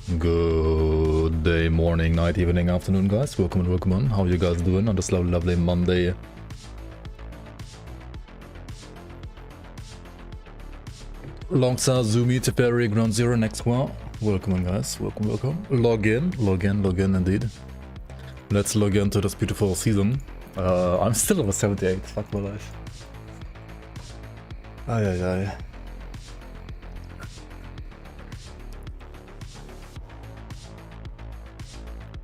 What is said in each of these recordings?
Good day, morning, night, evening, afternoon, guys. Welcome and welcome on. How are you guys doing on this lovely Monday? Alongside Zoomy, Teferi, Ground Zero, next one. Welcome on, guys. Welcome. Log in indeed. Let's log into this beautiful season. I'm still over 78. Fuck my life. Aye.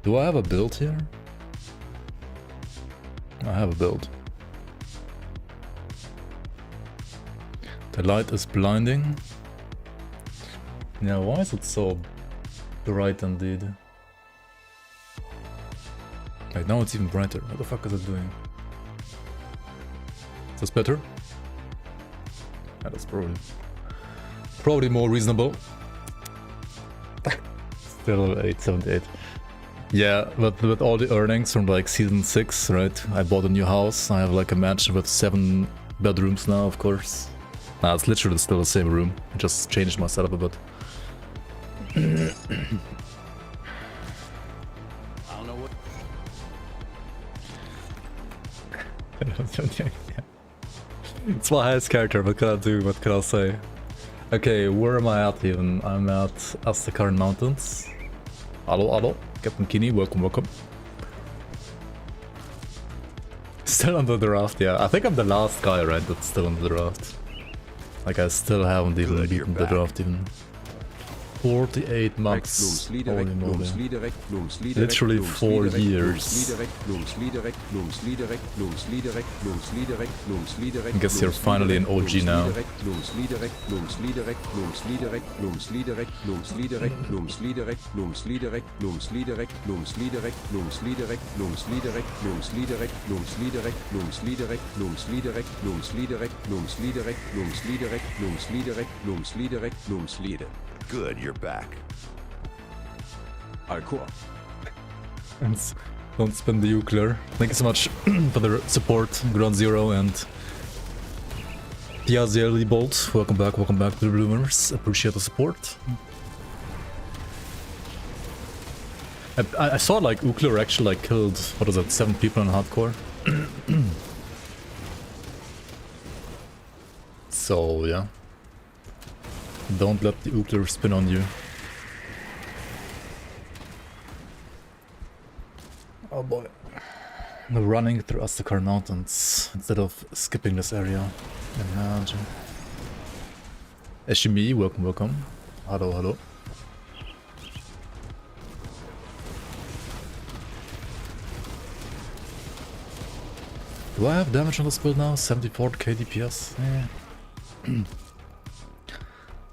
Do I have a build here? I have a build. The light is blinding. Yeah, why is it so bright indeed? Right now it's even brighter. What the fuck is it doing? Is this better? Yeah, that's probably more reasonable. Still 878. Yeah, but with all the earnings from like season 6, right? I bought a new house. I have like a mansion with 7 bedrooms now, of course. Nah, it's literally still the same room. I just changed my setup a bit. I don't know what. It's my highest character, what can I do? What can I say? Okay, where am I at even? I'm at Aztecan Mountains. Hello. Captain Kini, welcome. Still under the raft, yeah. I think I'm the last guy, right, that's still under the raft. Like, I still haven't even beaten the draft even. 48 months. Holy moly. Literally 4 years. I guess you're finally an OG now. Good, you're back. Alright, cool. And don't spend the nuclear. Thank you so much for the support, Ground Zero and Diazieli Bolt. Welcome back to the Bloomers. Appreciate the support. I saw like Ukler actually like killed, what is that, 7 people in hardcore. So yeah. Don't let the Ukler spin on you. Oh boy. I'm running through Aztecan Mountains instead of skipping this area. Imagine. Eshimi, welcome. Hello. Do I have damage on this build now? 74 KDPS? Yeah.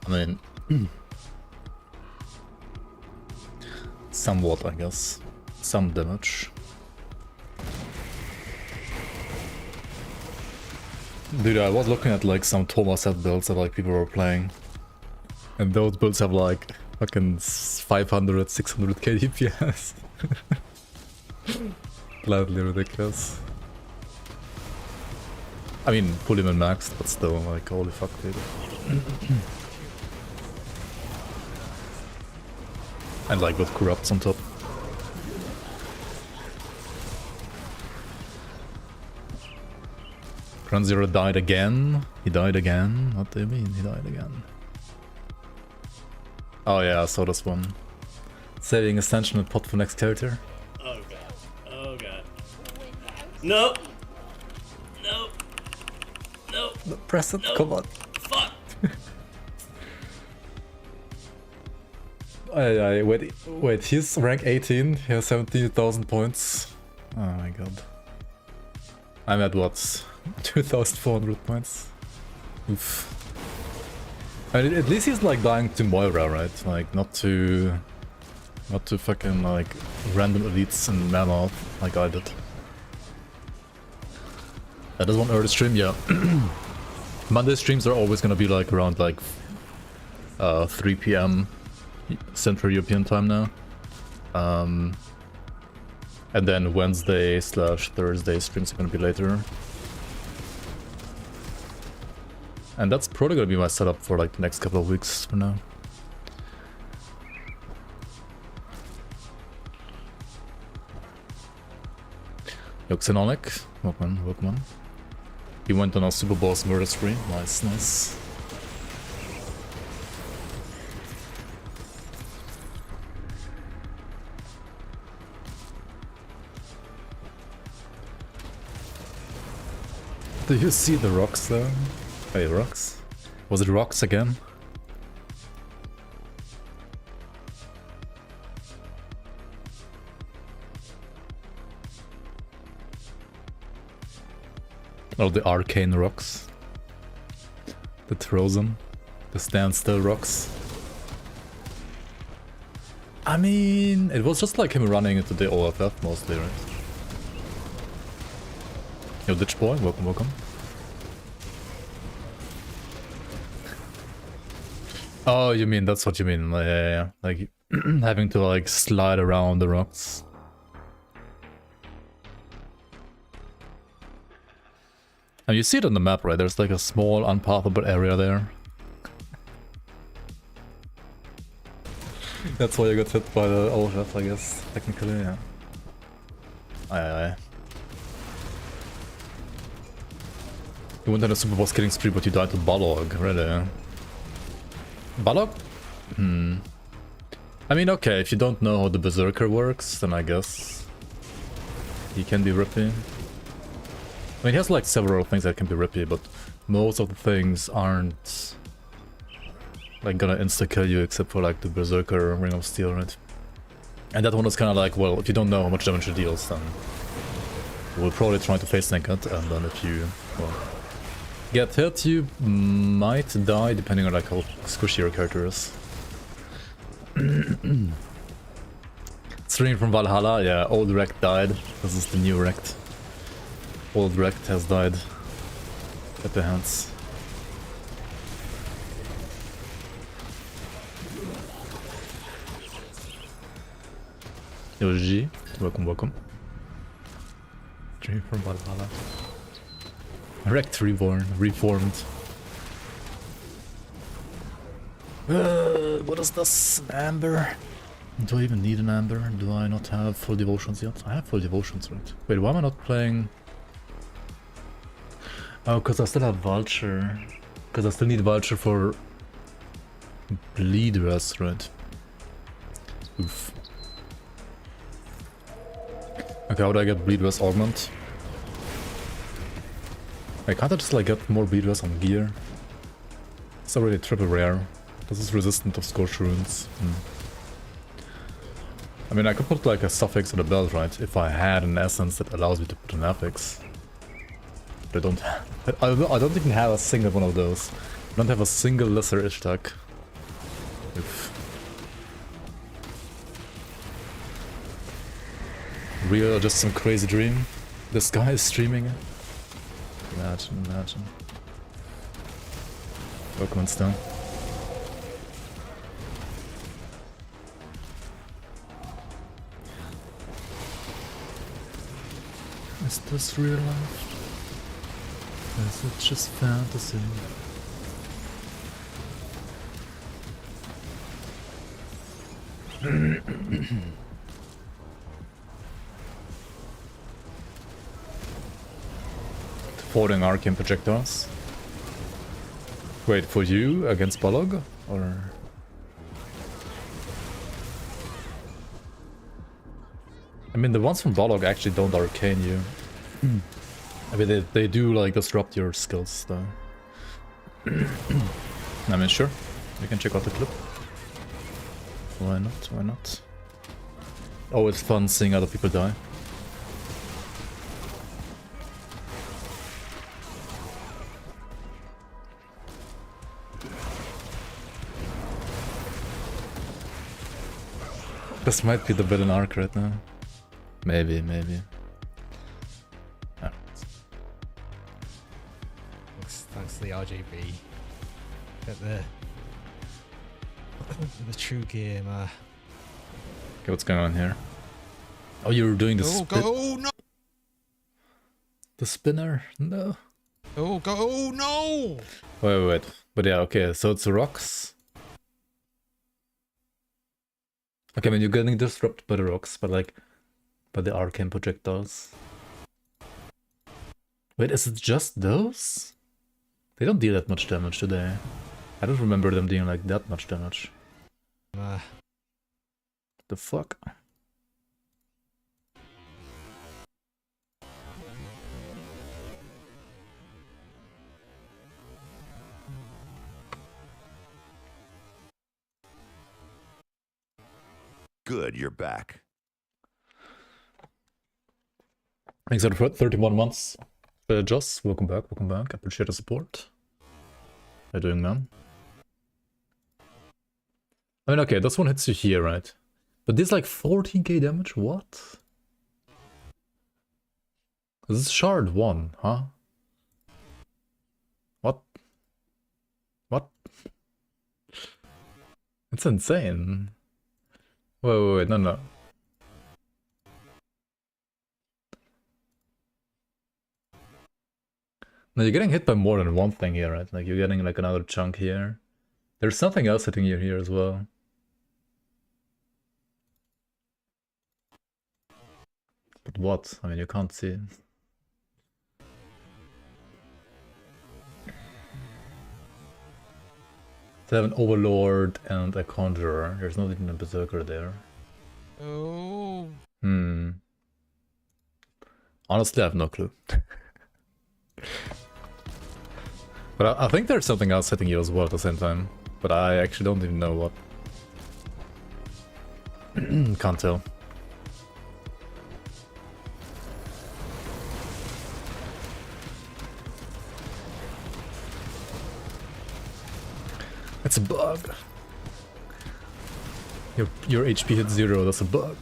I mean, somewhat, I guess. Some damage. Dude, I was looking at like some Thomas set builds that like people were playing. And those builds have like fucking 500, 600 KDPS. Gladly ridiculous. I mean, fully min-maxed, but still, like, holy fuck, dude. And like with corrupts on top. Ground Zero died again. He died again. What do you mean he died again? Oh yeah, I saw this one. Saving Ascension and pot for next character. Oh god. No. Press it, no. come on. Fuck. Wait, he's rank 18, he has 17,000 points. Oh my god. I'm at what? 2,400 points. Oof. I mean, at least he's like dying to Moira, right? Like, not to fucking like random elites and Mammoth like I did. That is one early stream, yeah. Monday streams are always gonna be like around like 3 PM Central European time now. And then Wednesday/Thursday streams are gonna be later. And that's probably gonna be my setup for like the next couple of weeks for now. Yoxenonic, welcome. He went on a super boss murder spree. Nice, nice. Do you see the rocks there? Hey, rocks? Was it rocks again? Or the arcane rocks? The Trozen? The standstill rocks? I mean, it was just like him running into the OFF mostly, right? Yo, Ditch Boy, welcome. Oh, you mean, that's what you mean, yeah. Like, having to like slide around the rocks. And you see it on the map, right? There's like a small unpathable area there. That's why you got hit by the OFF, I guess, technically, yeah. Aye. You went on a super boss killing spree, but you died to Balog, really? Balog? I mean, okay, if you don't know how the Berserker works, then I guess he can be rippy. I mean, he has like several things that can be rippy, but most of the things aren't like gonna insta-kill you except for like the Berserker Ring of Steel, right? And that one is kind of like, well, if you don't know how much damage it deals, then you will probably try to face tank it, and then if you, well, get hit, you might die, depending on like how squishy your character is. Stream from Valhalla, yeah, old Rect died. This is the new Rect. Old Rect has died at the hands. Yo, G, welcome. Stream from Valhalla. Rect Reborn, reformed. What is this? An amber? Do I even need an amber? Do I not have full devotions yet? I have full devotions, right? Wait, why am I not playing? Oh, because I still have Vulture. Because I still need Vulture for Bleed Rest, right? Oof. Okay, how do I get Bleed Rest Augment? Wait, can't I just like get more Bleed Rest on gear? It's already triple rare. This is resistant of Scorch Runes. I mean, I could put like a suffix on the belt, right? If I had an essence that allows me to put an affix. But I don't have. I don't even have a single one of those. I don't have a single lesser Ishtak. Real or just some crazy dream? This guy is streaming it? Imagine. Welcome down. Is this real life? Is it just fantasy? Floating arcane projectiles. Wait, for you against Balog? Or... I mean, the ones from Balog actually don't arcane you. I mean, they do, like, disrupt your skills, though. I mean, sure. You can check out the clip. Why not? Oh, it's fun seeing other people die. This might be the villain arc right now. Maybe. Oh. Thanks to the RGB. Get the true game. Okay, what's going on here? Oh, you're doing the Oh no! The spinner? No. Oh no! Wait. But yeah, okay, so it's rocks. Okay, I mean, you're getting disrupted by the rocks, but like, by the arcane projectiles. Wait, is it just those? They don't deal that much damage, do they? I don't remember them dealing like that much damage. The fuck? Good, you're back. Thanks for 31 months. Joss, welcome back, welcome back. Appreciate the support. How you doing, man? I mean, okay, this one hits you here, right? But this like 14k damage? What? This is shard 1, huh? What? What? It's insane. Wait, no. No, you're getting hit by more than one thing here, right? Like, you're getting like another chunk here. There's something else hitting you here as well. But what? I mean, you can't see. They have an Overlord and a Conjurer. There's not even a Berserker there. Oh. Honestly, I have no clue. But I think there's something else hitting you as well at the same time. But I actually don't even know what. Can't tell. It's a bug. Your HP hit 0, that's a bug.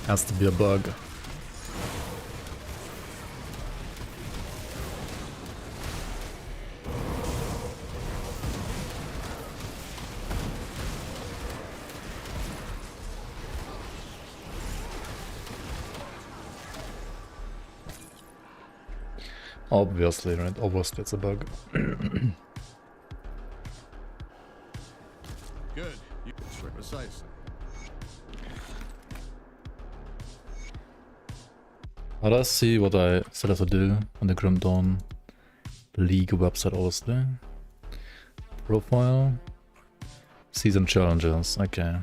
Has to be a bug. Obviously, right? Obviously it's a bug. Good. Precisely. But I see what I still have to do on the Grim Dawn League website, obviously. Profile. Season challenges, okay.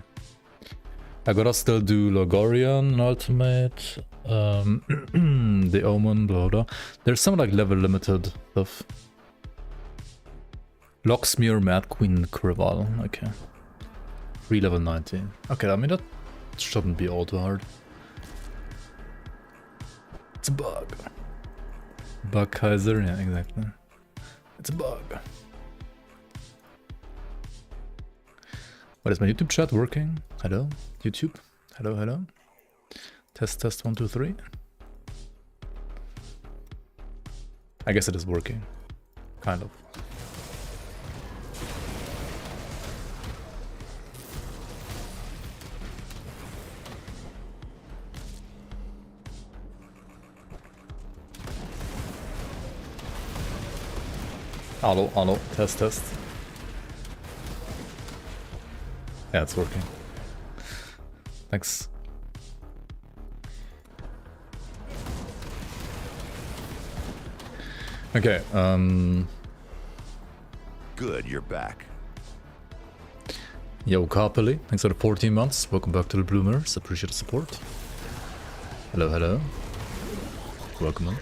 I gotta still do Logorian, Ultimate, the Omen, blah blah. There's some like level limited stuff. Locksmere, Mad Queen, Krival, okay. 3 level 90. Okay, I mean that shouldn't be all too hard. It's a bug. Bug Kaiser, yeah, exactly. It's a bug. What is my YouTube chat working? Hello? YouTube? Hello? Test 1, 2, 3. I guess it is working. Kind of. Hello, test. Yeah, it's working. Thanks. Okay, Good, you're back. Yo, Carpely, thanks for the 14 months. Welcome back to the Bloomers. Appreciate the support. Hello. Welcome on.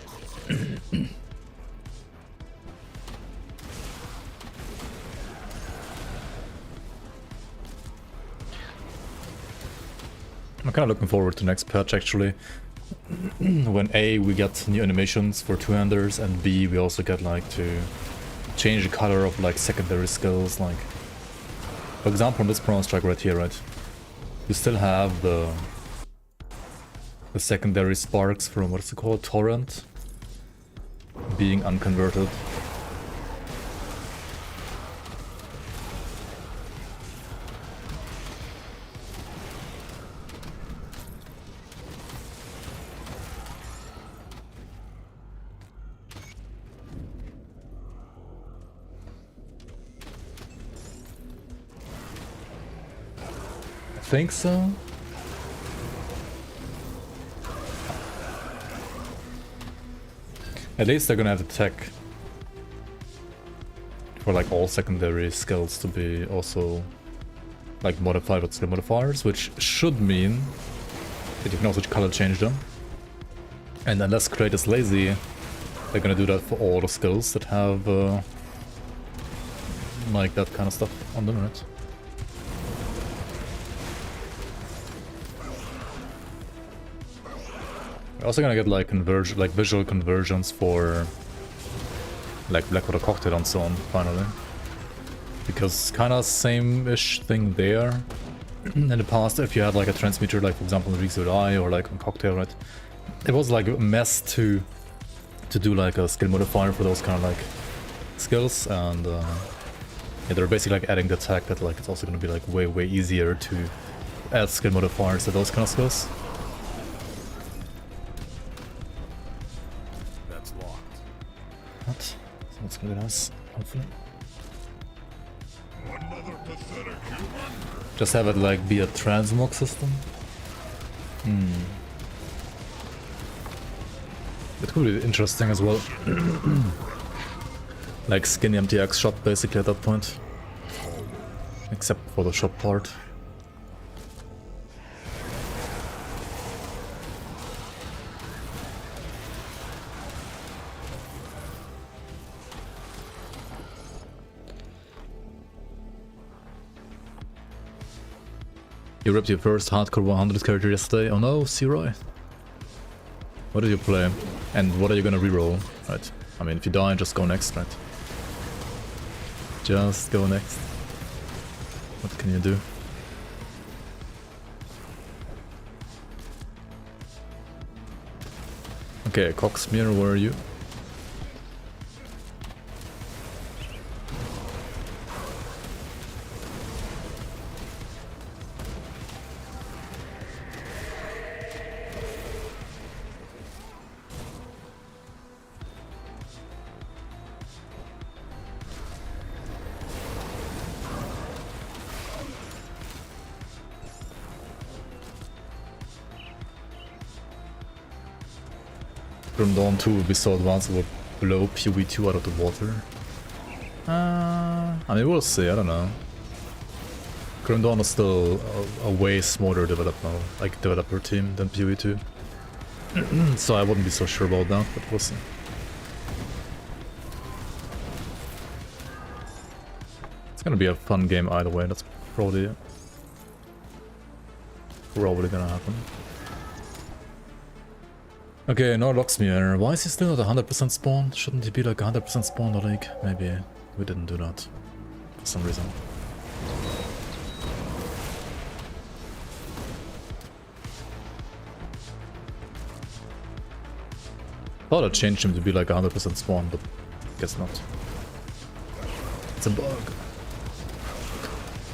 I'm kind of looking forward to next patch actually. When A, we get new animations for two-handers, and B, we also get like to change the color of like secondary skills. Like, for example, on this Prawn Strike right here, right? You still have the secondary sparks from what's it called, Torrent, being unconverted. I think so. At least they're gonna have the tech for like all secondary skills to be also like modified with skill modifiers, which should mean that you can also color change them. And unless Create is lazy, they're gonna do that for all the skills that have like that kind of stuff on them, right? We're also gonna get like visual conversions for like Blackwater Cocktail and so on, finally. Because kinda same-ish thing there. In the past, if you had like a transmitter, like for example in Reeks Eye or like on Cocktail, right? It was like a mess to do like a skill modifier for those kind of like skills, and yeah, they're basically like adding the tech that like it's also gonna be like way easier to add skill modifiers to those kind of skills. That's locked. What? So that's gonna be nice, hopefully. Just have it like be a transmog system. It could be interesting as well. Like skinny MTX shop basically at that point. Except for the shop part. You ripped your first hardcore 100 character yesterday. Oh no, C-Roy. What did you play? And what are you gonna reroll? Right. I mean, if you die, just go next, right? Just go next. What can you do? Okay, Coxmere, where are you? Grim Dawn 2 will be so advanced it will blow PoE2 out of the water. I mean, we'll see, I don't know. Grim Dawn is still a way smarter developer team than PoE2. So I wouldn't be so sure about that, but we'll see. It's gonna be a fun game either way, that's probably gonna happen. Okay, no Locksmere. Why is he still not 100% spawn? Shouldn't he be like 100% spawn or like maybe we didn't do that for some reason. Thought I changed him to be like 100% spawn, but guess not. It's a bug.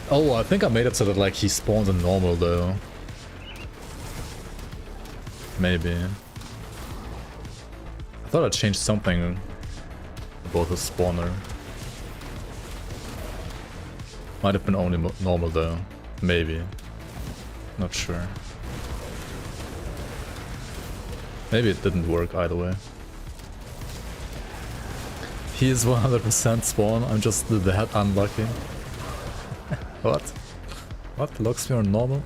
Oh, I think I made it so that like he spawns in normal though. Maybe. I thought I changed something about the spawner. Might have been only normal though. Maybe. Not sure. Maybe it didn't work either way. He is 100% spawn, I'm just that unlucky. What? What? Locksmere on normal?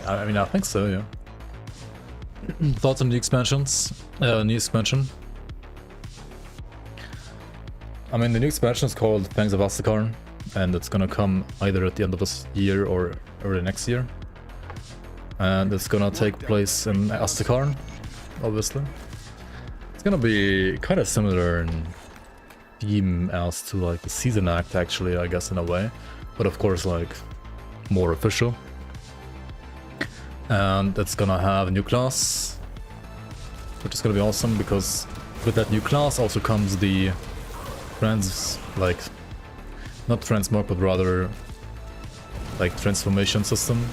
I mean, I think so, yeah. Thoughts on the expansions? New expansion? I mean, the new expansion is called Fangs of Astakarn, and it's gonna come either at the end of this year or early next year. And it's gonna take place in Astakarn, obviously. It's gonna be kind of similar in theme as to like the Season Act, actually, I guess, in a way. But of course, like, more official. And it's gonna have a new class, which is gonna be awesome, because with that new class also comes the not transmog, but rather like transformation system,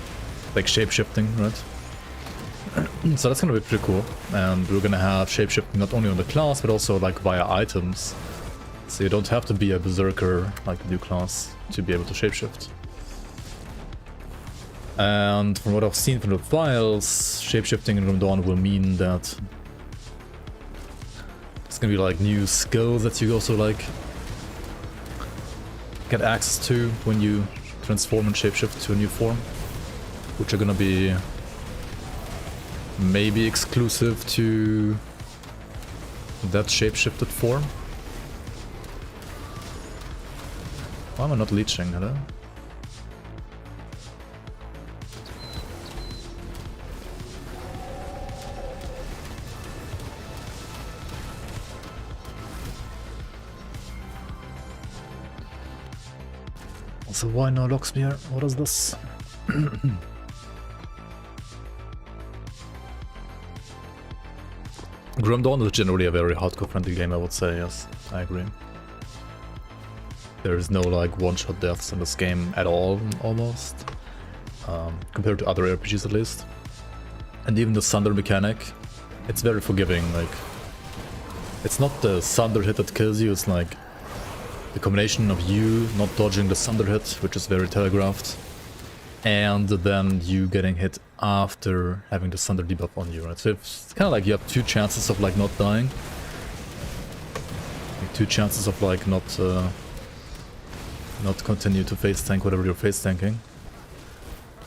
like shape-shifting, right? So that's gonna be pretty cool, and we're gonna have shape-shifting not only on the class, but also like via items. So you don't have to be a berserker like the new class to be able to shapeshift. And from what I've seen from the files, shapeshifting in Grim Dawn will mean that It's gonna be like new skills that you also like get access to when you transform and shapeshift to a new form, which are gonna be maybe exclusive to that shapeshifted form. Why am I not leeching? Hello? Also, why no Locksmere? What is this? Grim Dawn is generally a very hardcore friendly game, I would say, yes. I agree. There is no like one-shot deaths in this game at all, almost. Compared to other RPGs at least. And even the Thunder mechanic, it's very forgiving, like... It's not the Thunder hit that kills you, it's like... the combination of you not dodging the Thunder hit, which is very telegraphed, and then you getting hit after having the Thunder debuff on you, right? So it's kind of like you have two chances of like not dying. Like two chances of like not continue to face tank whatever you're face tanking.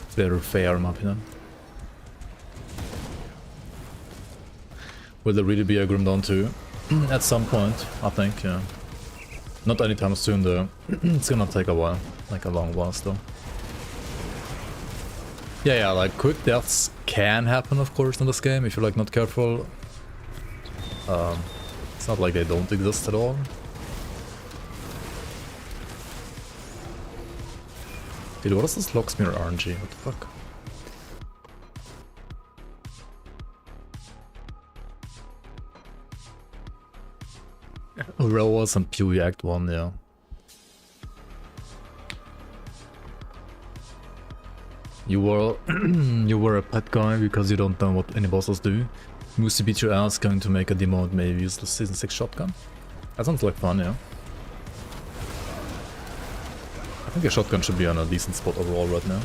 It's very fair in my opinion. Will there really be a Grim Dawn 2? At some point, I think, yeah. Not anytime soon though. It's gonna take a while. Like a long while still. Yeah, like quick deaths can happen of course in this game if you're like not careful. It's not like they don't exist at all. Dude, what is this Locksmere RNG? What the fuck? Rewas and PoE Act 1, yeah. You were a pet guy because you don't know what any bosses do. Moosey beat your ass going to make a demo and maybe use the Season 6 shotgun. That sounds like fun, yeah. I think a shotgun should be on a decent spot overall right now.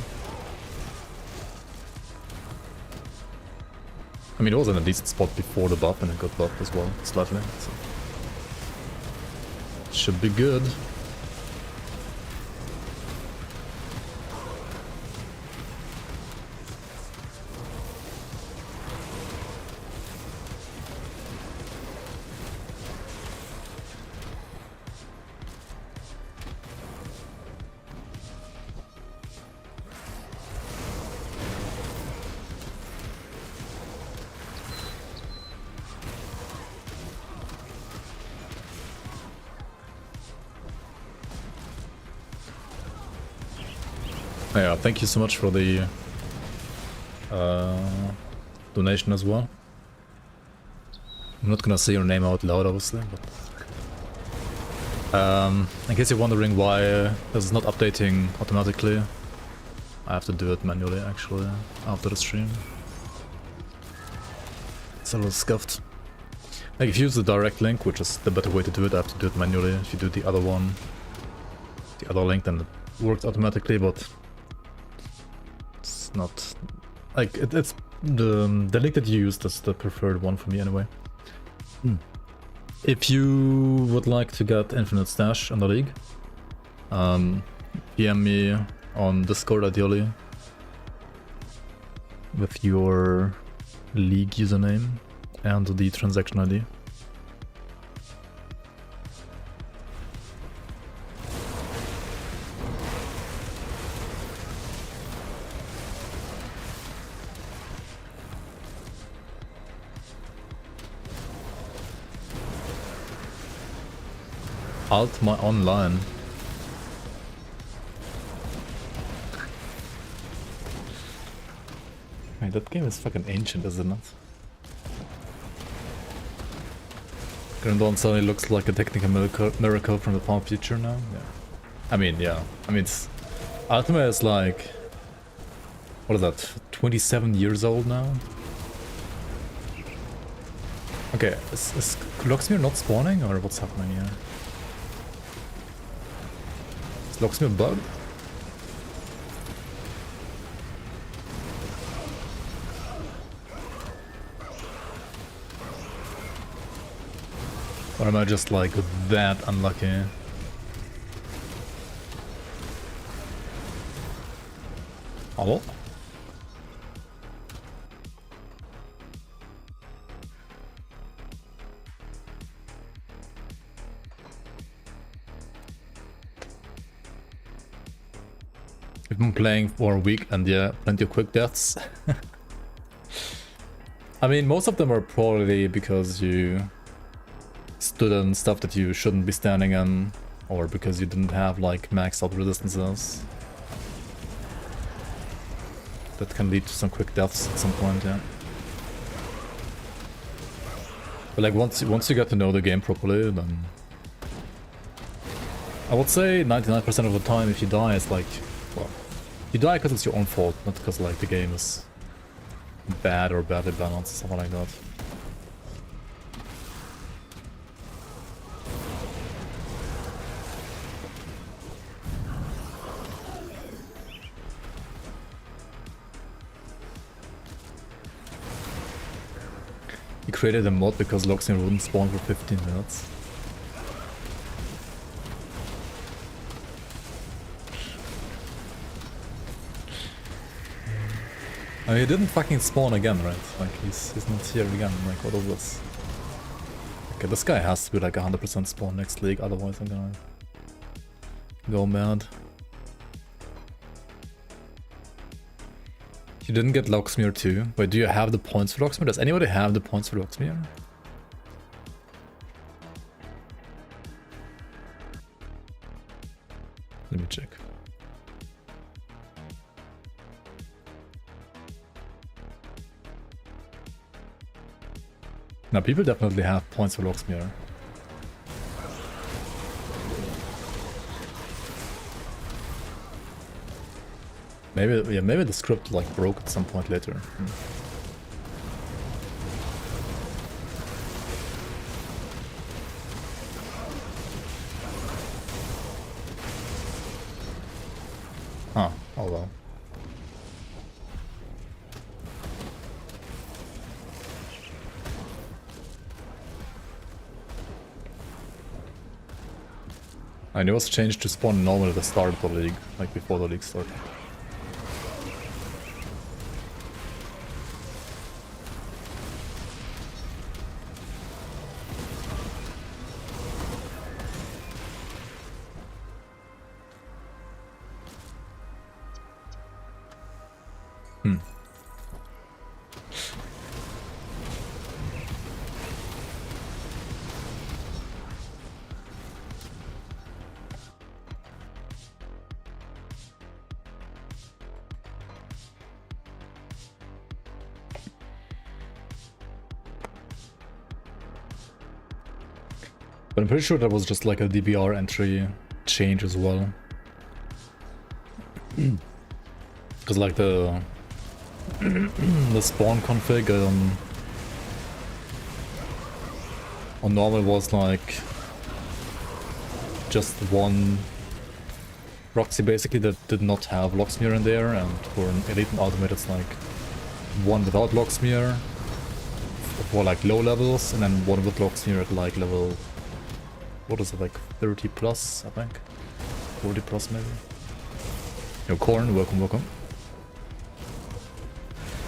I mean, it was in a decent spot before the buff and it got buffed as well, slightly. So. Should be good. Yeah, thank you so much for the donation as well. I'm not gonna say your name out loud, obviously, but in case you're wondering why this is not updating automatically, I have to do it manually actually after the stream. It's a little scuffed. Like if you use the direct link, which is the better way to do it, I have to do it manually. If you do the other one, the other link, then it works automatically, but not like it's the link that you used is the preferred one for me anyway. If you would like to get infinite stash on the league, PM me on Discord ideally with your league username and the transaction ID. Alt my online. Wait, that game is fucking ancient, isn't it? Grim Dawn suddenly looks like a technical miracle from the far future now. Yeah. I mean, yeah. I mean, it's... Ultima is like... What is that? 27 years old now? Okay, is Locksmere not spawning or what's happening here? Is Locksmere bugged? Or am I just like that unlucky? Hello? I've been playing for a week and yeah, plenty of quick deaths. I mean, most of them are probably because you stood in stuff that you shouldn't be standing in, or because you didn't have like maxed out resistances. That can lead to some quick deaths at some point, yeah. But like once you get to know the game properly, then I would say 99% of the time if you die, it's like, well, you die because it's your own fault, not because like the game is bad or badly balanced or something like that. He created a mod because Locksmith wouldn't spawn for 15 minutes. I mean, he didn't fucking spawn again, right? Like, he's not here again, like, what is this? Okay, this guy has to be like 100% spawn next league, otherwise I'm gonna go mad. You didn't get Locksmith too? Wait, do you have the points for Locksmith? Does anybody have the points for Locksmith? Let me check. Now, people definitely have points for Locksmith. Maybe, yeah, maybe the script like broke at some point later. Huh, oh well. And it was changed to spawn normal at the start of the league, like before the league started. But I'm pretty sure that was just like a DBR entry change as well. Because like the spawn config on normal was like just one Roxy basically that did not have Locksmith in there, and for an Elite and Ultimate it's like one without Locksmith for like low levels, and then one with Locksmith at like level, what is it, like 30 plus, I think? 40 plus maybe? Yo, Corn, welcome, welcome.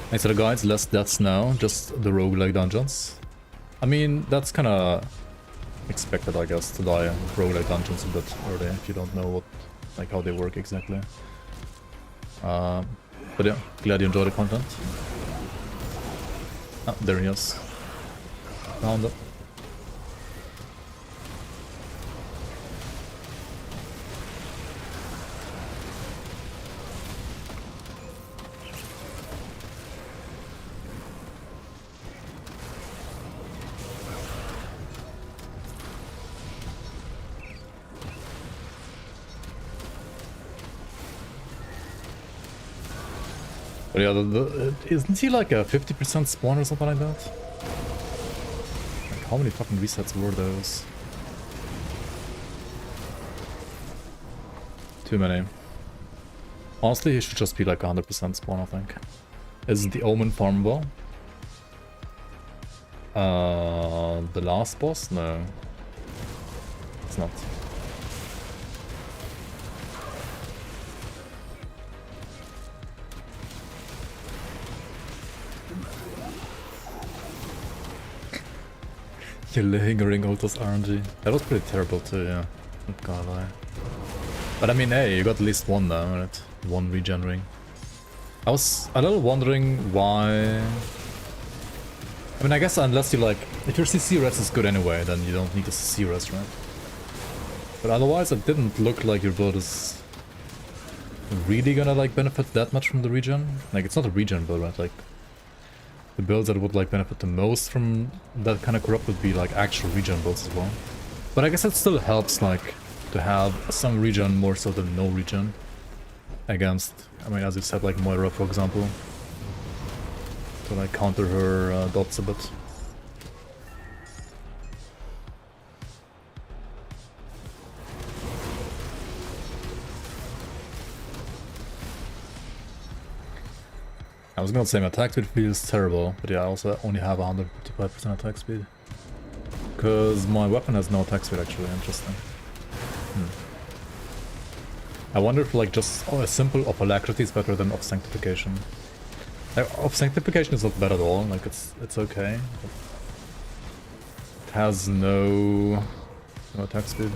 Thanks to the guides, less deaths now, just the roguelike dungeons. I mean, that's kinda expected, I guess, to die in roguelike dungeons a bit early if you don't know what, like, how they work exactly. But yeah, glad you enjoy the content. Ah, there he is. Found it. But yeah, isn't he like a 50% spawn or something like that? Like, how many fucking resets were those? Too many. Honestly, he should just be like 100% spawn, I think. Is the Omen farmable? The last boss? No. it's not. You're lingering all those RNG. That was pretty terrible too, yeah. Not gonna lie. But I mean, hey, you got at least one now, right? One regen ring. I was a little wondering why... I mean, I guess unless you like... If your CC res is good anyway, then you don't need a CC res, right? But otherwise, it didn't look like your build is really gonna like benefit that much from the regen. Like, it's not a regen build, right? Like, the builds that would like benefit the most from that kind of corrupt would be like actual regen builds as well. But I guess it still helps like to have some regen more so than no regen against, I mean, as you said, like Moira, for example, to like counter her dots a bit. I was gonna say my attack speed feels terrible, but yeah, I also only have 155% attack speed. Because my weapon has no attack speed actually, interesting. I wonder if like just a simple of alacrity is better than of sanctification. Like, of sanctification is not bad at all, like it's okay. But it has no attack speed.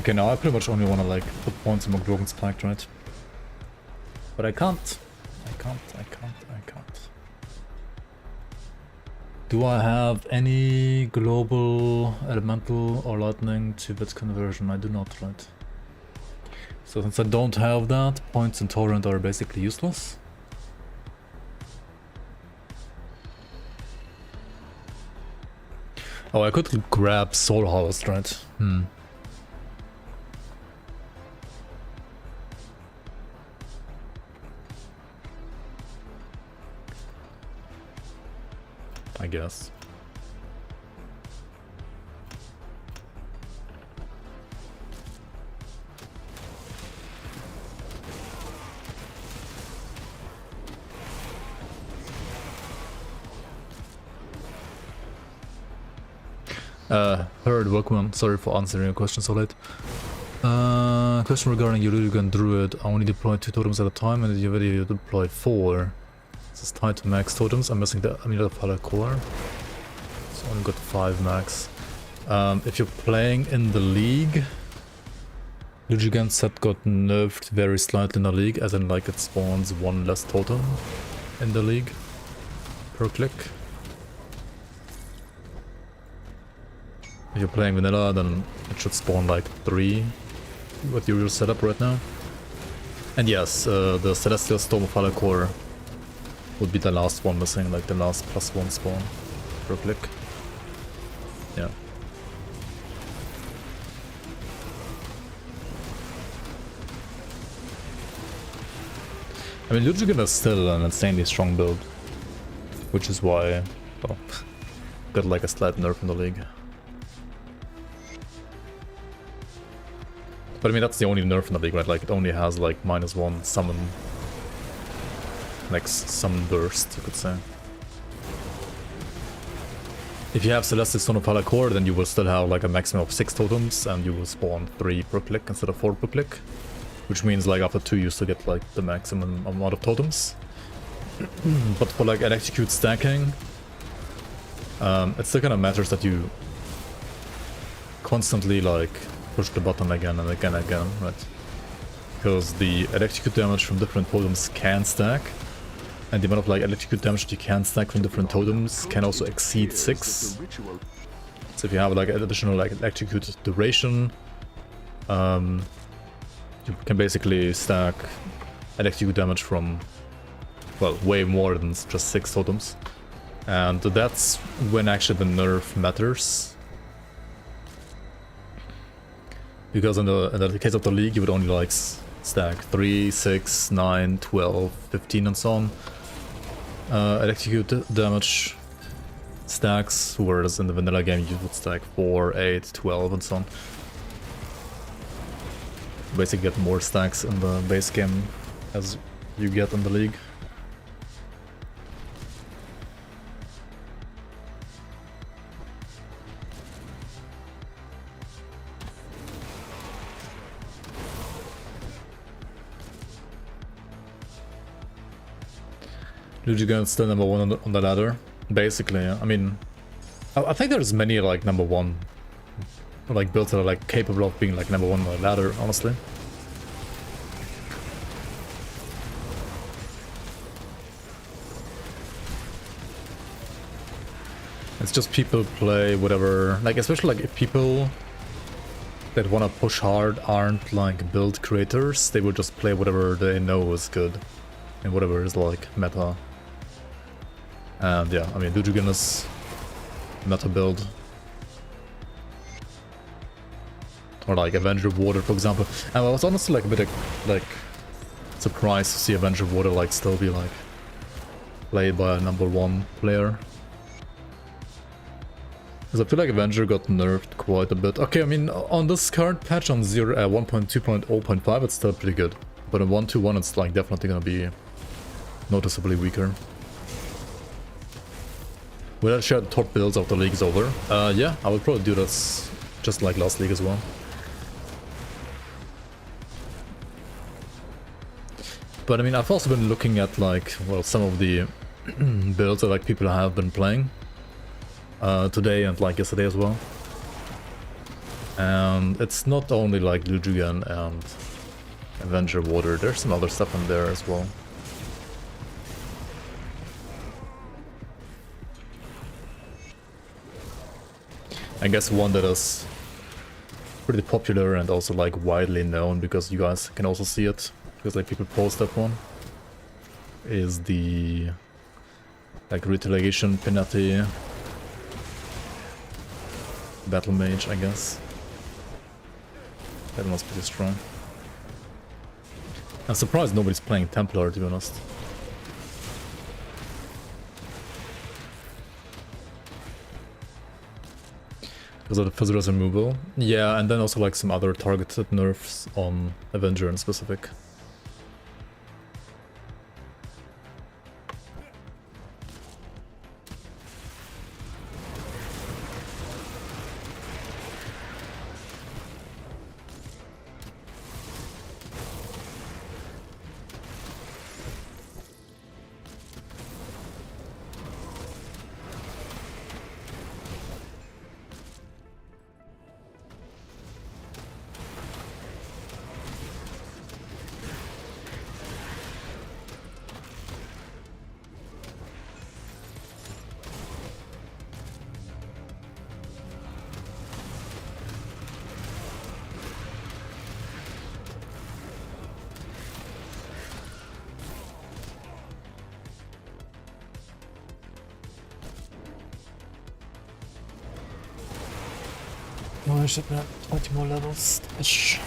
Okay, now I pretty much only want to like put points in Mogdrogen's Pact, right? But I can't. I can't. Do I have any global elemental or lightning to bit conversion? I do not, right? So since I don't have that, points in torrent are basically useless. Oh, I could grab Soul Harvest, right? I guess. Heard Workman, sorry for answering your question so late. Question regarding your Druid. I only deploy 2 totems at a time, and in your video you deploy 4. This is tied to max totems. I'm missing the Amulet of Hala core. So I only got 5 max. If you're playing in the league, Lugigan's set got nerfed very slightly in the league, as in like it spawns 1 less totem in the league per click. If you're playing vanilla, then it should spawn like 3 with your setup right now. And yes, the Celestial Storm of Hala core would be the last one missing, like the last +1 spawn per click. Yeah. I mean, Lugigan is still an insanely strong build, which is why, well, got like a slight nerf in the league. But I mean, that's the only nerf in the league, right? Like, it only has like -1 summon, like summon burst, you could say. If you have Celestial Stone of Hala core, then you will still have like a maximum of 6 totems, and you will spawn 3 per click instead of 4 per click. Which means like after 2 you still get like the maximum amount of totems. But for like execute stacking, it still kind of matters that you constantly like push the button again and again and again, right? Because the execute damage from different totems can stack, and the amount of like execute damage that you can stack from different totems can also exceed 6. So if you have like additional like execute duration, you can basically stack execute damage from, well, way more than just 6 totems. And that's when actually the nerf matters. Because in the case of the league, you would only like stack 3, 6, 9, 12, 15 and so on. Execute damage stacks, whereas in the vanilla game you would stack 4, 8, 12 and so on. Basically get more stacks in the base game as you get in the league. Lugigan is still number 1 on the ladder, basically. I mean, I think there's many like number 1 like builds that are like capable of being like number 1 on the ladder, honestly. It's just people play whatever, like especially like if people that want to push hard aren't like build creators, they will just play whatever they know is good and whatever is like meta. And yeah, I mean, Lugigan is meta build. Or like Avenger of Water, for example. And I was honestly like a bit like surprised to see Avenger of Water like still be like played by a number 1 player. Because I feel like Avenger got nerfed quite a bit. Okay, I mean, on this current patch on 1.2.0.5 it's still pretty good. But in 1.2.1 it's like definitely gonna be noticeably weaker. Will I share the top builds of the league is over? Yeah, I would probably do this just like last league as well. But I mean, I've also been looking at like, well, some of the builds that like people have been playing today and like yesterday as well. And it's not only like Lugigan and Avenger Water, there's some other stuff in there as well. I guess one that is pretty popular and also like widely known because you guys can also see it because like people post that one is the like retaliation penalty battle mage, I guess. That one's pretty strong. I'm surprised nobody's playing Templar, to be honest. Because of the Physical's removal. Yeah, and then also like some other targeted nerfs on Avenger in specific. Oh, I should have 20 more levels. Ish.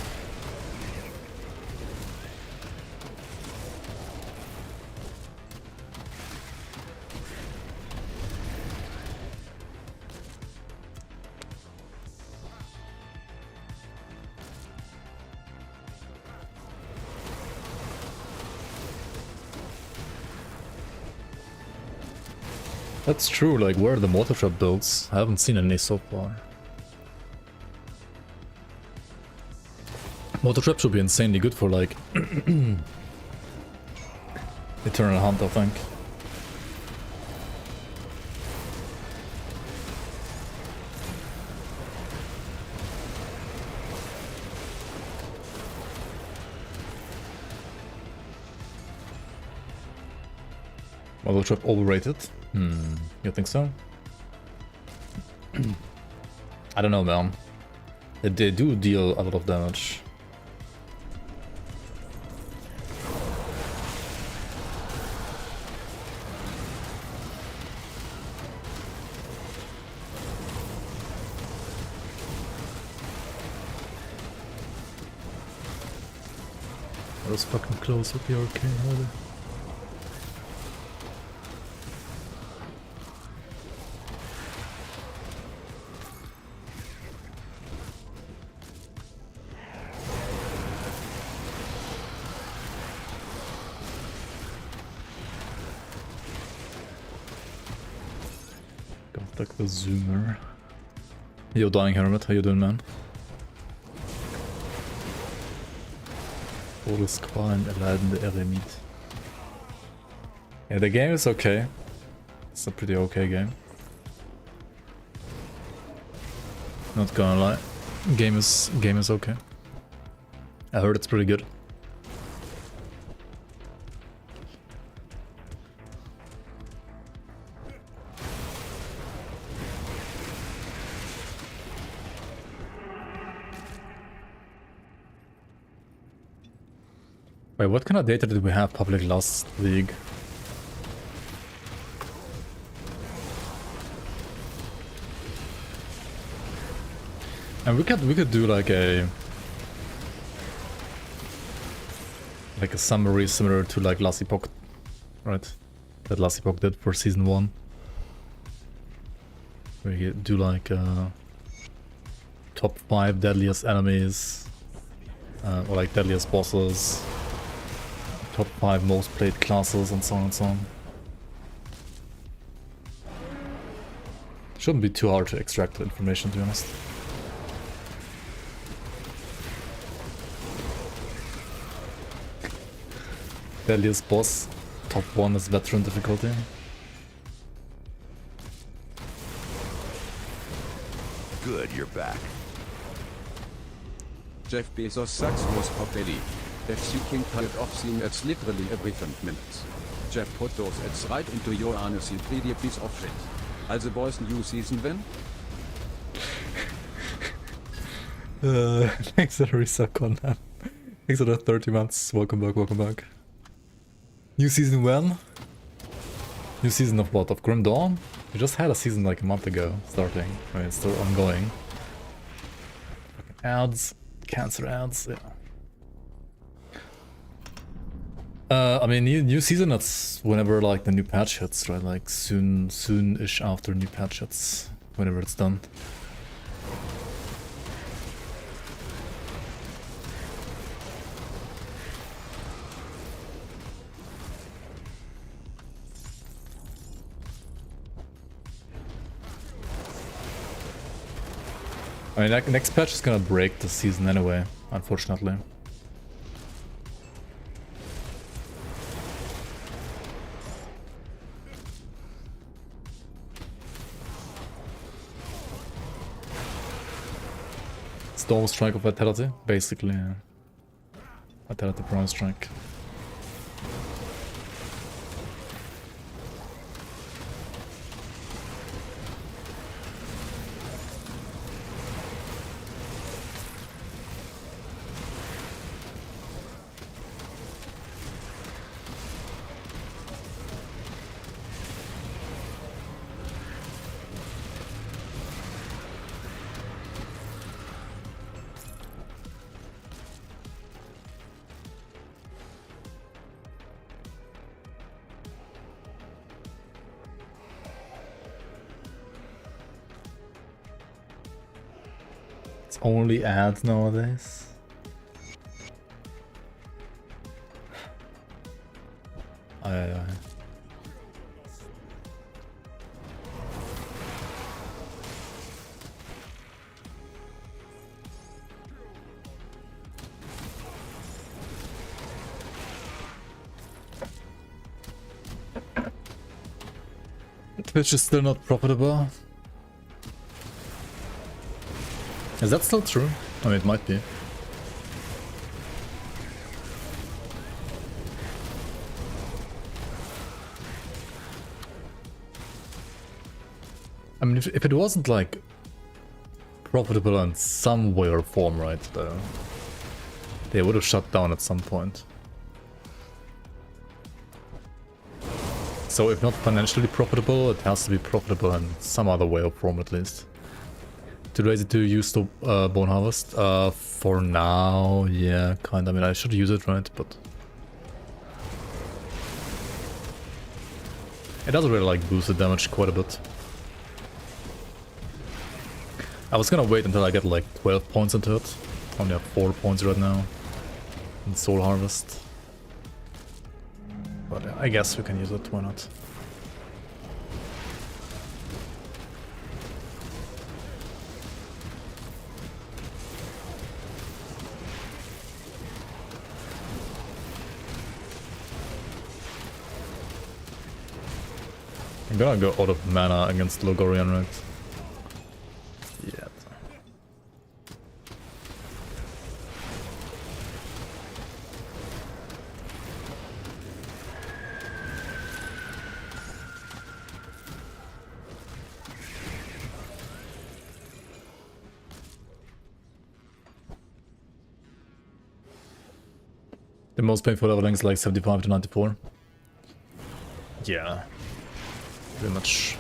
That's true, like where are the mortar trap builds? I haven't seen any so far. Mortar trap should be insanely good for like Eternal Hunt, I think. Mortar trap overrated? You think so? I don't know, man. They do deal a lot of damage. That was fucking close with the arcane holder. Got like the zoomer. Yo, Dying Hermit, how you doing, man? Todesqualen erleidende Eremit. Yeah, the game is okay. It's a pretty okay game. Not gonna lie. Game is okay. I heard it's pretty good. Wait, what kind of data did we have public last league? And we could do like a summary similar to like last epoch, right? That last epoch did for season 1. Where you do like top 5 deadliest enemies, or like deadliest bosses. Top 5 most played classes and so on and so on. Shouldn't be too hard to extract the information, to be honest. Deadliest boss, top 1 is veteran difficulty. Good, you're back. Jeff Bezos sucks was Popelli. If you can tired of seeing ads literally every 5 minutes. Jeff put those ads right into your anus, you pretty piece of shit. Also boys, new season when? Thanks for the resuck on that. Thanks for the 30 months. Welcome back, welcome back. New season when? New season of what? Of Grim Dawn? We just had a season like a month ago, starting. I mean, it's still ongoing. Fucking ads. Cancer ads, yeah. I mean, new season, that's whenever like the new patch hits, right? Like soon-ish after new patch hits, whenever it's done. I mean, like, next patch is gonna break the season anyway, unfortunately. Storm Strike of Vitality, basically. Vitality Prime Strike. It's only ads nowadays. Aye. Twitch is still not profitable. Is that still true? I mean, it might be. I mean, if it wasn't like profitable in some way or form, right, though, they would have shut down at some point. So if not financially profitable, it has to be profitable in some other way or form at least. too lazy to use the Bone Harvest? For now, yeah, kinda. I mean, I should use it, right? But it doesn't really like boost the damage quite a bit. I was gonna wait until I get like 12 points into it. Only have 4 points right now in Soul Harvest. But yeah, I guess we can use it, why not? I'm gonna go out of mana against Logorian, right? Yeah. The most painful leveling is like 75 to 94. Yeah. Pretty much.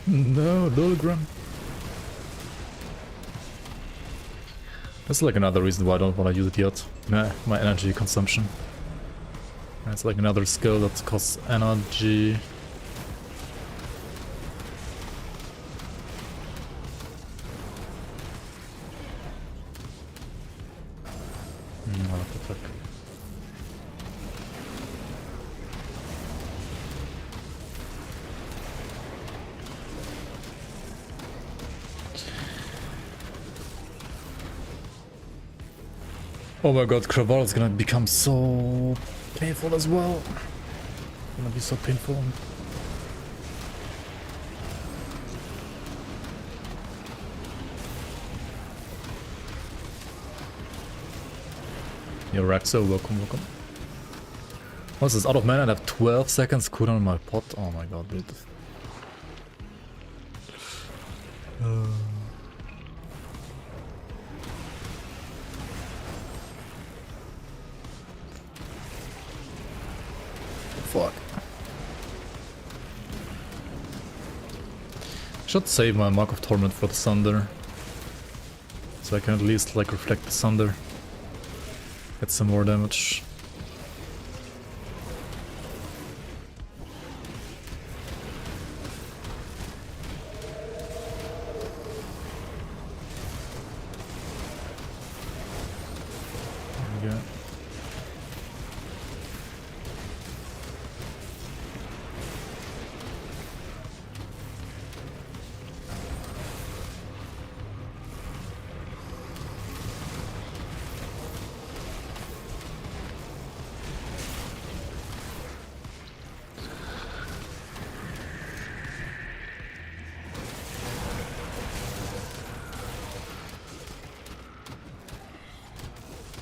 No, Lilgrim. That's like another reason why I don't want to use it yet. My energy consumption. It's like another skill that costs energy. What the fuck? Oh my god, Craval is gonna become so painful as well. Gonna be so painful. Yo, Raxo, welcome, welcome. What's this? Out of mana, I have 12 seconds cooldown on my pot. Oh my god, dude. Fuck. Should save my Mark of Torment for the Sunder. So I can at least like reflect the Sunder. Get some more damage. There we go.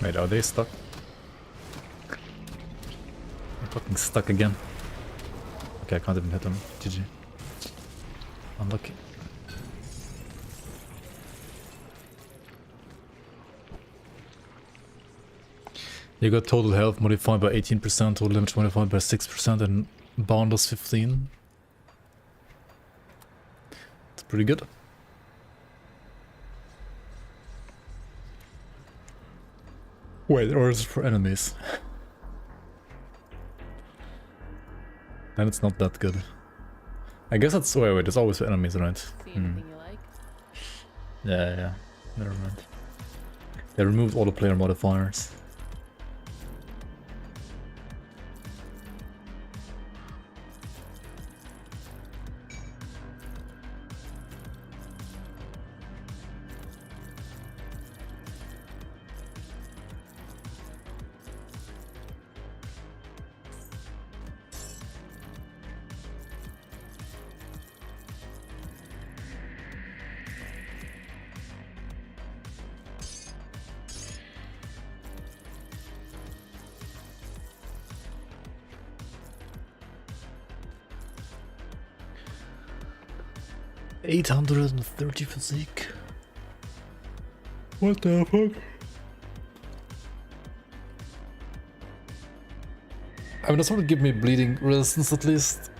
Wait, are they stuck? I'm fucking stuck again. Okay, I can't even hit them. GG. Unlucky. You got total health modified by 18%, total damage modified by 6%, and boundless 15. It's pretty good. Wait, or is it for enemies? Then it's not that good. I guess it's... wait, it's always for enemies, right? See anything you like? Yeah. Never mind. They removed all the player modifiers. 830 physique. What the fuck? I mean, this would give me bleeding resistance at least.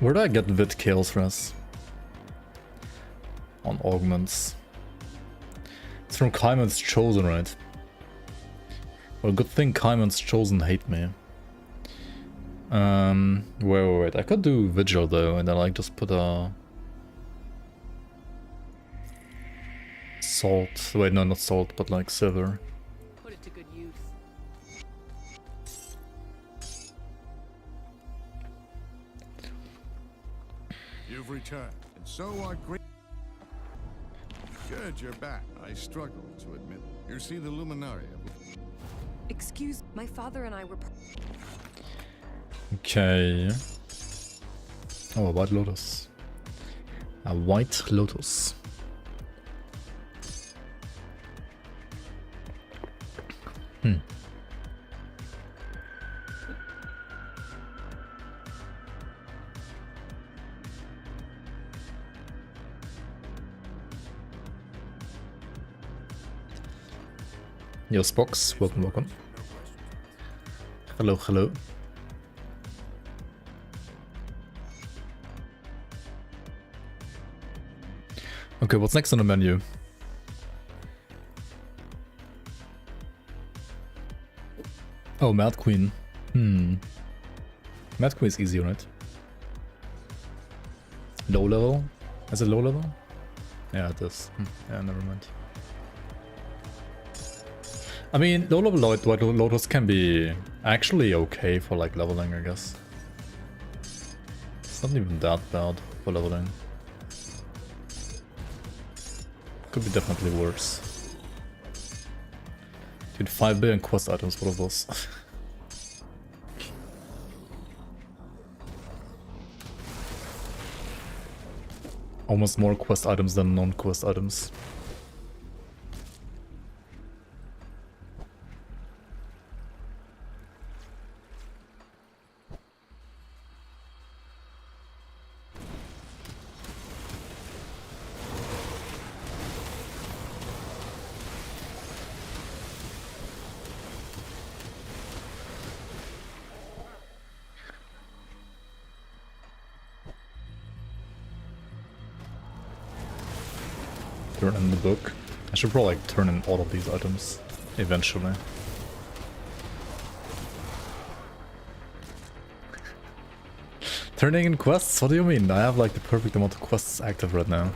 Where do I get Vid Chaos Res? On augments. It's from Kaiman's Chosen, right? Well, good thing Kaiman's Chosen hate me. Wait. I could do Vigil though, and then like just put a salt. Wait, no, not salt, but like silver. Put it to good use. You've returned, and so are great. Good, you're back. I struggle to admit. You see the Luminaria. Excuse, my father and I were. Okay. Oh, a White Lotus. A White Lotus. Yo, Spox, welcome. Hello. Okay, what's next on the menu? Oh, Mad Queen. Mad Queen is easy, right? Low level? Is it low level? Yeah, it is. Yeah, never mind. I mean, low level White Lotus can be actually okay for like leveling, I guess. It's not even that bad for leveling. Could be definitely worse. Dude, 5 billion quest items, what are those? Almost more quest items than non-quest items. Turn in the book. I should probably like turn in all of these items eventually. Turning in quests? What do you mean? I have like the perfect amount of quests active right now.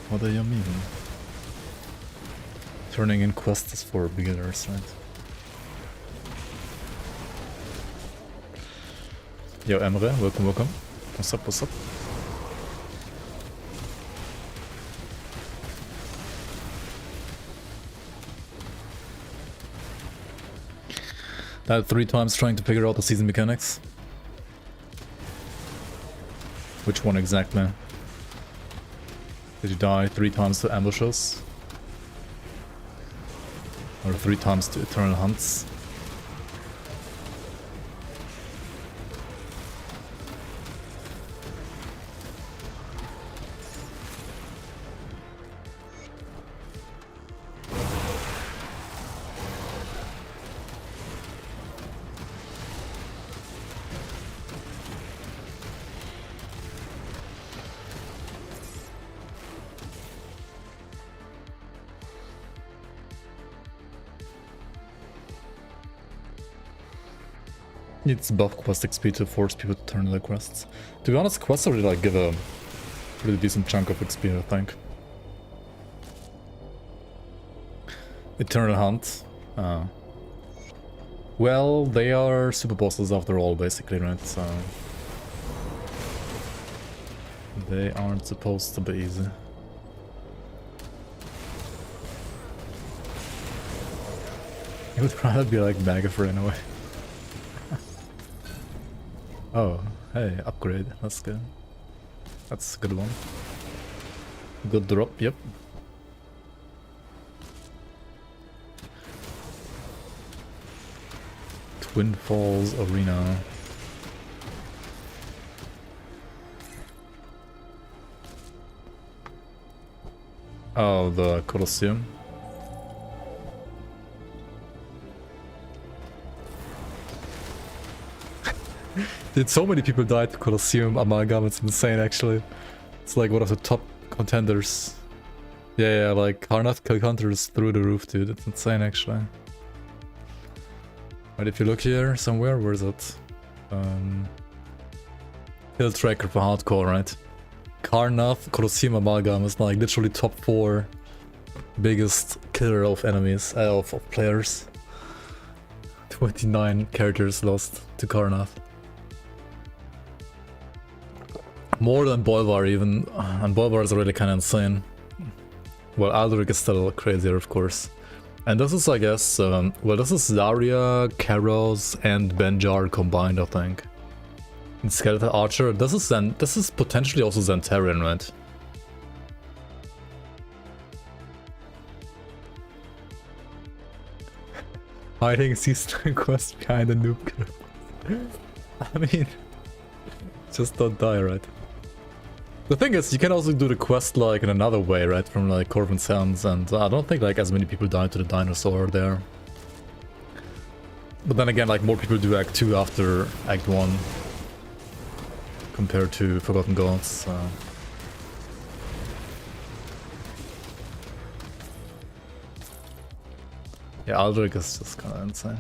What do you mean? Turning in quests is for beginners, right? Yo, Emre, welcome. What's up? Died 3 times trying to figure out the season mechanics. Which one exactly? Did you die 3 times to ambushes? Or 3 times to eternal hunts? It's buff quest XP to force people to turn in their quests. To be honest, quests already like give a pretty decent chunk of XP, I think. Eternal Hunt. Well, they are super bosses after all, basically, right? So they aren't supposed to be easy. It would probably be like Magafor in a way. Oh, hey, upgrade. That's good. That's a good one. Good drop, yep. Twin Falls Arena. Oh, the Colosseum. Dude, so many people died to Colosseum Amalgam, it's insane actually. It's like one of the top contenders. Yeah, like Karnath kill counters through the roof, dude. It's insane actually. But if you look here somewhere, where is it? Kill tracker for hardcore, right? Karnath Colosseum Amalgam is like literally top 4 biggest killer of enemies, of players. 29 characters lost to Karnath. More than Bolvar even, and Bolvar is already kinda insane. Well, Aldrich is still crazier, of course. And this is, I guess, well, this is Zarya, Karos, and Benjar combined, I think. And Skeleton Archer, this is potentially also Xantarian, right? Hiding season quest behind a noob clip. I mean, just don't die, right? The thing is, you can also do the quest like in another way, right? From like Corvin Sands, and I don't think like as many people died to the dinosaur there. But then again, like more people do Act 2 after Act 1 compared to Forgotten Gods. So. Yeah, Aldrich is just kind of insane.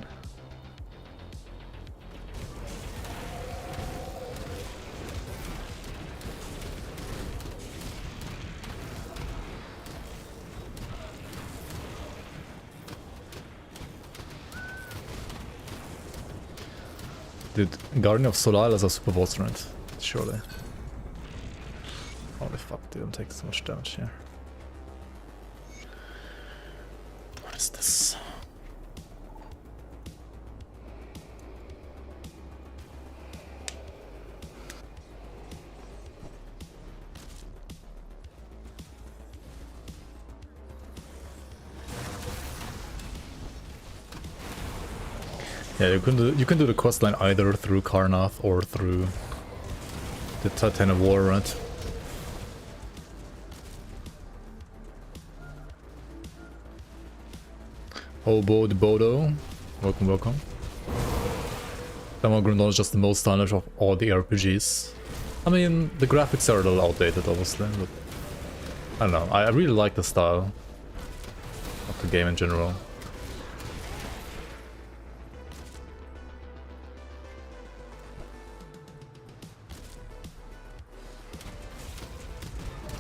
Dude, Guardian of Solal is a super boss, right? Surely. Holy fuck, dude, I'm taking so much damage here. What is this? Yeah, you can do the questline either through Karnath or through the Titan of War, right? Obo the Bodo, welcome, welcome. Demon Grandon is just the most stylish of all the RPGs. I mean, the graphics are a little outdated, obviously, but I don't know. I really like the style of the game in general.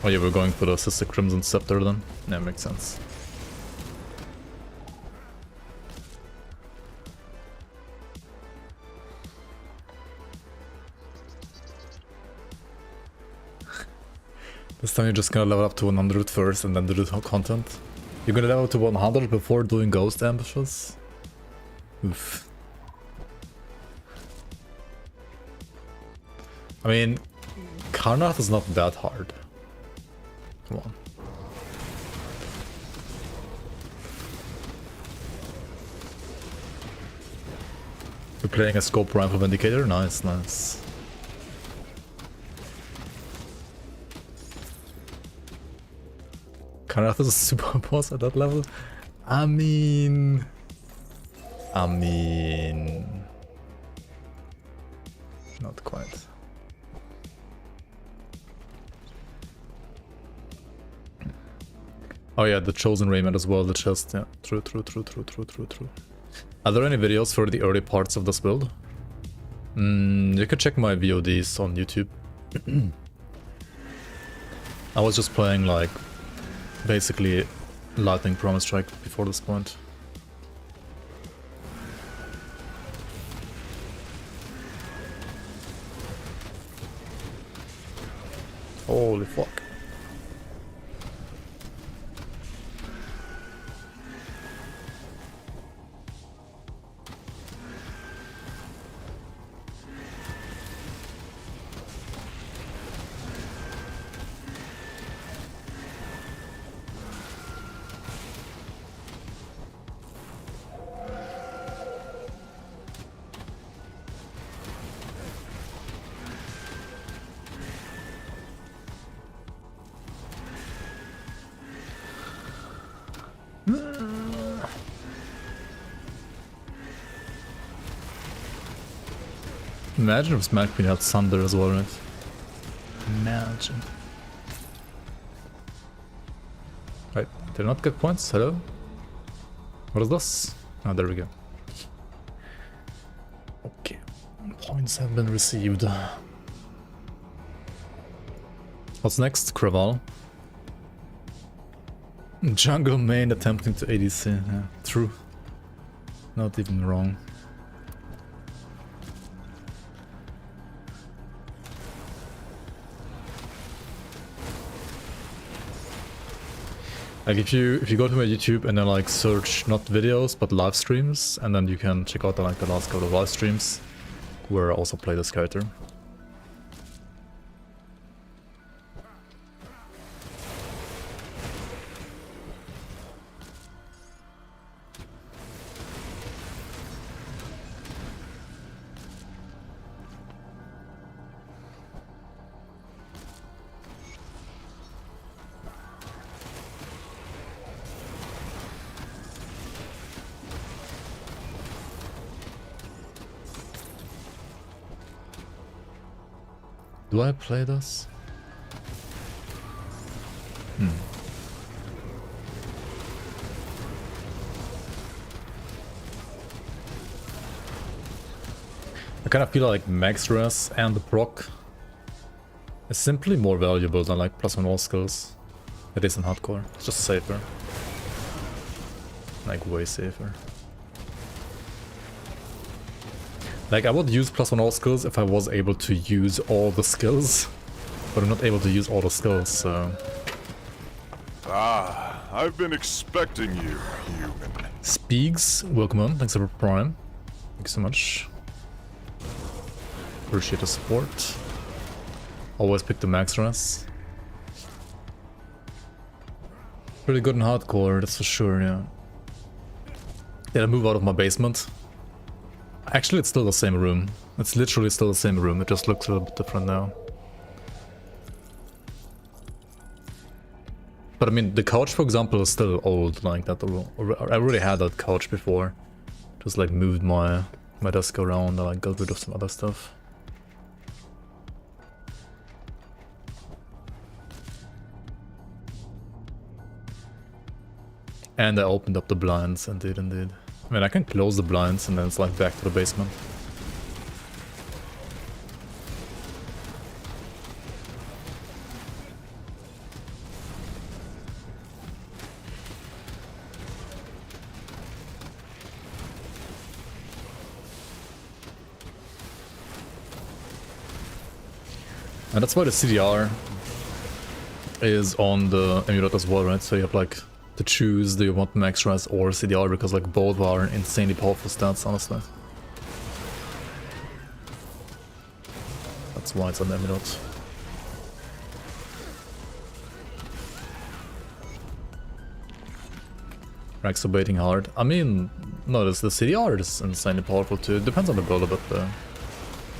Oh yeah, we're going for the Sister Crimson Scepter then? Yeah, makes sense. This time you're just gonna level up to 100 first and then do the content? You're gonna level up to 100 before doing ghost ambushes? Oof. I mean, Karnath is not that hard. Come on. You're playing a scope rifle Vindicator? Nice, nice. Karnath is a super boss at that level? I mean... Not quite. Oh yeah, the Chosen Rayman as well, the chest, yeah. True. Are there any videos for the early parts of this build? You can check my VODs on YouTube. I was just playing like, basically, Lightning Promise Strike before this point. Holy fuck. Imagine if Smack Queen had Thunder as well, right? Imagine. Right, did I not get points? Hello? What is this? Oh, there we go. Okay, points have been received. What's next? Kraval. Jungle main attempting to ADC. Yeah, true. Not even wrong. Like if you go to my YouTube and then like search not videos but live streams, and then you can check out the last couple of live streams where I also play this character. Do I play this? I kind of feel like max res and the proc is simply more valuable than like +1 all skills. It is in hardcore. It's just safer. Like way safer. Like I would use +1 all skills if I was able to use all the skills, but I'm not able to use all the skills, so... Ah, I've been expecting you, human. Speaks, welcome on, thanks for Prime. Thank you so much. Appreciate the support. Always pick the max res. Pretty good in hardcore, that's for sure, yeah. Did I move out of my basement? Actually, it's still the same room. It's literally still the same room, it just looks a little bit different now. But I mean, the couch, for example, is still old, like that. I already had that couch before. Just like moved my desk around and like got rid of some other stuff. And I opened up the blinds, indeed. I mean, I can close the blinds and then it's like back to the basement. And that's why the CDR is on the emulator as well, right? So you have like to choose, do you want max res or CDR, because like both are insanely powerful stats, honestly. That's why it's on the emulator. Racks are baiting hard. I mean, no, the CDR is insanely powerful too. It depends on the build a bit though.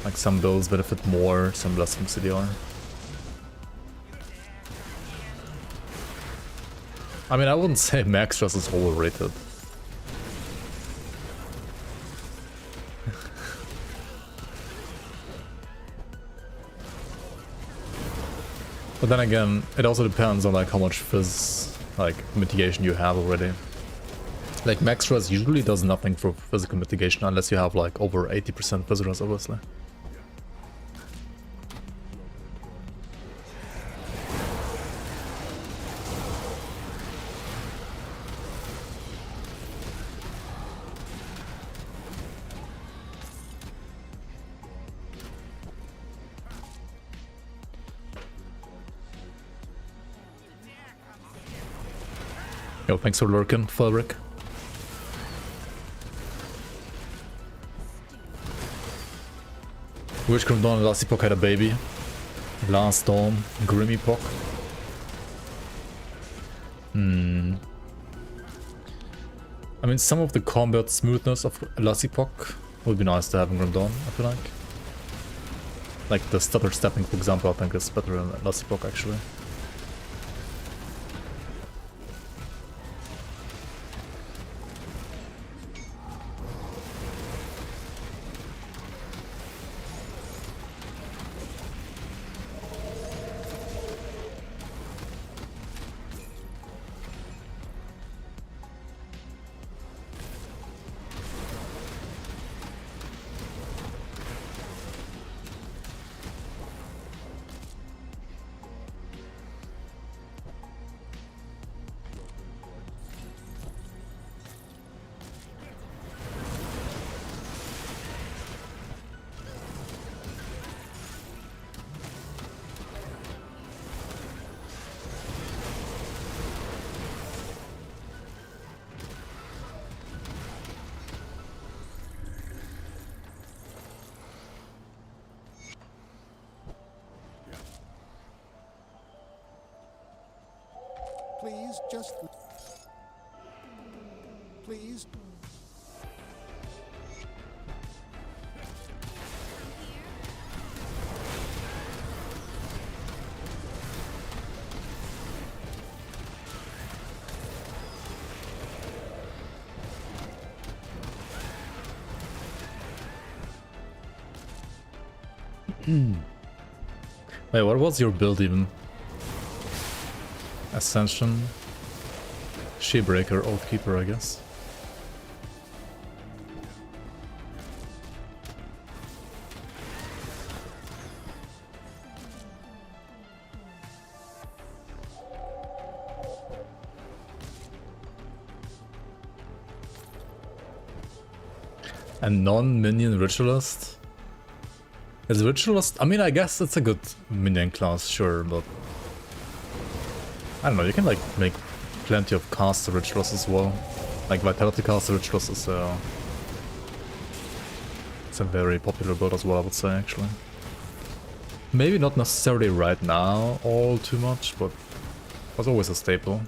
Like some builds benefit more, some less from CDR. I mean, I wouldn't say max res is overrated. But then again, it also depends on like how much phys, like mitigation you have already. Like max res usually does nothing for physical mitigation unless you have like over 80% phys res, obviously. Yo, thanks for lurking, Fabric. Wish Grim Dawn and Last Epoch had a baby. Last Dawn, Grim Epoch. I mean, some of the combat smoothness of Last Epoch would be nice to have in Grim Dawn, I feel like. Like the stutter stepping, for example, I think is better than Last Epoch, actually. Please, just... Please. Wait, what was your build even? Ascension, Sheebreaker, Oathkeeper, I guess. A non-minion Ritualist? Is Ritualist? I mean, I guess it's a good minion class, sure, but I don't know, you can like make plenty of caster Ritualists as well. Like Vitality caster Ritualist is it's a very popular build as well, I would say, actually. Maybe not necessarily right now all too much, but it was always a staple.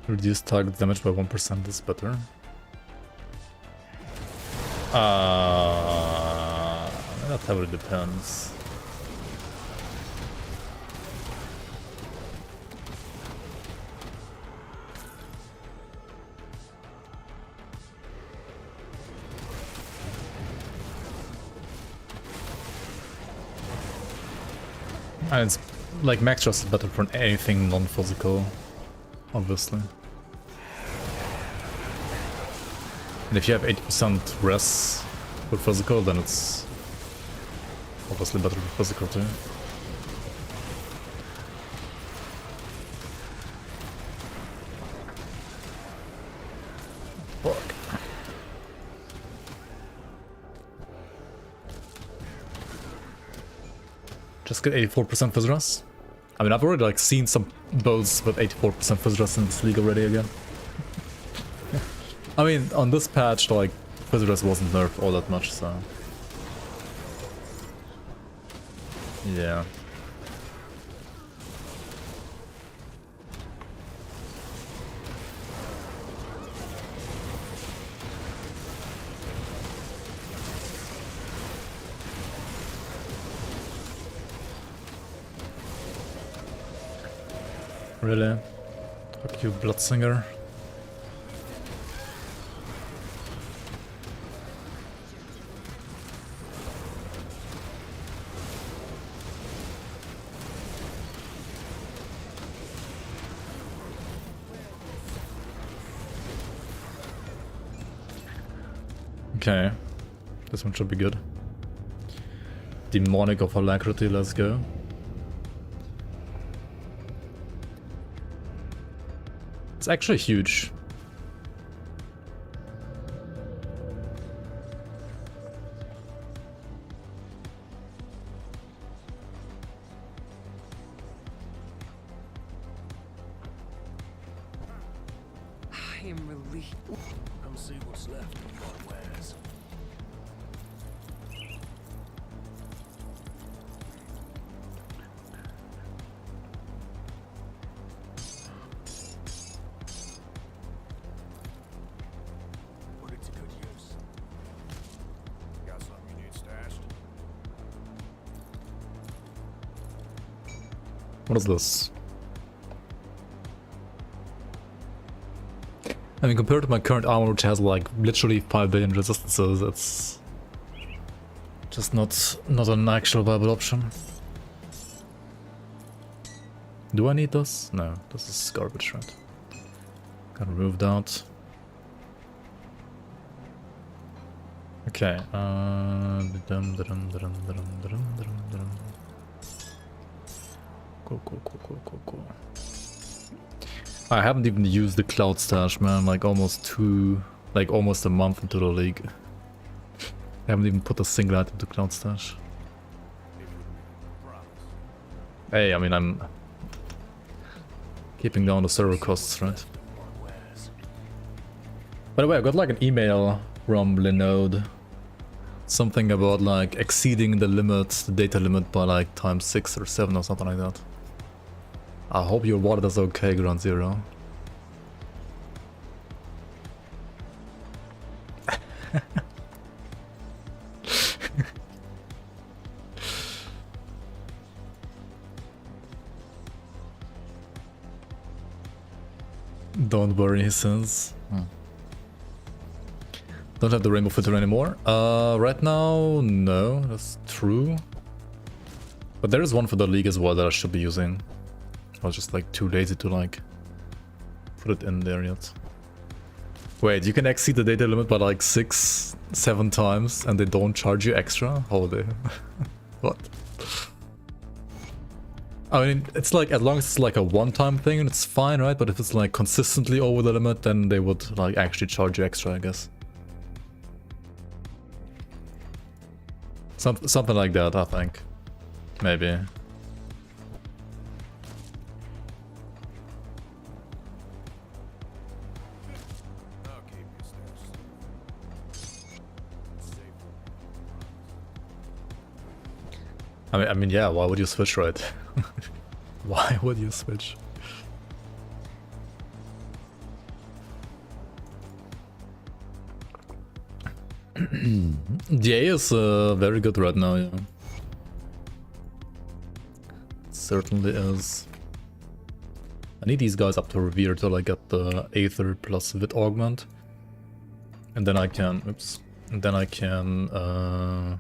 Reduce target damage by 1% is better. That heavily depends. And it's like max trust is better for anything non-physical, obviously. And if you have 80% res for physical, then it's obviously better for physical too. Fuck. Just get 84% phys res. I mean, I've already like seen some builds with 84% phys res in this league already again. I mean, on this patch, like, phys res wasn't nerfed all that much, so... yeah. Really? Fuck you, Bloodsinger. Okay, this one should be good. Demonic of Alacrity, let's go. It's actually huge. I am relieved. Come see what's left of your wares. Put it to good use. Got something you need stashed? What is this? I mean, compared to my current armor, which has like literally 5 billion resistances, it's just not an actual viable option. Do I need this? No, this is garbage, right? Gotta remove that. Okay. Cool. I haven't even used the cloud stash, man. Like almost a month into the league. I haven't even put a single item to cloud stash. Hey, I mean, I'm keeping down the server costs, right? By the way, I got like an email from Linode. Something about like exceeding the limit, the data limit by like times 6 or 7 or something like that. I hope your wallet is okay, Ground Zero. Don't worry, he says. Don't have the rainbow filter anymore. Right now, no, that's true. But there is one for the league as well that I should be using. I was just like too lazy to like put it in there yet. Wait, you can exceed the data limit by like 6, 7 times and they don't charge you extra? Holy. What? I mean, it's like, as long as it's like a one-time thing, it's fine, right? But if it's like consistently over the limit, then they would like actually charge you extra, I guess. Something like that, I think. Maybe. I mean, yeah, why would you switch, right? Why would you switch? The A is very good right now, yeah. It certainly is. I need these guys up to Revere till I get the Aether plus Wit augment. And then I can, oops, and then I can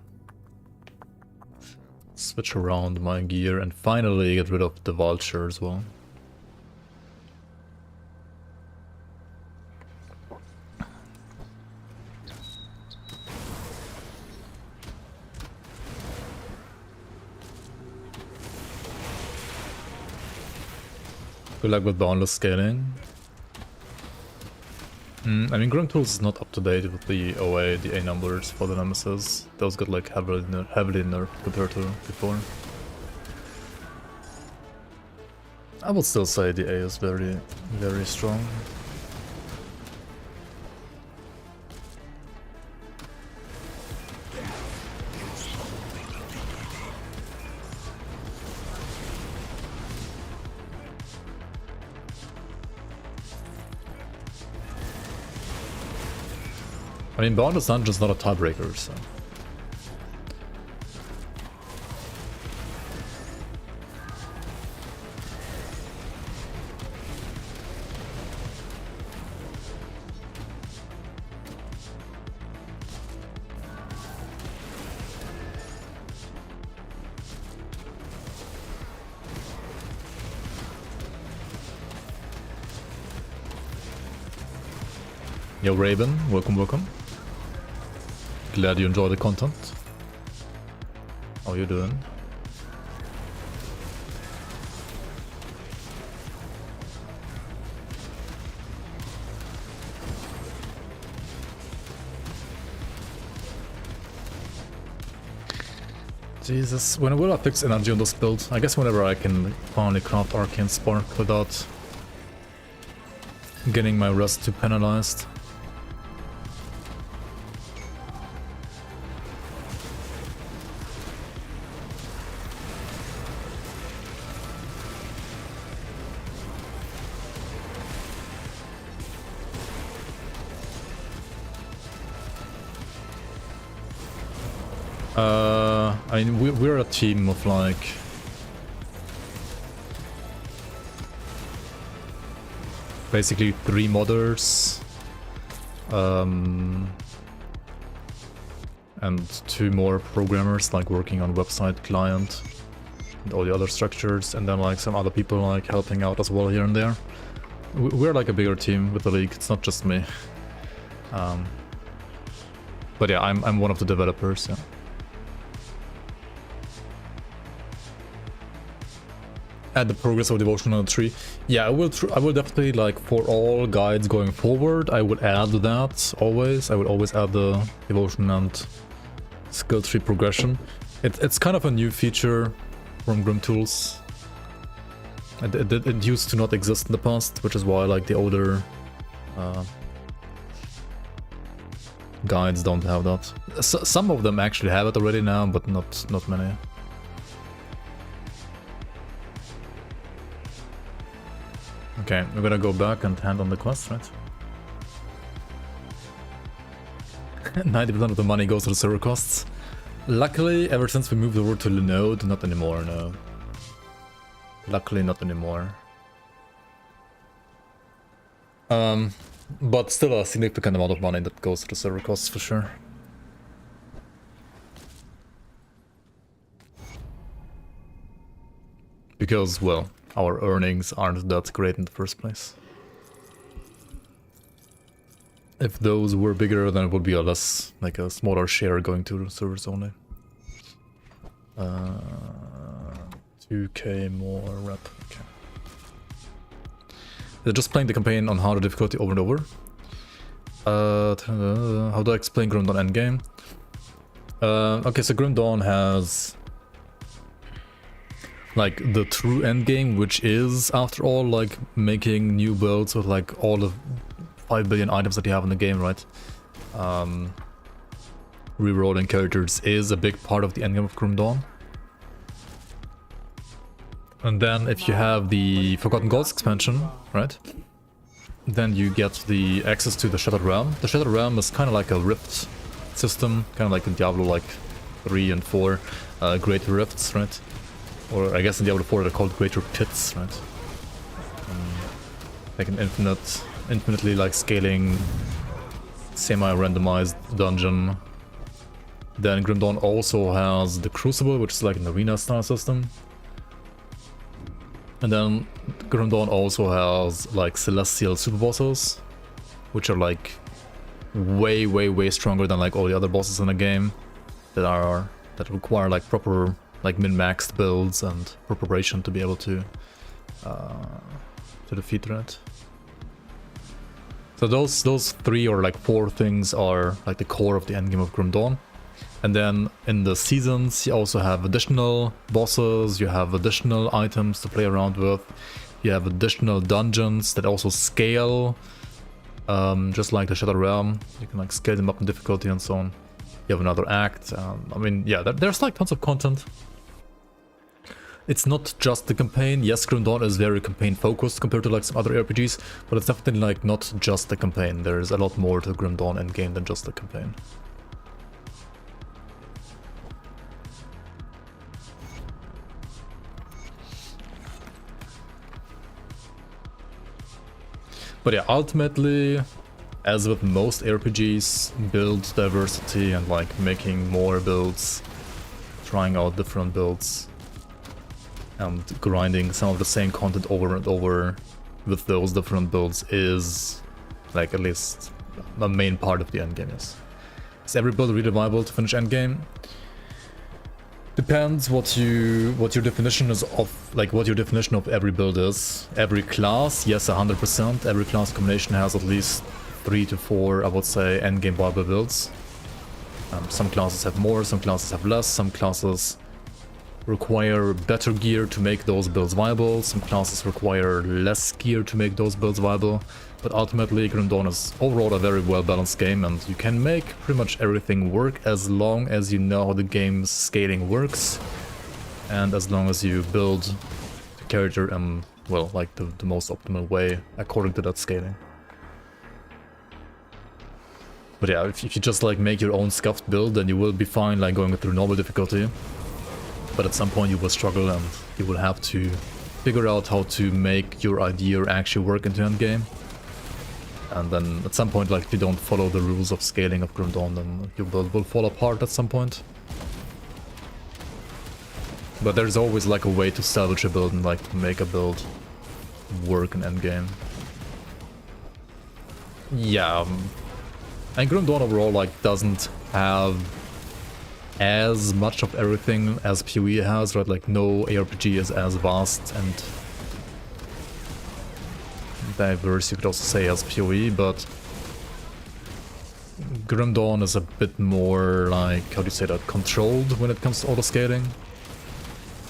switch around my gear and finally get rid of the Vulture as well. Good luck with boundless scaling. I mean, Grim Tools is not up to date with the OA, the A numbers for the Nemesis. Those got like heavily nerfed compared to before. I would still say the A is very, very strong. I mean, Boundless Dungeon is not a tiebreaker, so... Yo, Raven, welcome. Glad you enjoy the content. How you doing? Jesus, when will I fix energy on this build? I guess whenever I can finally craft Arcane Spark without getting my rest too penalized. I mean, we're a team of like... basically 3 modders. And 2 more programmers like working on website, client, and all the other structures. And then like some other people like helping out as well here and there. We're like a bigger team with the league, it's not just me. But yeah, I'm one of the developers, yeah. Add the progress of devotion on the tree. Yeah, I will definitely, like, for all guides going forward, I would add that always. I would always add the devotion and skill tree progression. It's kind of a new feature from Grim Tools. It used to not exist in the past, which is why, like, the older guides don't have that. Some of them actually have it already now, but not many. Okay, we're gonna go back and hand on the quest, right? 90% of the money goes to the server costs. Luckily, ever since we moved over to Linode, not anymore, no. Luckily, not anymore. But still a significant amount of money that goes to the server costs for sure. Because, well, our earnings aren't that great in the first place. If those were bigger, then it would be a less, like a smaller share going to servers only. 2k more rep. Okay. They're just playing the campaign on harder difficulty over and over. How do I explain Grim Dawn endgame? Okay, so Grim Dawn has like the true endgame, which is, after all, like making new builds with like all the 5 billion items that you have in the game, right? Rerolling characters is a big part of the endgame of Grim Dawn. And then if you have the Forgotten Gods expansion, right? Then you get the access to the Shattered Realm. The Shattered Realm is kind of like a rift system, kind of like in Diablo like 3 and 4, Great Rifts, right? Or I guess in Diablo 4 they're called Greater Pits, right? Like an infinitely like scaling, semi-randomized dungeon. Then Grim Dawn also has the Crucible, which is like an arena style system. And then Grim Dawn also has like celestial super bosses, which are like way stronger than like all the other bosses in the game that require like proper like min-maxed builds and preparation to be able to defeat that. So those 3 or like 4 things are like the core of the endgame of Grim Dawn. And then in the seasons you also have additional bosses, you have additional items to play around with, you have additional dungeons that also scale, just like the Shattered Realm. You can like scale them up in difficulty and so on. You have another act. I mean, yeah, there's like tons of content. It's not just the campaign. Yes, Grim Dawn is very campaign focused compared to like some other RPGs, but it's definitely like not just the campaign. There's a lot more to the Grim Dawn endgame than just the campaign. But yeah, ultimately, as with most RPGs, build diversity and like making more builds, trying out different builds, and grinding some of the same content over and over with those different builds is like at least a main part of the endgame, yes. Is every build really viable to finish endgame? Depends what your definition is of, like what your definition of every build is. Every class, yes, 100%. Every class combination has at least 3 to 4, I would say, endgame viable builds. Some classes have more, some classes have less, some classes require better gear to make those builds viable, some classes require less gear to make those builds viable. But ultimately, Grim Dawn is overall a very well-balanced game, and you can make pretty much everything work as long as you know how the game's scaling works, and as long as you build the character in, well, like the most optimal way according to that scaling. But yeah, if you just like make your own scuffed build, then you will be fine like going through normal difficulty. But at some point you will struggle and you will have to figure out how to make your idea actually work into endgame. And then at some point, like if you don't follow the rules of scaling of Grim Dawn, then your build will fall apart at some point. But there's always like a way to salvage a build and like to make a build work in endgame. Yeah, and Grim Dawn overall like doesn't have as much of everything as PoE has, right? Like no ARPG is as vast and diverse, you could also say, as PoE, but Grim Dawn is a bit more like, how do you say that, controlled when it comes to auto-scaling,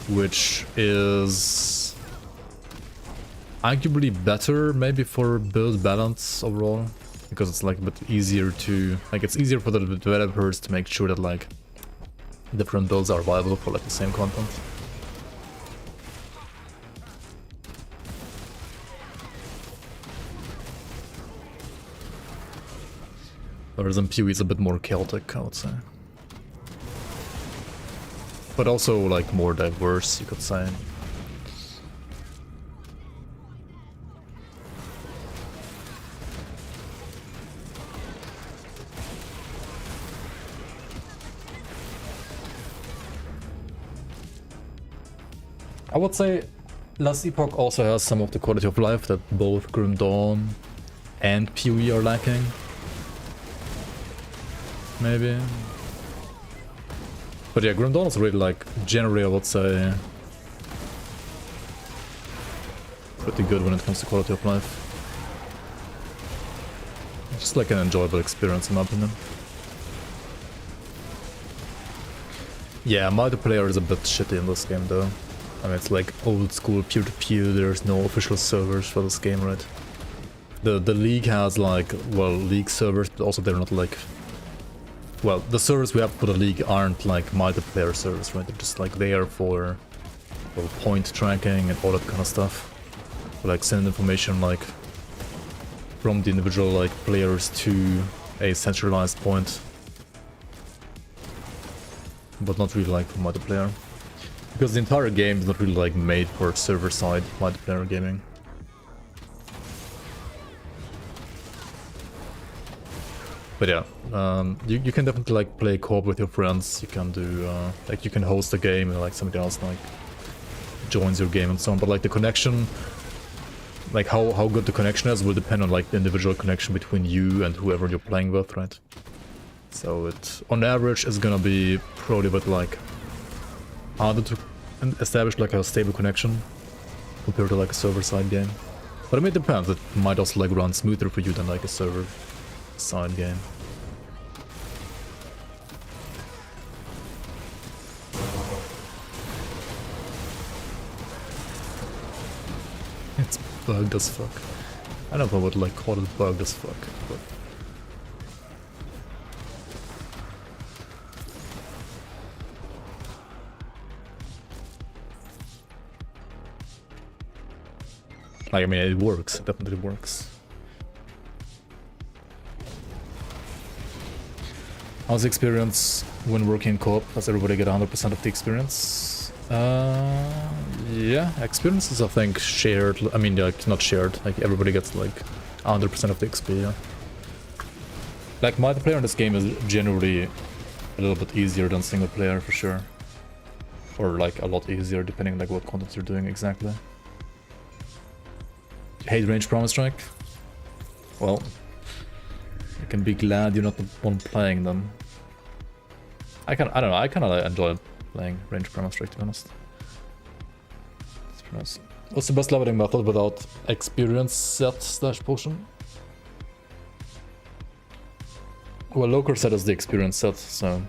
which is arguably better maybe for build balance overall, because it's like a bit easier to, like, it's easier for the developers to make sure that like different builds are viable for like the same content. Whereas in PoE it's a bit more chaotic, I would say. But also like more diverse, you could say. I would say Last Epoch also has some of the quality of life that both Grim Dawn and PoE are lacking. Maybe. But yeah, Grim Dawn is really like, generally I would say, pretty good when it comes to quality of life. Just like an enjoyable experience in my opinion. Yeah, multiplayer is a bit shitty in this game though. I mean, it's like old school peer-to-peer, there's no official servers for this game, right? The League has like, well, League servers, but also they're not like... Well, the servers we have for the League aren't like multiplayer servers, right? They're just like there for well, point tracking and all that kind of stuff. For, like send information like from the individual like players to a centralized point. But not really like for multiplayer. Because the entire game is not really like made for server-side multiplayer gaming. But yeah, you can definitely like play co-op with your friends. You can do like you can host a game and like somebody else like joins your game and so on. But like the connection, like how good the connection is will depend on like the individual connection between you and whoever you're playing with, right? So it on average is gonna be probably a bit like harder to establish like a stable connection compared to like a server-side game. But I mean it depends. It might also like run smoother for you than like a server-side game. It's bugged as fuck. I don't know if I would like call it bugged as fuck, but... Like, I mean, it works. It definitely works. How's the experience when working co-op? Does everybody get 100% of the experience? Yeah, experience is, I think, shared. I mean, like, not shared. Like, everybody gets, like, 100% of the XP, yeah. Like, multiplayer in this game is generally a little bit easier than single player, for sure. Or, like, a lot easier, depending on, like, what content you're doing exactly. Hate range promise strike? Well, you can be glad you're not the one playing them. I don't know, I kind of enjoy playing range promise strike, to be honest. What's the best leveling method without experience set / potion? Well, local set is the experience set, so...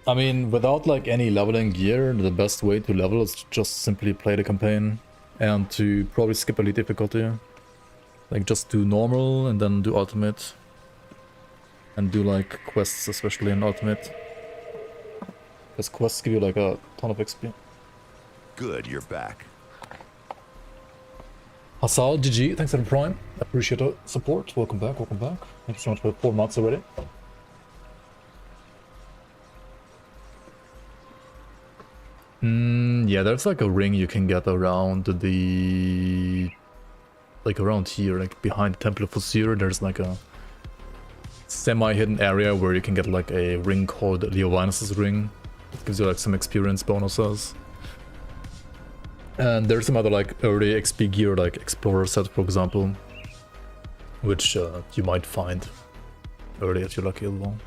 I mean, without like any leveling gear, the best way to level is to just simply play the campaign and to probably skip elite difficulty. Like just do normal and then do ultimate. And do like quests, especially in ultimate. Because quests give you like a ton of XP. Good, you're back. Hassal, GG, thanks for the prime. Appreciate the support. Welcome back, welcome back. Thank you so much for 4 months already. Yeah, there's like a ring you can get around the... Like around here, like behind the Temple of Fusir, there's like a semi-hidden area where you can get like a ring called Leovinus' ring. It gives you like some experience bonuses. And there's some other like early XP gear, like Explorer set for example. which you might find early if you're lucky as well.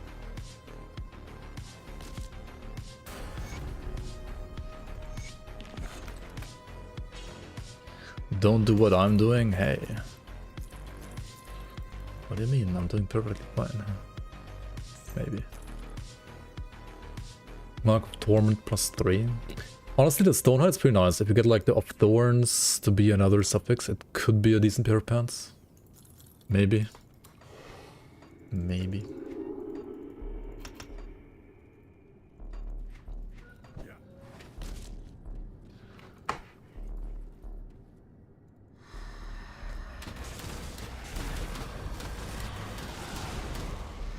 Don't do what I'm doing? Hey. What do you mean? I'm doing perfectly fine. Maybe. Mark of Torment +3. Honestly, the Stonehide's pretty nice. If you get like the of Thorns to be another suffix, it could be a decent pair of pants. Maybe. Maybe.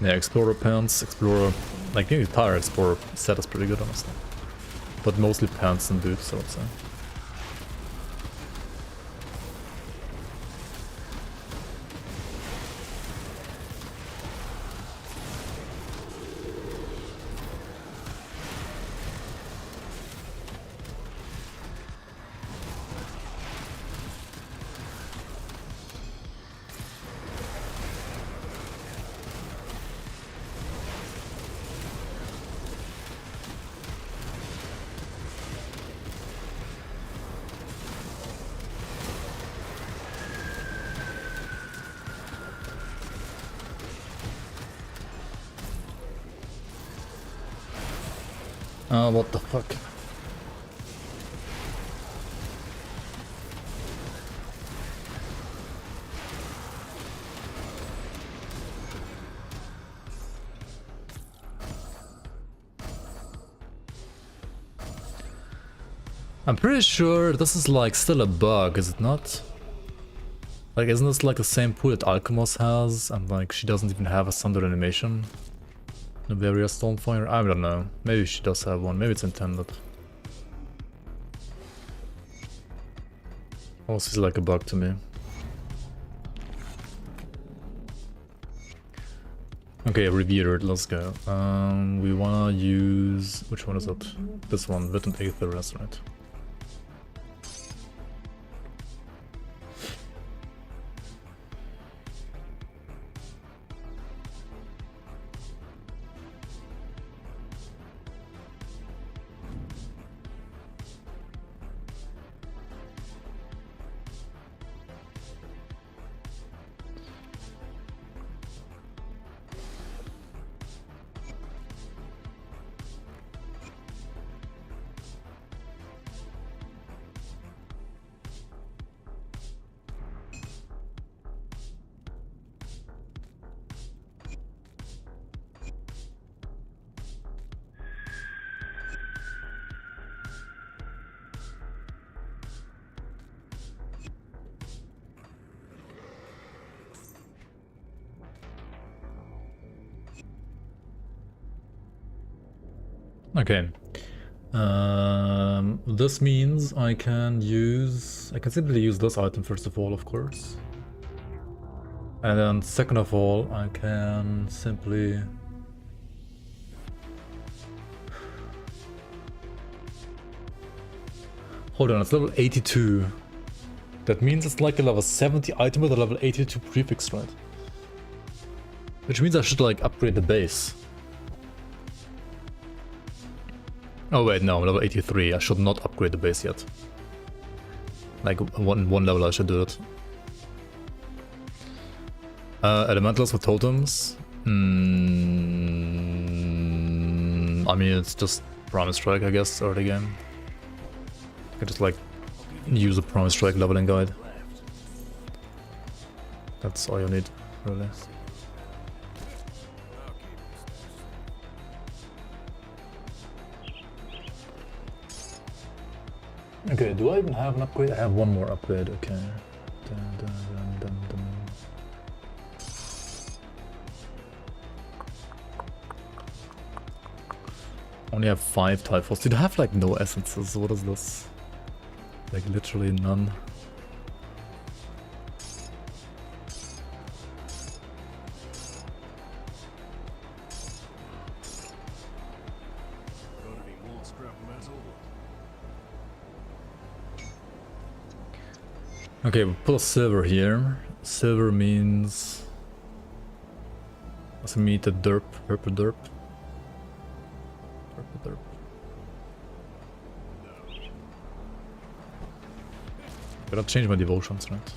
Yeah, Explorer pants, Explorer, like the entire Explorer set is pretty good, honestly. But mostly pants and boots, I would say. What the fuck? I'm pretty sure this is like still a bug, is it not? Like, isn't this like the same pool that Alchemos has, and like she doesn't even have a Sundered animation? Bavaria Stormfire? I don't know. Maybe she does have one. Maybe it's intended. Also, it's like a bug to me. Okay, Revered, let's go. We wanna use... which one is it? This one, Wit and Aether, that's right. Okay. This means I can simply use this item first of all, of course. And then second of all, I can simply... hold on, it's level 82. That means it's like a level 70 item with a level 82 prefix, right? Which means I should like upgrade the base. Oh wait, no, level 83. I should not upgrade the base yet. Like one level I should do it. Elementals with totems. I mean, it's just Promise Strike, I guess, early game. I can just like use a Promise Strike leveling guide. That's all you need, really. Okay, do I even have an upgrade? I have one more upgrade, okay. Only have 5 Typhos. Did I have like no essences? What is this? Like literally none. Gonna be more scrap metal. Okay, we'll put a silver here. Silver means... Does it mean the derp? Purple derp? Purple derp. Gotta change my devotions, right?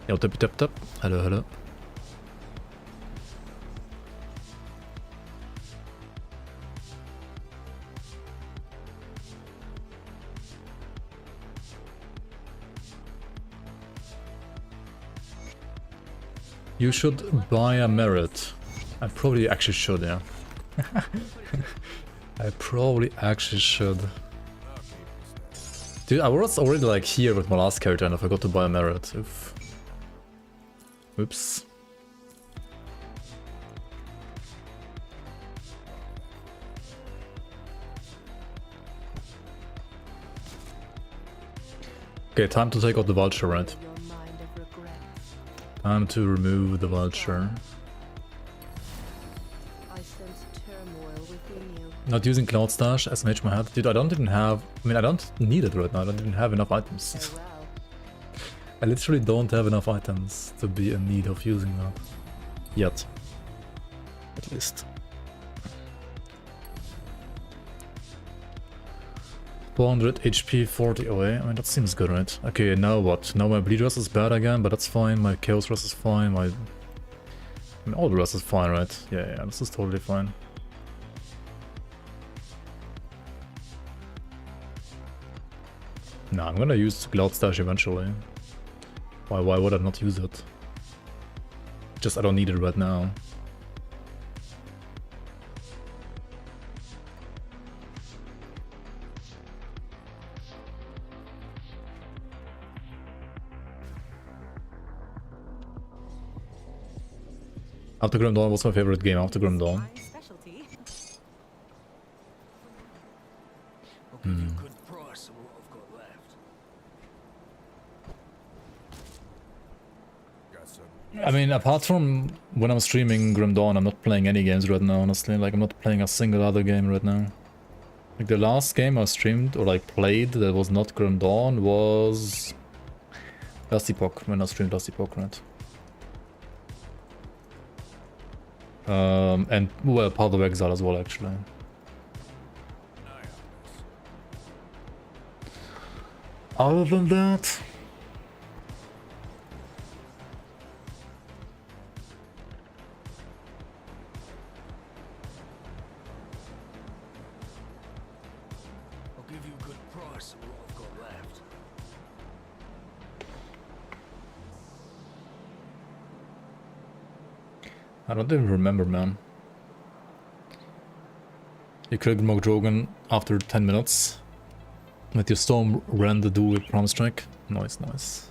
Yo, tap tap tap. Hello, hello. You should buy a merit. I probably actually should, yeah. I probably actually should. Dude, I was already like here with my last character and I forgot to buy a merit. Oof. Oops. Okay, time to take out the vulture, right? Time to remove the vulture. I sense turmoil within you. Not using Cloud Stash as mage my head. Dude, I don't even have... I mean, I don't need it right now. I don't even have enough items. Farewell. I literally don't have enough items to be in need of using that. Yet. At least. 400 HP, 40 away. I mean, that seems good, right? Okay, now what? Now my bleed rest is bad again, but that's fine. My chaos rest is fine. I mean, all the rest is fine, right? Yeah, this is totally fine. Nah, I'm gonna use Cloud Stash eventually. Why would I not use it? Just I don't need it right now. After Grim Dawn was my favorite game after Grim Dawn. My specialty. I'll give you a good price on what I've got left. Got some. I mean, apart from when I'm streaming Grim Dawn, I'm not playing any games right now, honestly. Like, I'm not playing a single other game right now. Like, the last game I streamed, or like played, that was not Grim Dawn, was... Last Epoch, when I streamed Last Epoch, right? And, well, Path of Exile as well, actually. Other than that... I'll give you a good price on what I've got left. I don't even remember, man. You killed Mogdrogan after 10 minutes. With your Storm ran the duel with Prom Strike. Nice, nice.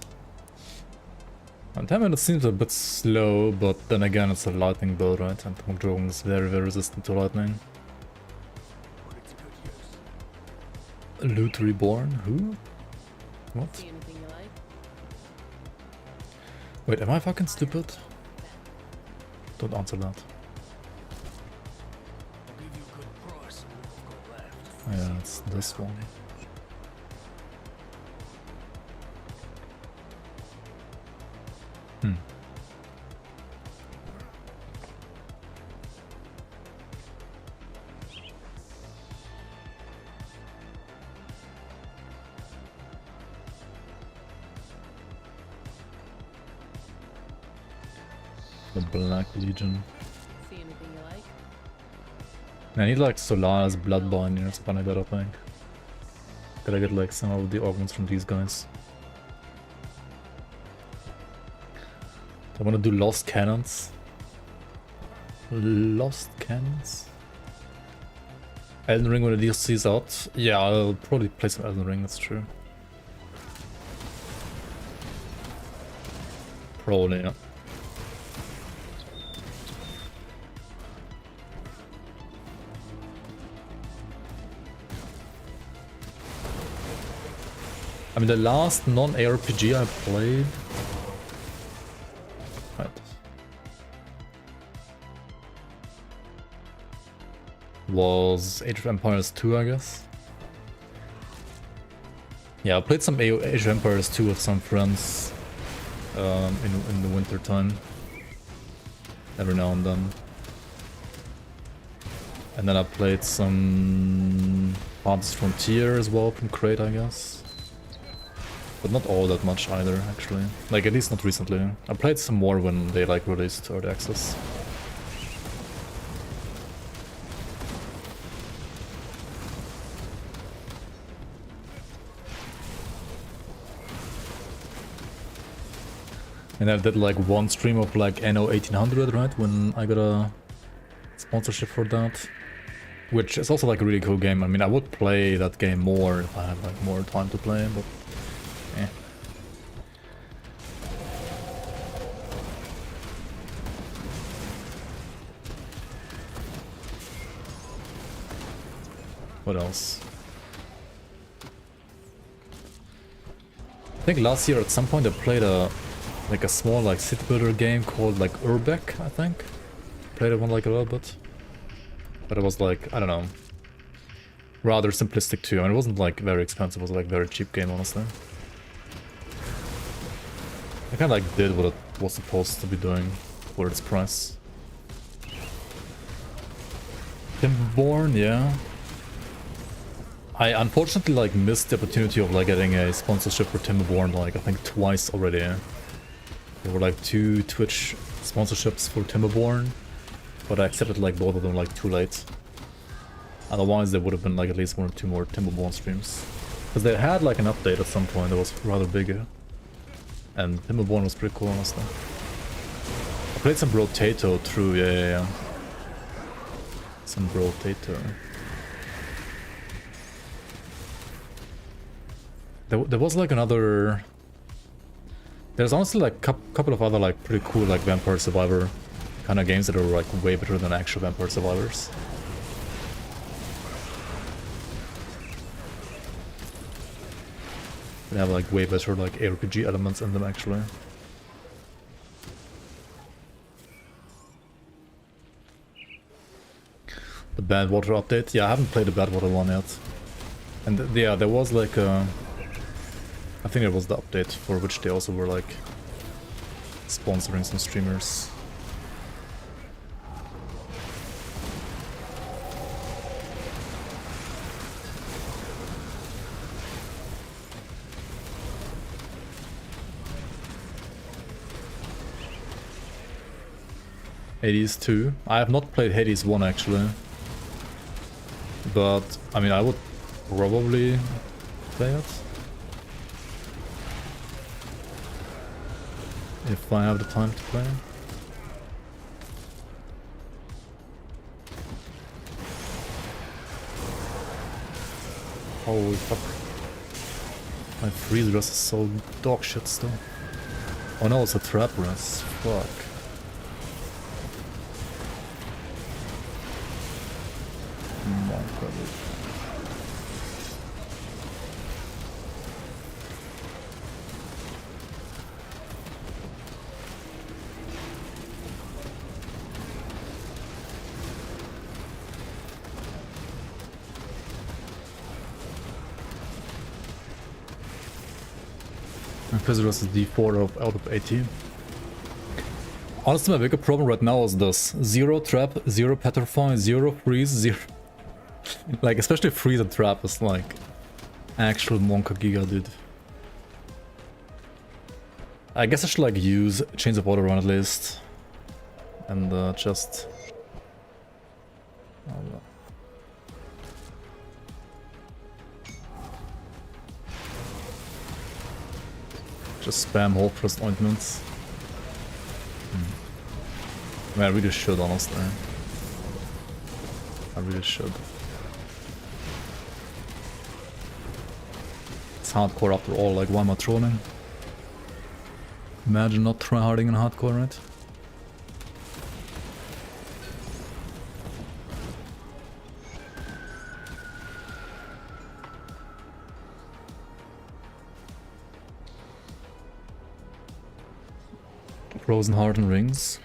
And 10 minutes seems a bit slow, but then again it's a lightning build, right? And Mogdrogan is very, very resistant to lightning. Put it to good use. Loot Reborn? Who? What? See anything you like? Wait, am I fucking stupid? Don't answer that. I'll give you a good price on what I've got left. Oh, yeah, it's this one. Hmm. The Black Legion. See anything you like? I need like Solaris, Bloodbinding or something like that, I think. Gotta get like some of the organs from these guys. I wanna do Lost Cannons. Lost Cannons? Elden Ring when the DLC is out. Yeah, I'll probably play some Elden Ring, that's true. Probably, yeah. I mean, the last non-ARPG I played... Right. Was Age of Empires 2, I guess. Yeah, I played some Age of Empires 2 with some friends in the winter time. Every now and then. And then I played some Farthest Frontier as well from Crate, I guess. But not all that much either, actually. Like, at least not recently. I played some more when they, like, released Early Access. And I did, like, one stream of, like, NO 1800, right? When I got a sponsorship for that. Which is also, like, a really cool game. I mean, I would play that game more if I had, like, more time to play, but... eh. What else? I think last year at some point I played a small like city builder game called like Urbeck, I think. Played it one like a little bit. But it was like, I don't know, rather simplistic too. I mean, it wasn't like very expensive, it was like very cheap game, honestly. I kinda like did what it was supposed to be doing for its price. Timberborn, yeah. I unfortunately like missed the opportunity of like getting a sponsorship for Timberborn like I think twice already. There were like 2 Twitch sponsorships for Timberborn, but I accepted like both of them like too late. Otherwise there would have been like at least 1 or 2 more Timberborn streams. Because they had like an update at some point that was rather bigger. And Timberborn was pretty cool, honestly. I played some Brotato through, yeah. Some Brotato. There was like another... There's honestly like a couple of other like pretty cool like Vampire Survivor kind of games that are like way better than actual Vampire Survivors. They have like way better like ARPG elements in them actually. The Badwater update? Yeah, I haven't played the Badwater one yet. And yeah, there was like a... I think it was the update for which they also were like sponsoring some streamers. Hades 2. I have not played Hades 1 actually. But I mean I would probably play it. If I have the time to play. Holy fuck. My freeze rest is so dog shit still. Oh no, it's a trap rest. Fuck. Oh, God. Inquisitor's D4 out of 18. Honestly, my bigger problem right now is this. 0 trap, 0 petrify, 0 freeze, 0... like, especially freeze and trap is like... actual Monka Giga, dude. I guess I should like use Chains of Water Run at least. And just... just spam Hope Frost ointments. I mean, I really should, honestly. I really should. It's hardcore after all, like why am I trolling? Imagine not tryharding in hardcore, right? Frozen Heart and Rings.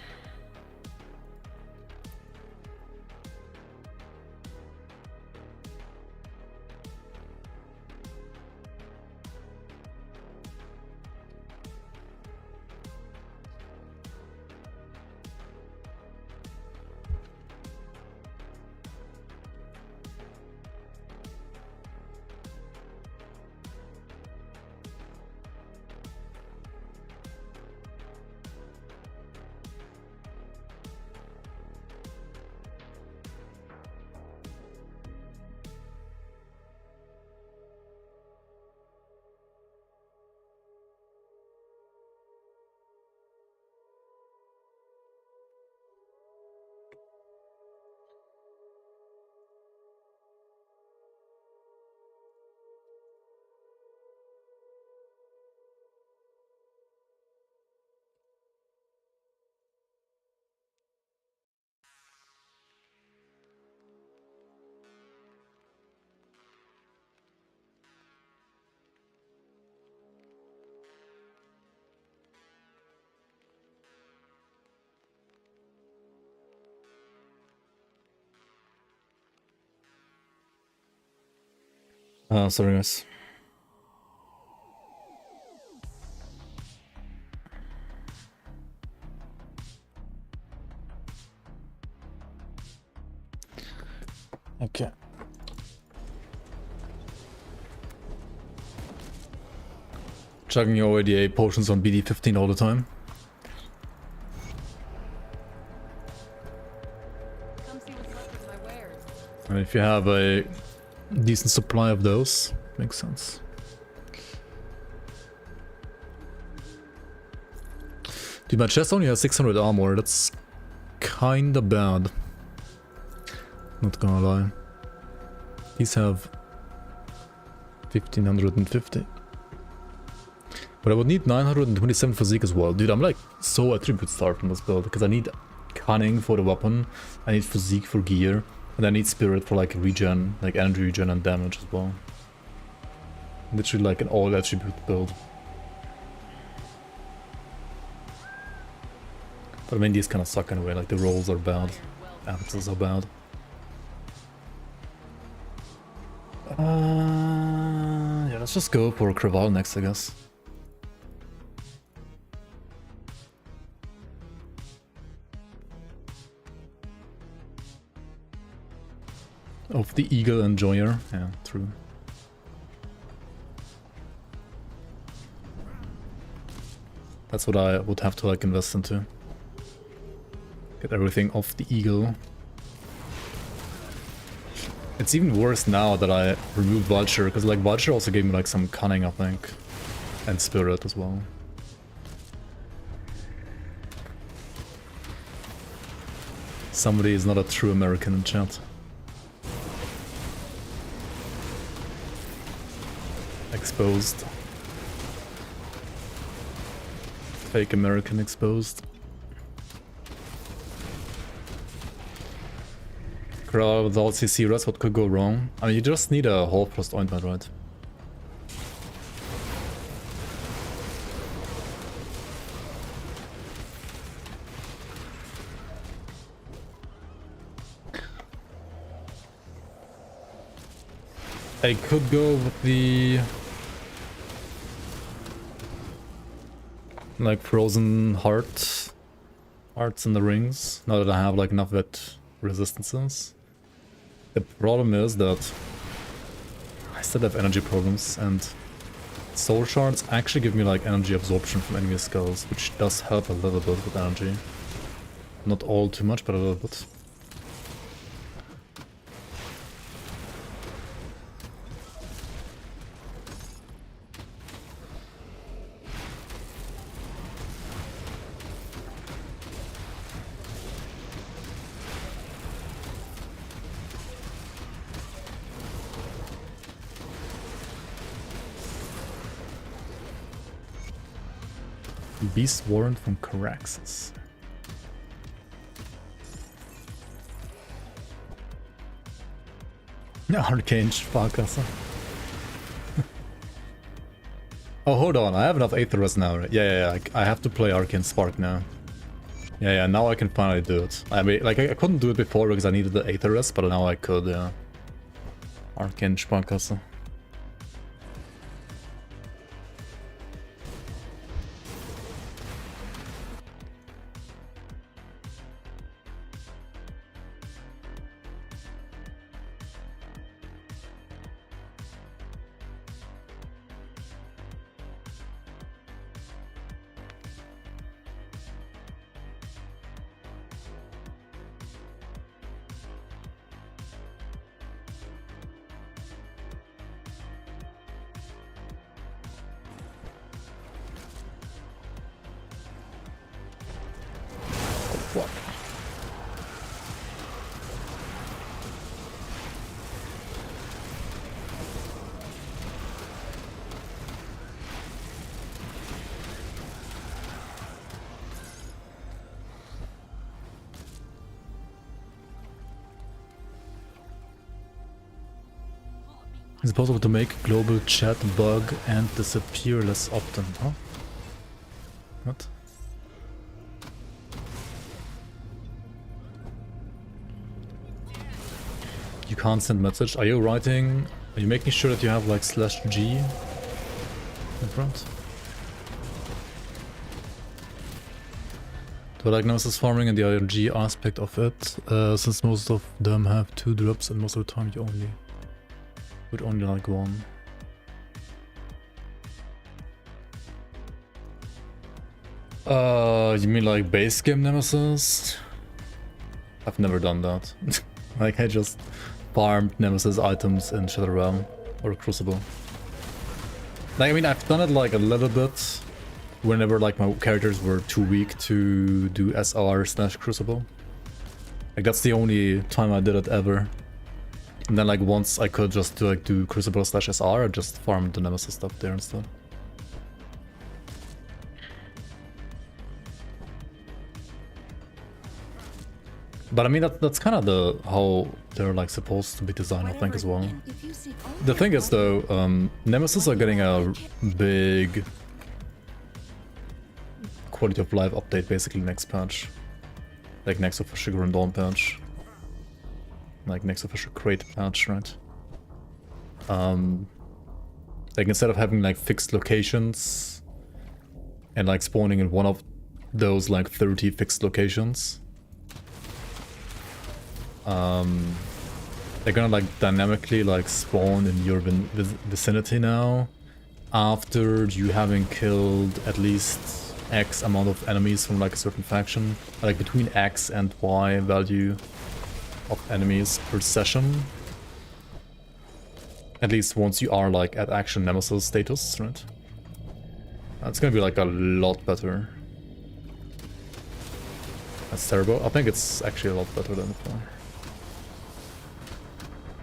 Sorry guys. Okay. Chugging your ADA potions on BD15 all the time. Come see what's left of my wares. And if you have a decent supply of those, makes sense. Dude, my chest only has 600 armor, that's kinda bad. Not gonna lie. These have 1550. But I would need 927 physique as well. Dude, I'm like so attribute starved from this build because I need cunning for the weapon, I need physique for gear, and I need spirit for like regen, like energy regen and damage as well. Literally like an all attribute build. But I mean these kind of suck anyway, like the rolls are bad, axes are bad. Yeah, let's just go for Craval next, I guess. Of the Eagle Enjoyer, yeah, true. That's what I would have to like invest into. Get everything off the Eagle. It's even worse now that I removed Vulture, because like Vulture also gave me like some cunning, I think. And spirit as well. Somebody is not a true American in chat. Exposed. Fake American exposed. Without CC rest, what could go wrong? I mean, you just need a Whole Frost ointment, right? I could go with the like frozen hearts in the rings, now that I have like enough vet resistances. The problem is that I still have energy problems, and soul shards actually give me like energy absorption from enemy skulls, which does help a little bit with energy. Not all too much, but a little bit. Beast Warrant from Caraxes. Arcane Sparkasse. Oh, hold on, I have enough Aetherus now, right? Yeah, I have to play Arcane Spark now. Yeah, now I can finally do it. I mean, like, I couldn't do it before because I needed the Aetherus, but now I could, yeah. Arcane Sparkasse. What? Is it possible to make global chat bug and disappear less often, huh? What? You can't send message. Are you writing Are you making sure that you have like /G in front? Do I like Nemesis farming and the ARG aspect of it? Since most of them have 2 drops and most of the time you would only like 1. You mean like base game Nemesis? I've never done that. Like I just farmed Nemesis items in Shadow Realm or Crucible. Like I mean I've done it like a little bit whenever like my characters were too weak to do SR/Crucible. Like that's the only time I did it ever. And then like once I could just do Crucible/SR, I just farmed the Nemesis stuff there instead. But I mean that's kind of how they're like supposed to be designed, I think, as well. The thing is though, Nemesis are getting a big quality of life update basically next patch. Like next official Grim Dawn patch. Like next official crate patch, right? Like instead of having like fixed locations and like spawning in one of those like 30 fixed locations, they're gonna like dynamically like spawn in your vicinity now after you having killed at least X amount of enemies from like a certain faction, like between X and Y value of enemies per session. At least once you are like at action Nemesis status, right? That's gonna be like a lot better. That's terrible. I think it's actually a lot better than before.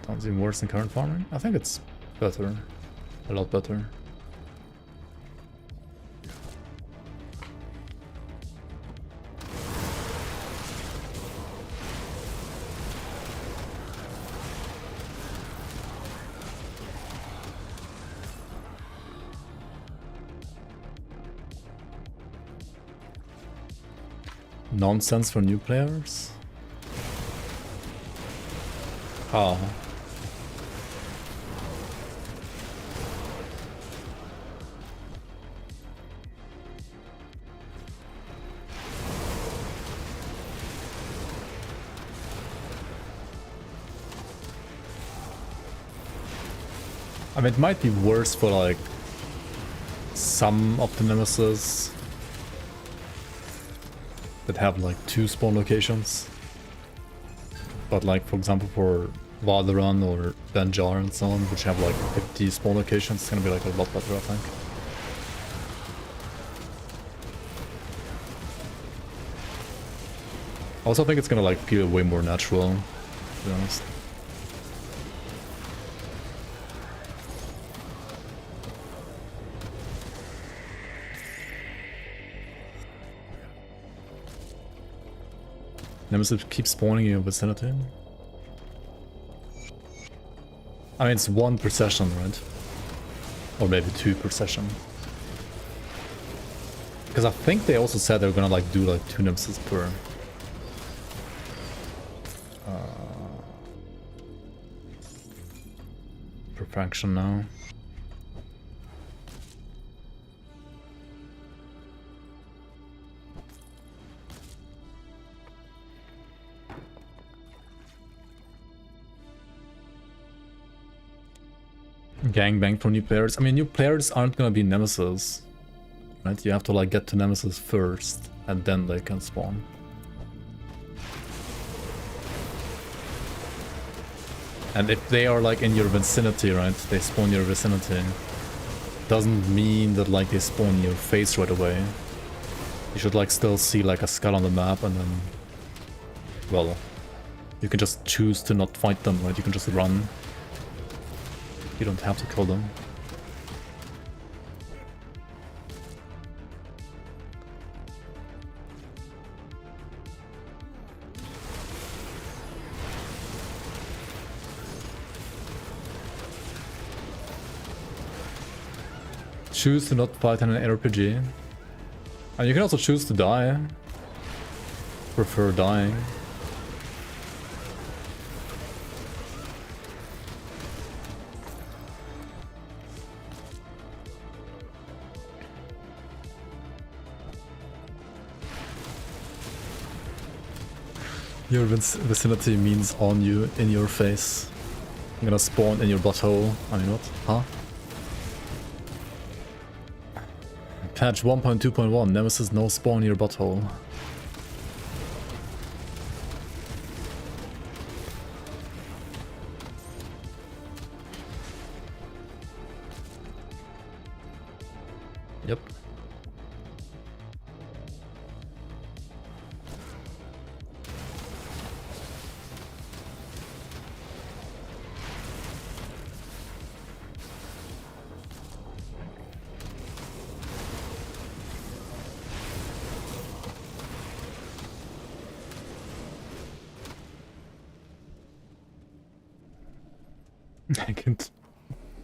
Sounds even worse than current farming. I think it's better. A lot better. Nonsense for new players? Oh. I mean, it might be worse for like some of the Nemesis that have like 2 spawn locations. But like for example for Valderan or Benjar and so on, which have like 50 spawn locations, it's gonna be like a lot better, I think. I also think it's gonna like feel way more natural, to be honest. Nemesis keeps spawning in your vicinity. I mean, it's 1 per session, right? Or maybe 2 per session. Because I think they also said they're gonna like do like 2 Nemesis per faction now. Gangbang for new players. I mean, new players aren't gonna be Nemesis, right? You have to like get to Nemesis first, and then they can spawn. And if they are like in your vicinity, right? They spawn your vicinity. Doesn't mean that like they spawn your face right away. You should like still see like a skull on the map, and then, well, you can just choose to not fight them, right? You can just run. You don't have to kill them. Choose to not fight in an ARPG. And you can also choose to die. Prefer dying. Your vicinity means on you, in your face. I'm gonna spawn in your butthole. I mean, what? Huh? Patch 1.2.1, Nemesis no spawn in your butthole. Yep.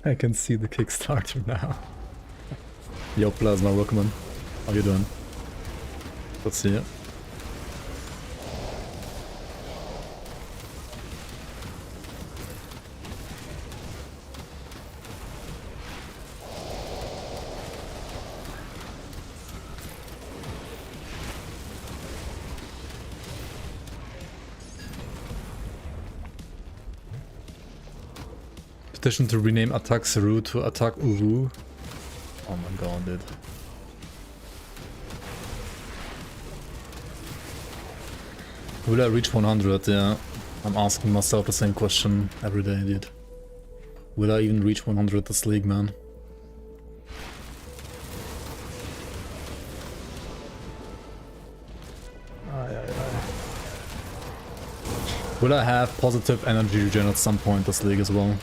I can see the Kickstarter now. Yo, Plasma, welcome on. How you doing? Let's see you. Petition to rename Attack Seru to Attack Uru. Oh my god, dude. Will I reach 100? Yeah, I'm asking myself the same question every day, dude. Will I even reach 100 this league, man? Will I have positive energy regen at some point this league as well?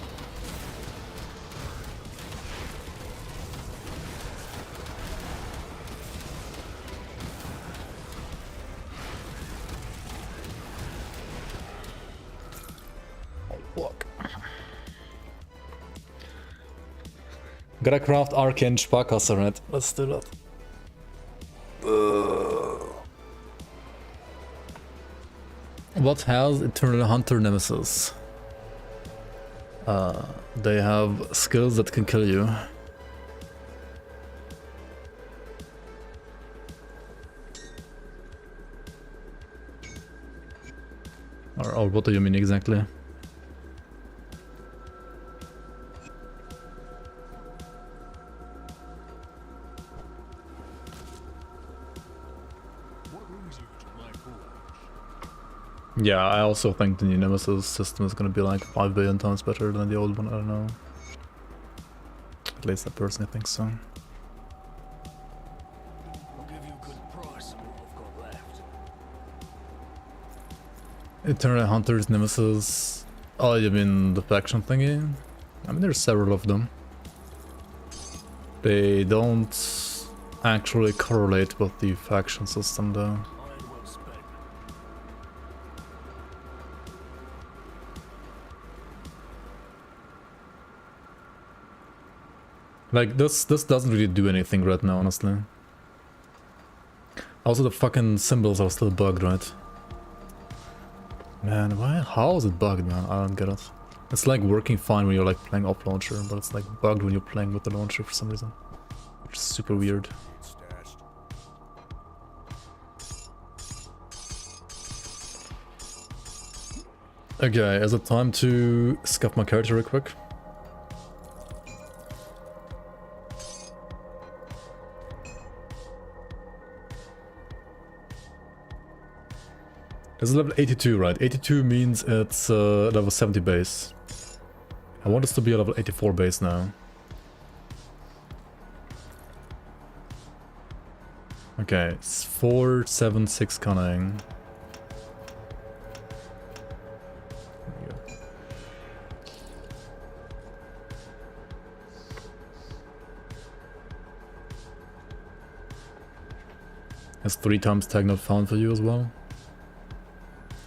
Gotta craft Arcane Sparkasse, right? Let's do that. What has Eternal Hunter Nemesis? They have skills that can kill you. Or what do you mean exactly? Yeah, I also think the new Nemesis system is gonna be like 5 billion times better than the old one, I don't know. At least I personally think so. I'll give you a good price on what I've got left. Eternal Hunters, Nemesis... Oh, you mean the faction thingy? I mean, there's several of them. They don't actually correlate with the faction system though. Like, this doesn't really do anything right now, honestly. Also, the fucking symbols are still bugged, right? Man, how is it bugged, man? I don't get it. It's like working fine when you're like playing off launcher, but it's like bugged when you're playing with the launcher for some reason. Which is super weird. Okay, is it time to scuff my character real quick? This is level 82, right? 82 means it's level 70 base. I want this to be a level 84 base now. Okay, it's 476 cunning. There we go. Has 3 times tag not found for you as well.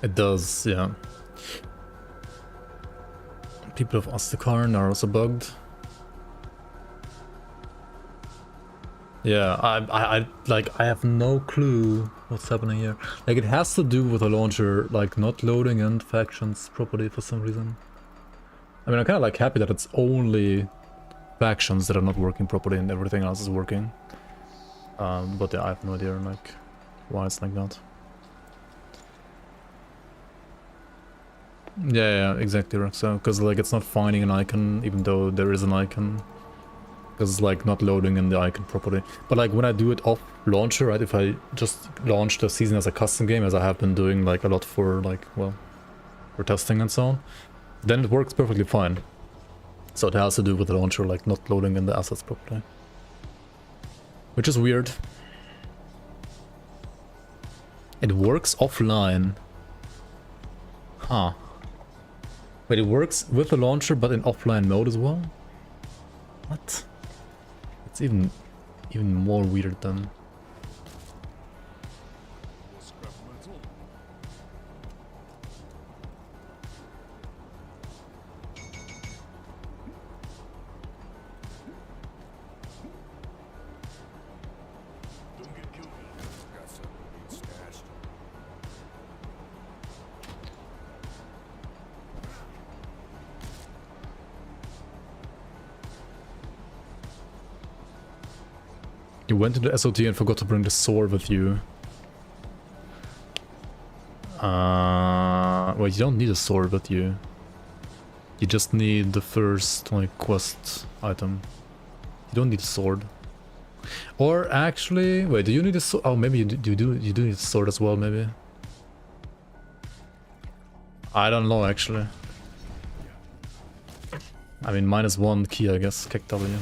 It does, yeah. People of Ostakarn are also bugged. Yeah, I have no clue what's happening here. Like, it has to do with the launcher, like, not loading in factions properly for some reason. I mean, I'm kind of like happy that it's only factions that are not working properly and everything else is working. But yeah, I have no idea, like, why it's like that. Yeah, exactly, Roxo. Because like it's not finding an icon, even though there is an icon. Because it's like not loading in the icon properly. But like when I do it off launcher, right? If I just launch the season as a custom game, as I have been doing like a lot for like, well, for testing and so on, then it works perfectly fine. So it has to do with the launcher like not loading in the assets properly. Which is weird. It works offline. Huh. Wait, it works with the launcher but in offline mode as well? What? It's even more weird than... Scrap metal. Don't get killed. Got something you need stashed. You went into SOT and forgot to bring the sword with you. Well, you don't need a sword with you. You just need the first, like, quest item. You don't need a sword. Or actually, wait, do you need a sword? Oh, maybe you do need a sword as well, maybe. I don't know, actually. I mean, -1 key, I guess. Kick W.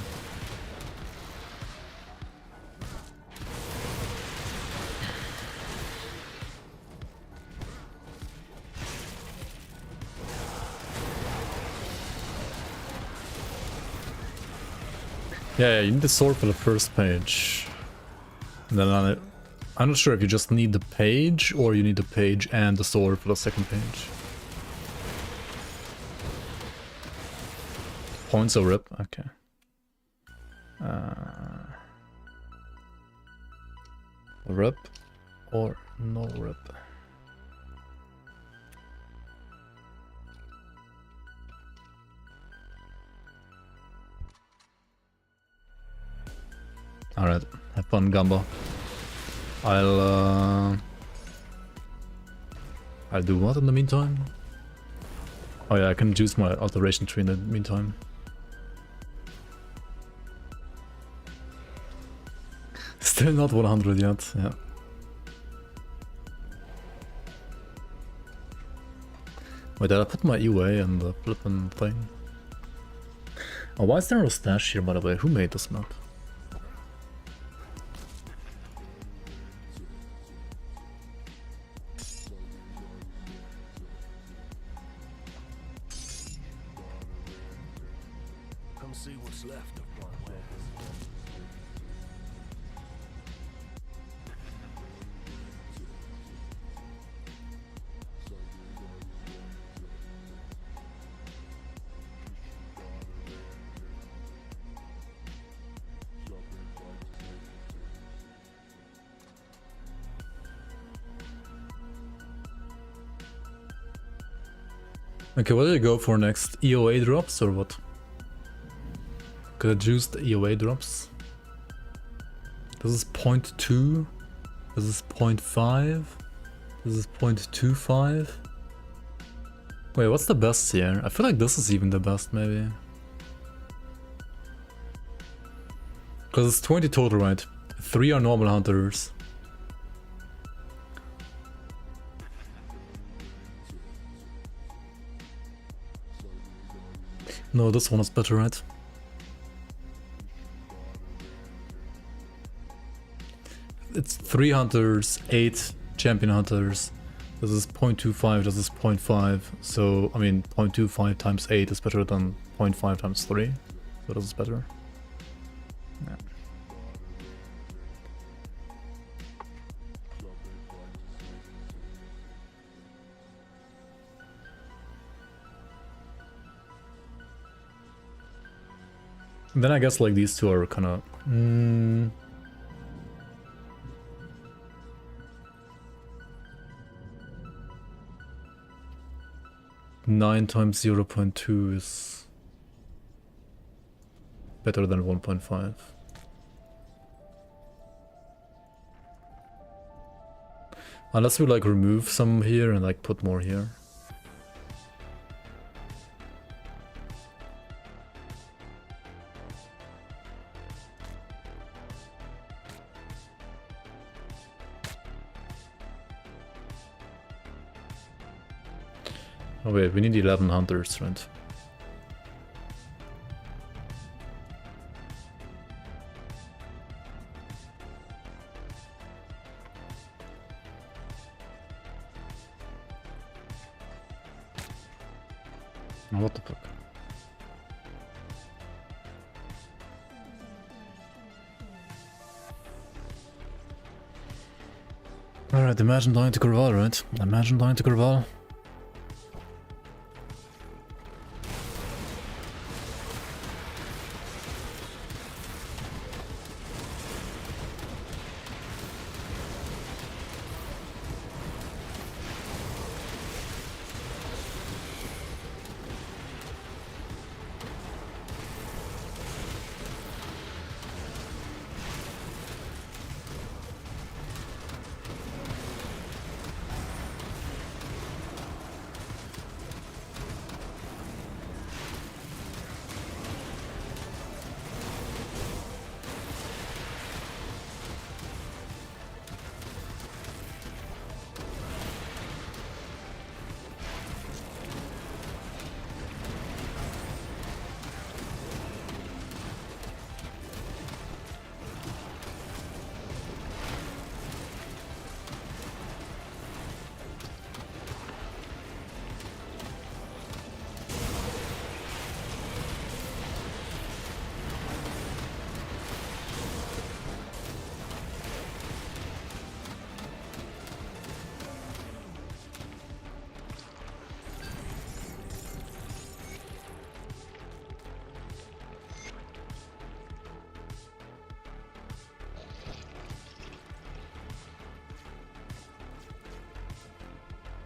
Yeah, you need the sword for the first page. And then I'm not sure if you just need the page or you need the page and the sword for the second page. Points or rip? Okay. Rip or no rip? Alright, have fun, Gamba. I'll do what in the meantime? Oh yeah, I can use my alteration tree in the meantime. Still not 100 yet, yeah. Wait, did I put my UA in the flippin' thing? Oh, why is there no stash here, by the way? Who made this map? Come see what's left of my wares. Okay, what do you go for next? EOA drops or what? Could I juice the EOA drops? This is 0.2. This is 0.5. This is 0.25. Wait, what's the best here? I feel like this is even the best, maybe. Because it's 20 total, right? 3 are normal hunters. No, this one is better, right? It's 3 hunters, 8 champion hunters. This is 0.25, this is 0.5. So, I mean, 0.25 times 8 is better than 0.5 times 3. So this is better. Yeah. And then I guess like these two are kind of... 9 times 0.2 is better than 1.5. Unless we like remove some here and like put more here. Oh wait, we need 11 hunters, right? Oh, what the fuck? Alright, imagine dying to Corval, right? Imagine dying to Corval.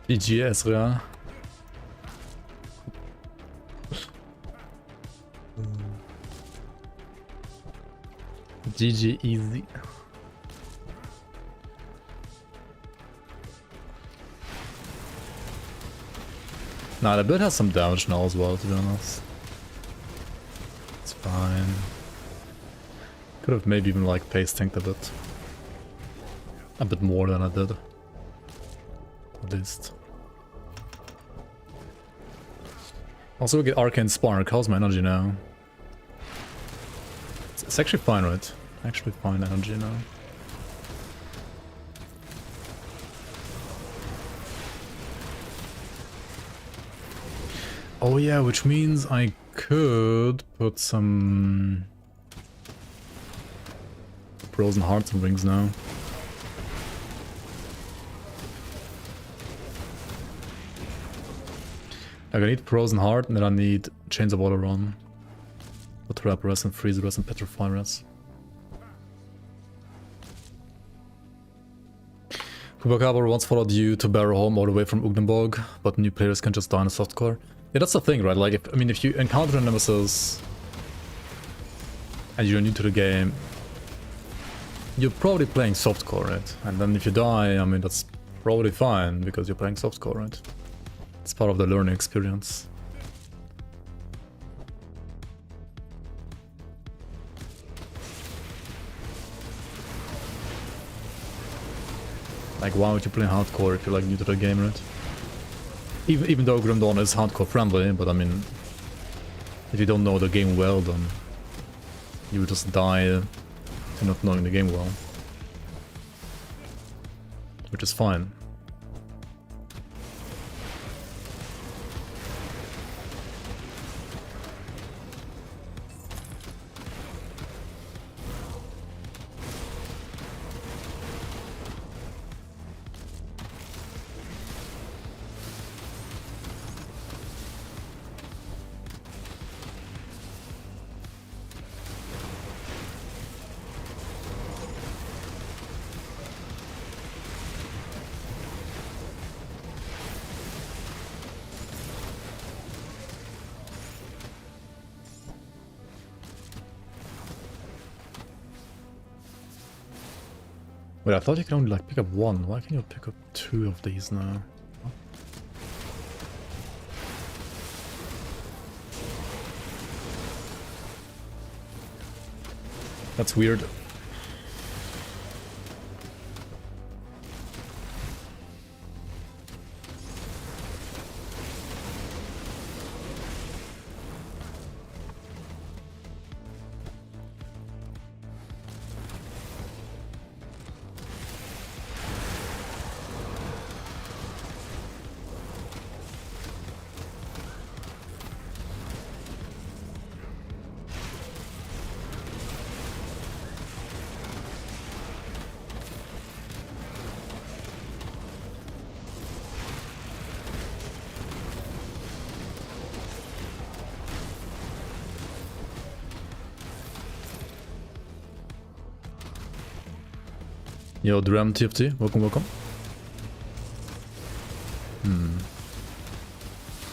GG, Ezreal. GG easy. Nah, the build has some damage now as well, to be honest. It's fine. Could have maybe even like pace tanked a bit. A bit more than I did. At least. Also we get Arcane Spark. How's my energy now? It's actually fine, right? Actually fine energy now. Oh yeah, which means I could put some frozen hearts and rings now. Like I need frozen heart and then I need chains of water run. For trap rest and freeze rest and petrify rest. Kubakaber once followed you to Barrow home all the way from Ugnenborg, but new players can just die in a softcore. Yeah, that's the thing, right? Like, if you encounter a Nemesis and you're new to the game, you're probably playing softcore, right? And then if you die, I mean, that's probably fine because you're playing softcore, right? It's part of the learning experience. Like, why would you play hardcore if you're like new to the game, right? Even though Grim Dawn is hardcore friendly, but I mean, if you don't know the game well, then you will just die to not knowing the game well. Which is fine. Wait, I thought you could only like pick up one. Why can you pick up two of these now? That's weird. Yo, Dram TFT, welcome, welcome.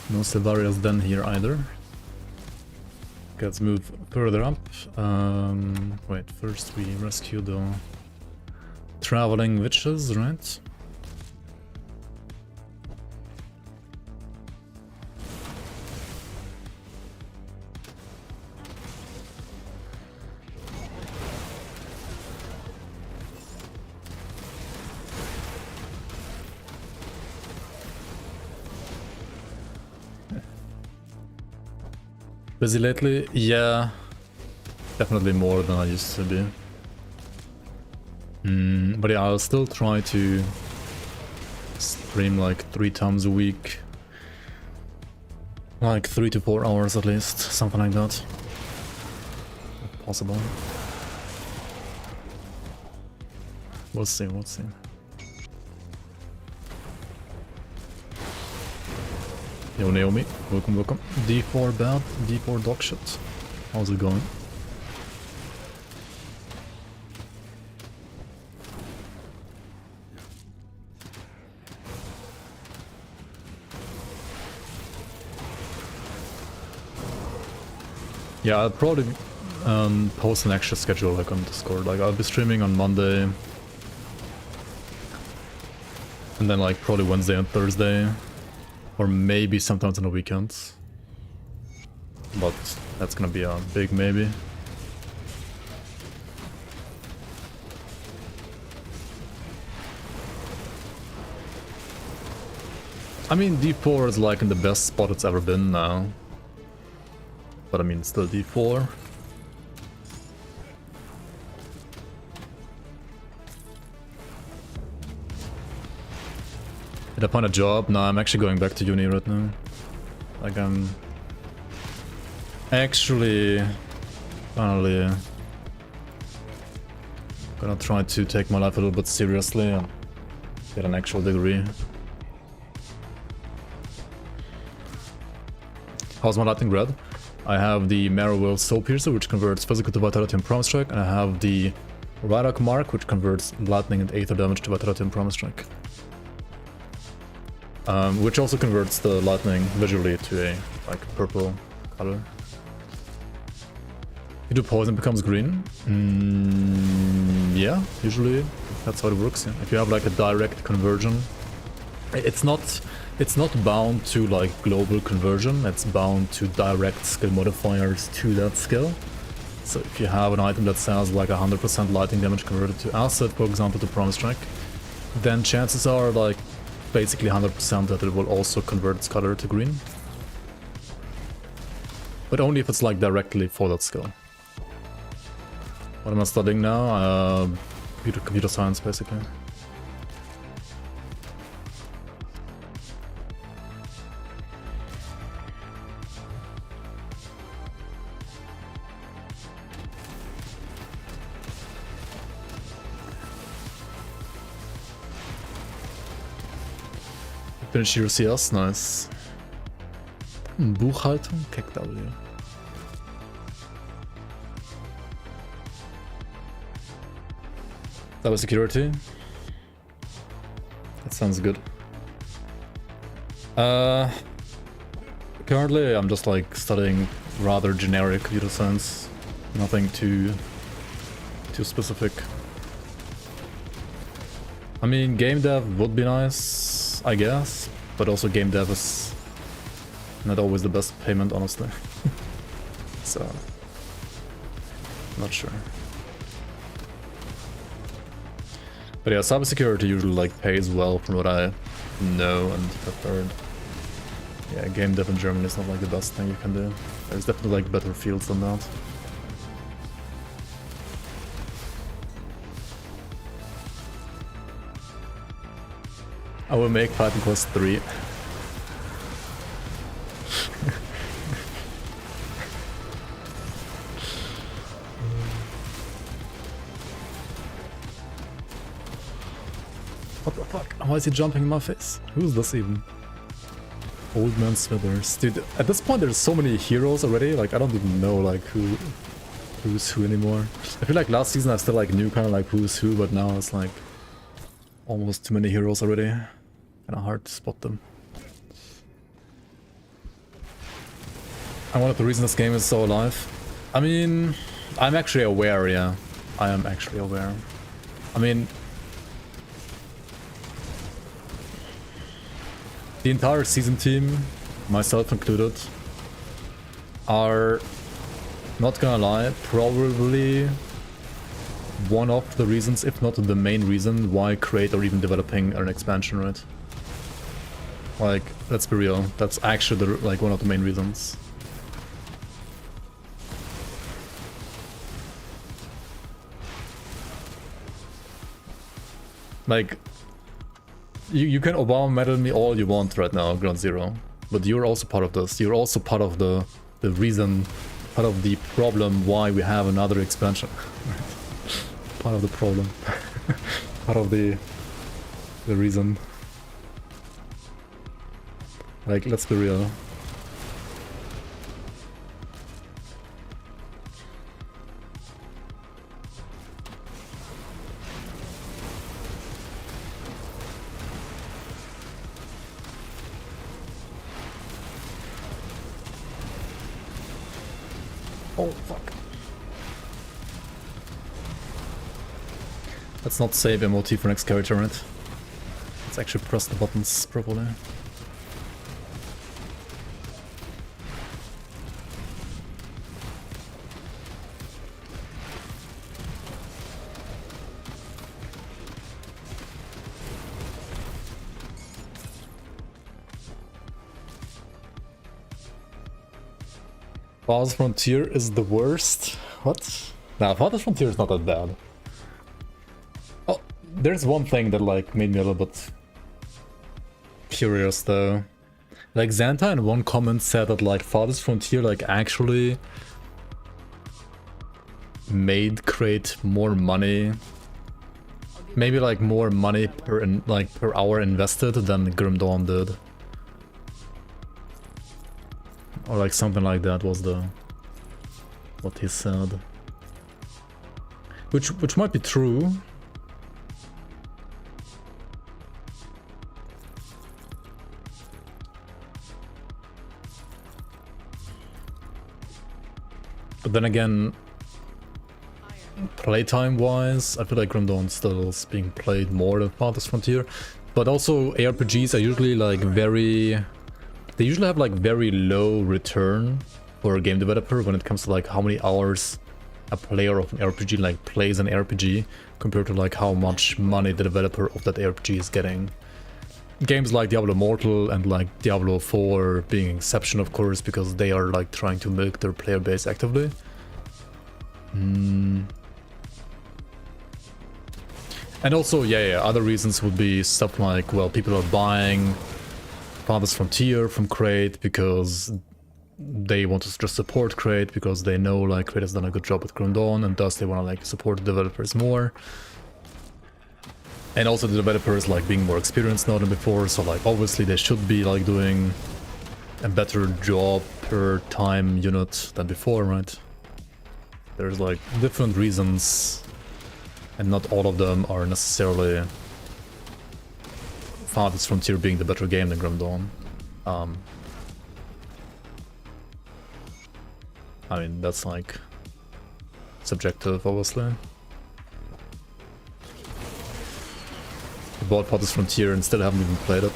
No Silvarius Den here either. Let's move further up. Wait, first we rescue the traveling witches, right? Busy lately? Yeah, definitely more than I used to be. But yeah, I'll still try to stream like 3 times a week. Like 3 to 4 hours at least, something like that. If possible. We'll see, we'll see. Yo, Naomi, welcome, welcome. D4 bad, D4 dog shit. How's it going? Yeah, I'll probably post an extra schedule like on Discord. Like I'll be streaming on Monday. And then like probably Wednesday and Thursday. Or maybe sometimes on the weekends. But that's gonna be a big maybe. I mean, D4 is like in the best spot it's ever been now. But I mean, still D4. Did I find a job? No, I'm actually going back to uni right now. Like I'm actually finally gonna try to take my life a little bit seriously and get an actual degree. How's my lightning red? I have the Marrow Soul Piercer, which converts physical to vitality and promise strike, and I have the Rydock Mark, which converts lightning and aether damage to vitality and promise strike. Which also converts the lightning visually to a like purple color. You do poison, becomes green. Yeah, usually that's how it works. Yeah. If you have like a direct conversion, it's not bound to like global conversion. It's bound to direct skill modifiers to that skill. So if you have an item that says like 100% lightning damage converted to acid, for example, to promise strike, then chances are like basically 100% that it will also convert its color to green. But only if it's like directly for that skill. What am I studying now? Computer science, basically. Finish your CS, nice. Buchhaltung, KW. Cybersecurity. That sounds good. Currently I'm just like studying rather generic computer science. Nothing too specific. I mean, game dev would be nice, I guess, but also game dev is not always the best payment, honestly. So, not sure. But yeah, cybersecurity usually like pays well from what I know and have heard. Yeah, game dev in Germany is not like the best thing you can do. There's definitely like better fields than that. I will make Python Quest 3. What the fuck? Why is he jumping in my face? Who's this even? Old Man Smithers. Dude, at this point there's so many heroes already, like I don't even know like who's who anymore. I feel like last season I still like knew kind of like who's who, but now it's like Almost too many heroes already. Kinda hard to spot them. And one of the reasons this game is so alive. I mean, I'm actually aware, yeah. I am actually aware. I mean, the entire season team, myself included, are, not gonna lie, probably one of the reasons, if not the main reason, why create or even developing an expansion, right? Like, let's be real, that's actually like one of the main reasons. Like, you can Obama medal me all you want right now, Ground Zero, but you're also part of this. You're also part of the reason, part of the problem why we have another expansion. Part of the problem. Part of the reason. Like, let's be real. Oh, fuck. Let's not save MOT for next character, right? Let's actually press the buttons properly. Farthest Frontier is the worst? What? Nah, Farthest Frontier is not that bad. Oh, there's one thing that like made me a little bit curious though. Like Xanta in one comment said that like Farthest Frontier like actually made create more money. Maybe like more money per per hour invested than Grim Dawn did. Or like something like that was what he said. Which might be true. But then again, playtime wise, I feel like Grim Dawn still is being played more than Farthest Frontier. But also ARPGs are usually like they usually have like very low return for a game developer when it comes to like how many hours a player of an RPG like plays an RPG compared to like how much money the developer of that RPG is getting. Games like Diablo Immortal and like Diablo 4 being exception, of course, because they are like trying to milk their player base actively. And also, yeah, other reasons would be stuff like, well, people are buying Farthest Frontier from Crate because they want to just support Crate because they know like Crate has done a good job with Grim Dawn and thus they want to like support the developers more. And also the developers like being more experienced now than before, so like obviously they should be like doing a better job per time unit than before, right? There's like different reasons and not all of them are necessarily Farthest Frontier being the better game than Grim Dawn. I mean, that's like subjective, obviously. I bought Farthest Frontier and still haven't even played it.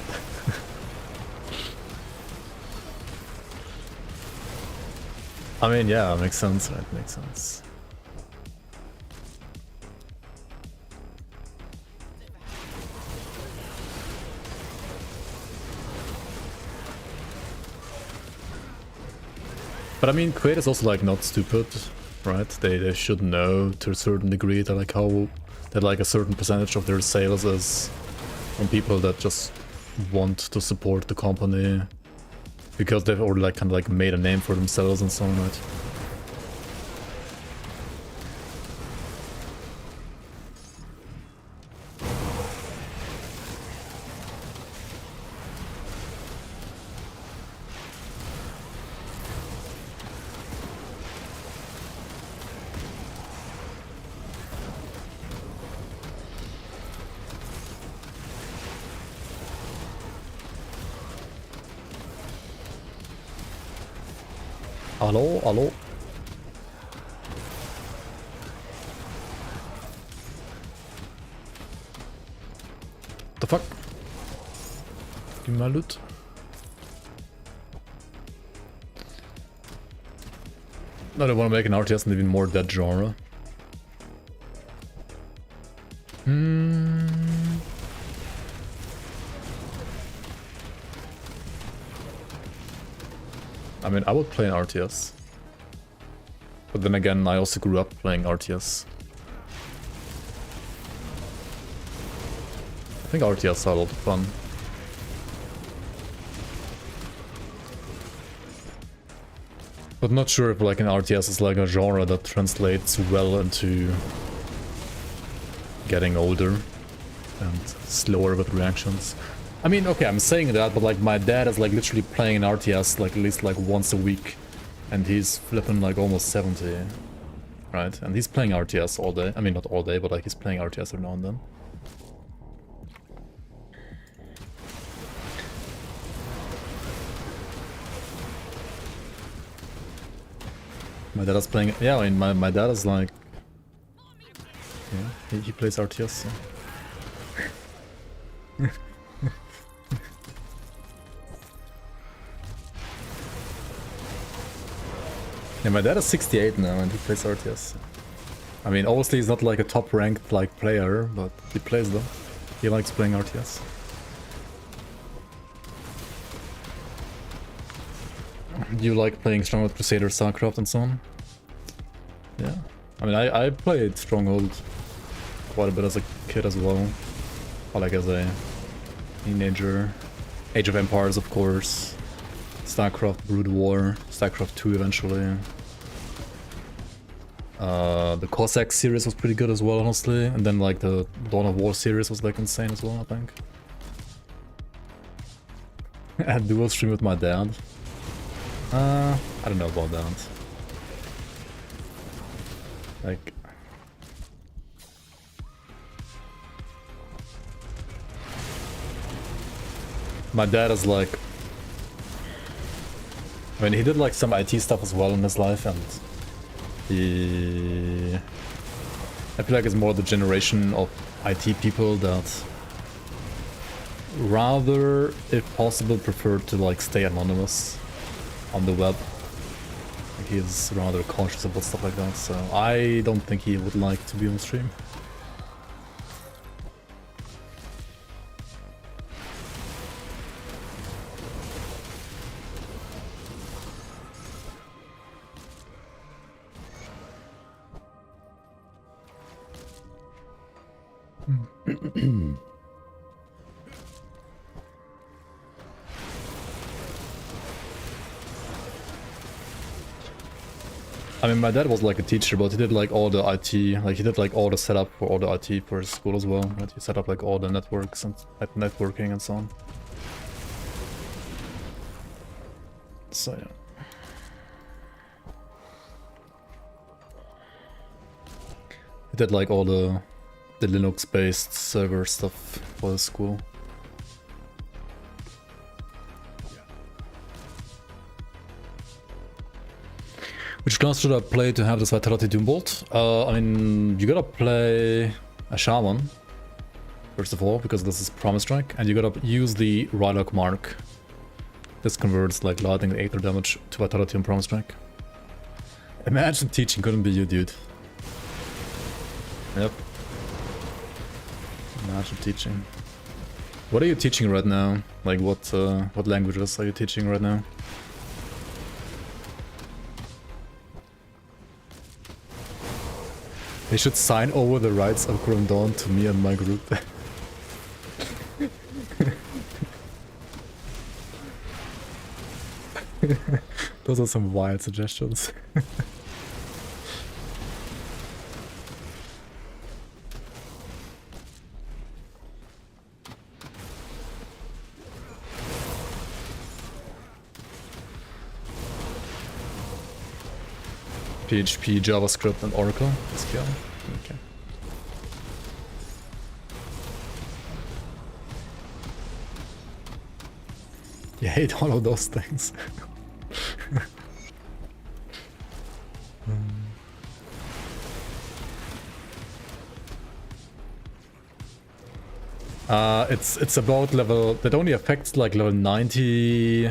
I mean, yeah, makes sense, right? Makes sense. But I mean, Quaid is also like not stupid, right? They should know to a certain degree that like that like a certain percentage of their sales is from people that just want to support the company because they've already like kind of like made a name for themselves and so on, right? Hello, hello. The fuck? Give me my loot. No, they want to make an RTS and even more that genre. I mean, I would play an RTS. But then again, I also grew up playing RTS. I think RTS are a lot of fun. But not sure if like an RTS is like a genre that translates well into getting older and slower with reactions. I mean, okay, I'm saying that, but like my dad is like literally playing an RTS like at least like once a week, and he's flipping like almost 70, right? And he's playing RTS all day. I mean, not all day, but like he's playing RTS every now and then. My dad is playing. Yeah, I mean, my dad is like. Yeah, he plays RTS. So. Yeah, my dad is 68 now and he plays RTS. I mean, obviously he's not like a top ranked like player, but he plays them. He likes playing RTS. You like playing Stronghold Crusader, StarCraft and so on? Yeah. I mean, I played Stronghold quite a bit as a kid as well. Or like as a teenager. Age of Empires, of course. StarCraft, Brood War, StarCraft 2 eventually. The Cossack series was pretty good as well, honestly. And then like the Dawn of War series was like insane as well, I think. I had dual stream with my dad. I don't know about that. Like... My dad is like... I mean, he did like some IT stuff as well in his life, and he... I feel like it's more the generation of IT people that rather, if possible, prefer to like stay anonymous on the web. Like, he is rather cautious about stuff like that, so I don't think he would like to be on stream. I mean, my dad was like a teacher, but he did like all the IT, like he did like all the setup for all the IT for his school as well, right? He set up like all the networks and networking and so on. So yeah. He did like all the Linux-based server stuff for the school. Which class should I play to have this Vitality Doom Bolt? I mean, you gotta play a Shaman, first of all, because this is Promise Strike, and you gotta use the Rylock Mark. This converts like lightning and Aether damage to Vitality and Promise Strike. Imagine teaching couldn't be you, dude. Yep. Imagine teaching. What are you teaching right now? Like what languages are you teaching right now? They should sign over the rights of Grim Dawn to me and my group. Those are some wild suggestions. PHP, JavaScript, and Oracle SQL. Okay. You hate all of those things. It's about level... That only affects like level 90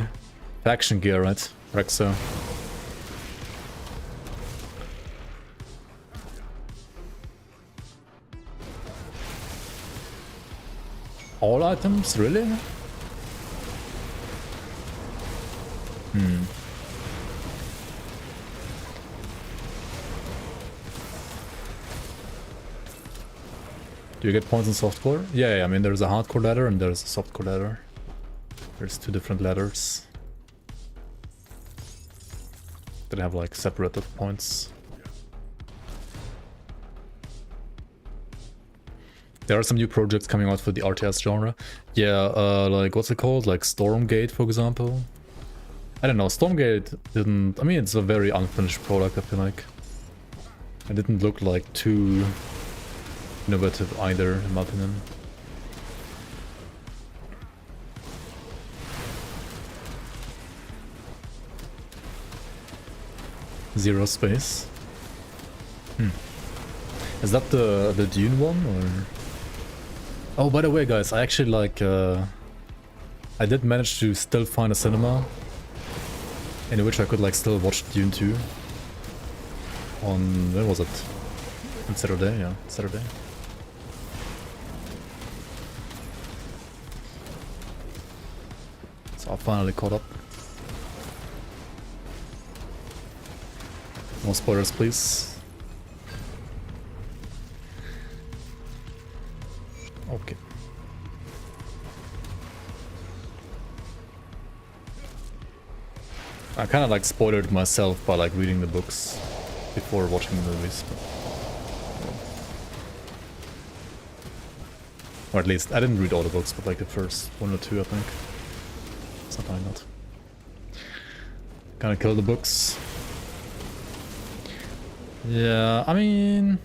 faction gear, right? Rexo. All items? Really? Hmm. Do you get points in softcore? Yeah, I mean there's a hardcore ladder and there's a softcore ladder. There's two different ladders that have like separated points. There are some new projects coming out for the RTS genre. Yeah, like what's it called? Like Stormgate, for example. I don't know, Stormgate didn't... I mean, it's a very unfinished product, I feel like. It didn't look like too innovative either, in my opinion. Zero Space. Is that the Dune one, or...? Oh, by the way, guys, I actually like... I did manage to still find a cinema in which I could like still watch Dune 2 on... when was it? On Saturday, yeah, Saturday. So I finally caught up. No spoilers, please. Okay. I kind of like spoiled myself by like reading the books before watching the movies. But... or at least, I didn't read all the books, but like the first one or two, I think. Something like that. Kinda kill the books. Yeah, I mean...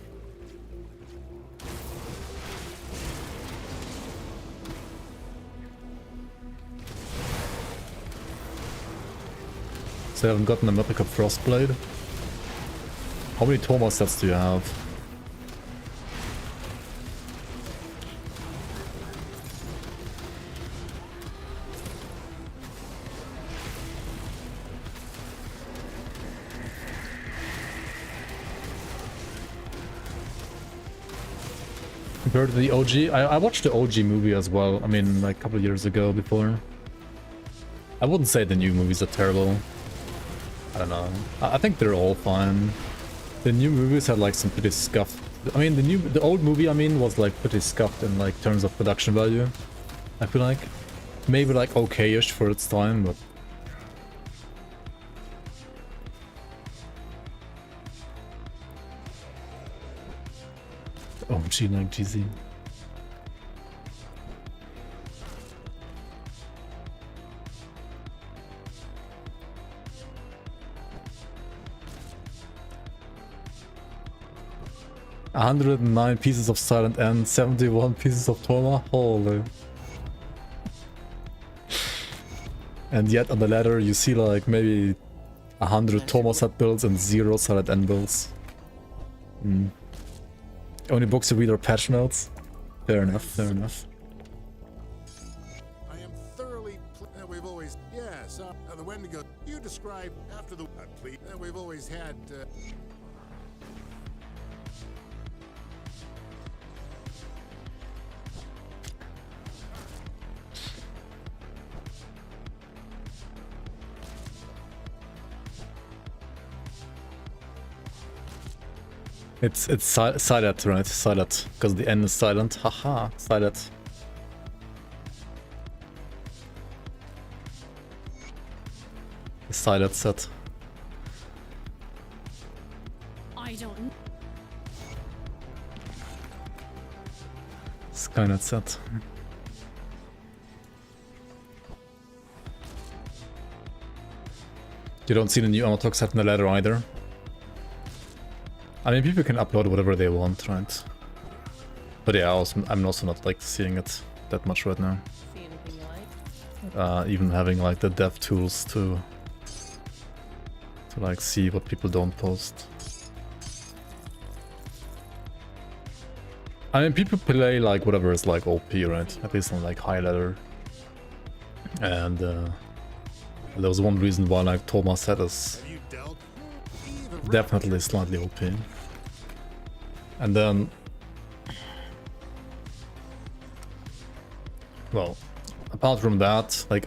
So I haven't gotten a Mythic of Frostblade. How many Toma sets do you have? Compared to the OG, I watched the OG movie as well. I mean, like a couple of years ago before. I wouldn't say the new movies are terrible. I don't know. I think they're all fine. The new movies had like some pretty scuffed... I mean, the old movie, I mean, was like pretty scuffed in like terms of production value. I feel like. Maybe like okay-ish for its time, but... OG like GZ. $109 pieces of Silent End, 71 pieces of Toma. Holy. And yet on the ladder you see like maybe 100 Toma set builds and 0 Silent End builds. Only books you read are patch notes. Fair enough, fair enough. I am thoroughly we've always... Yes, the Wendigo. You described after the... please. We've always had... It's silent, right? Silent, because the N is silent. Haha, silent. The silent set. I don't. Skynet set. You don't see the new Amatox set in the ladder either. I mean, people can upload whatever they want, right? But yeah, I'm also not like seeing it that much right now. See anything you like? Even having like the dev tools to like see what people don't post. I mean, people play like whatever is like OP, right? At least on like high ladder. And there was one reason why like Thomas set is Have you dealt? Even definitely slightly OP. And then, well, apart from that, like,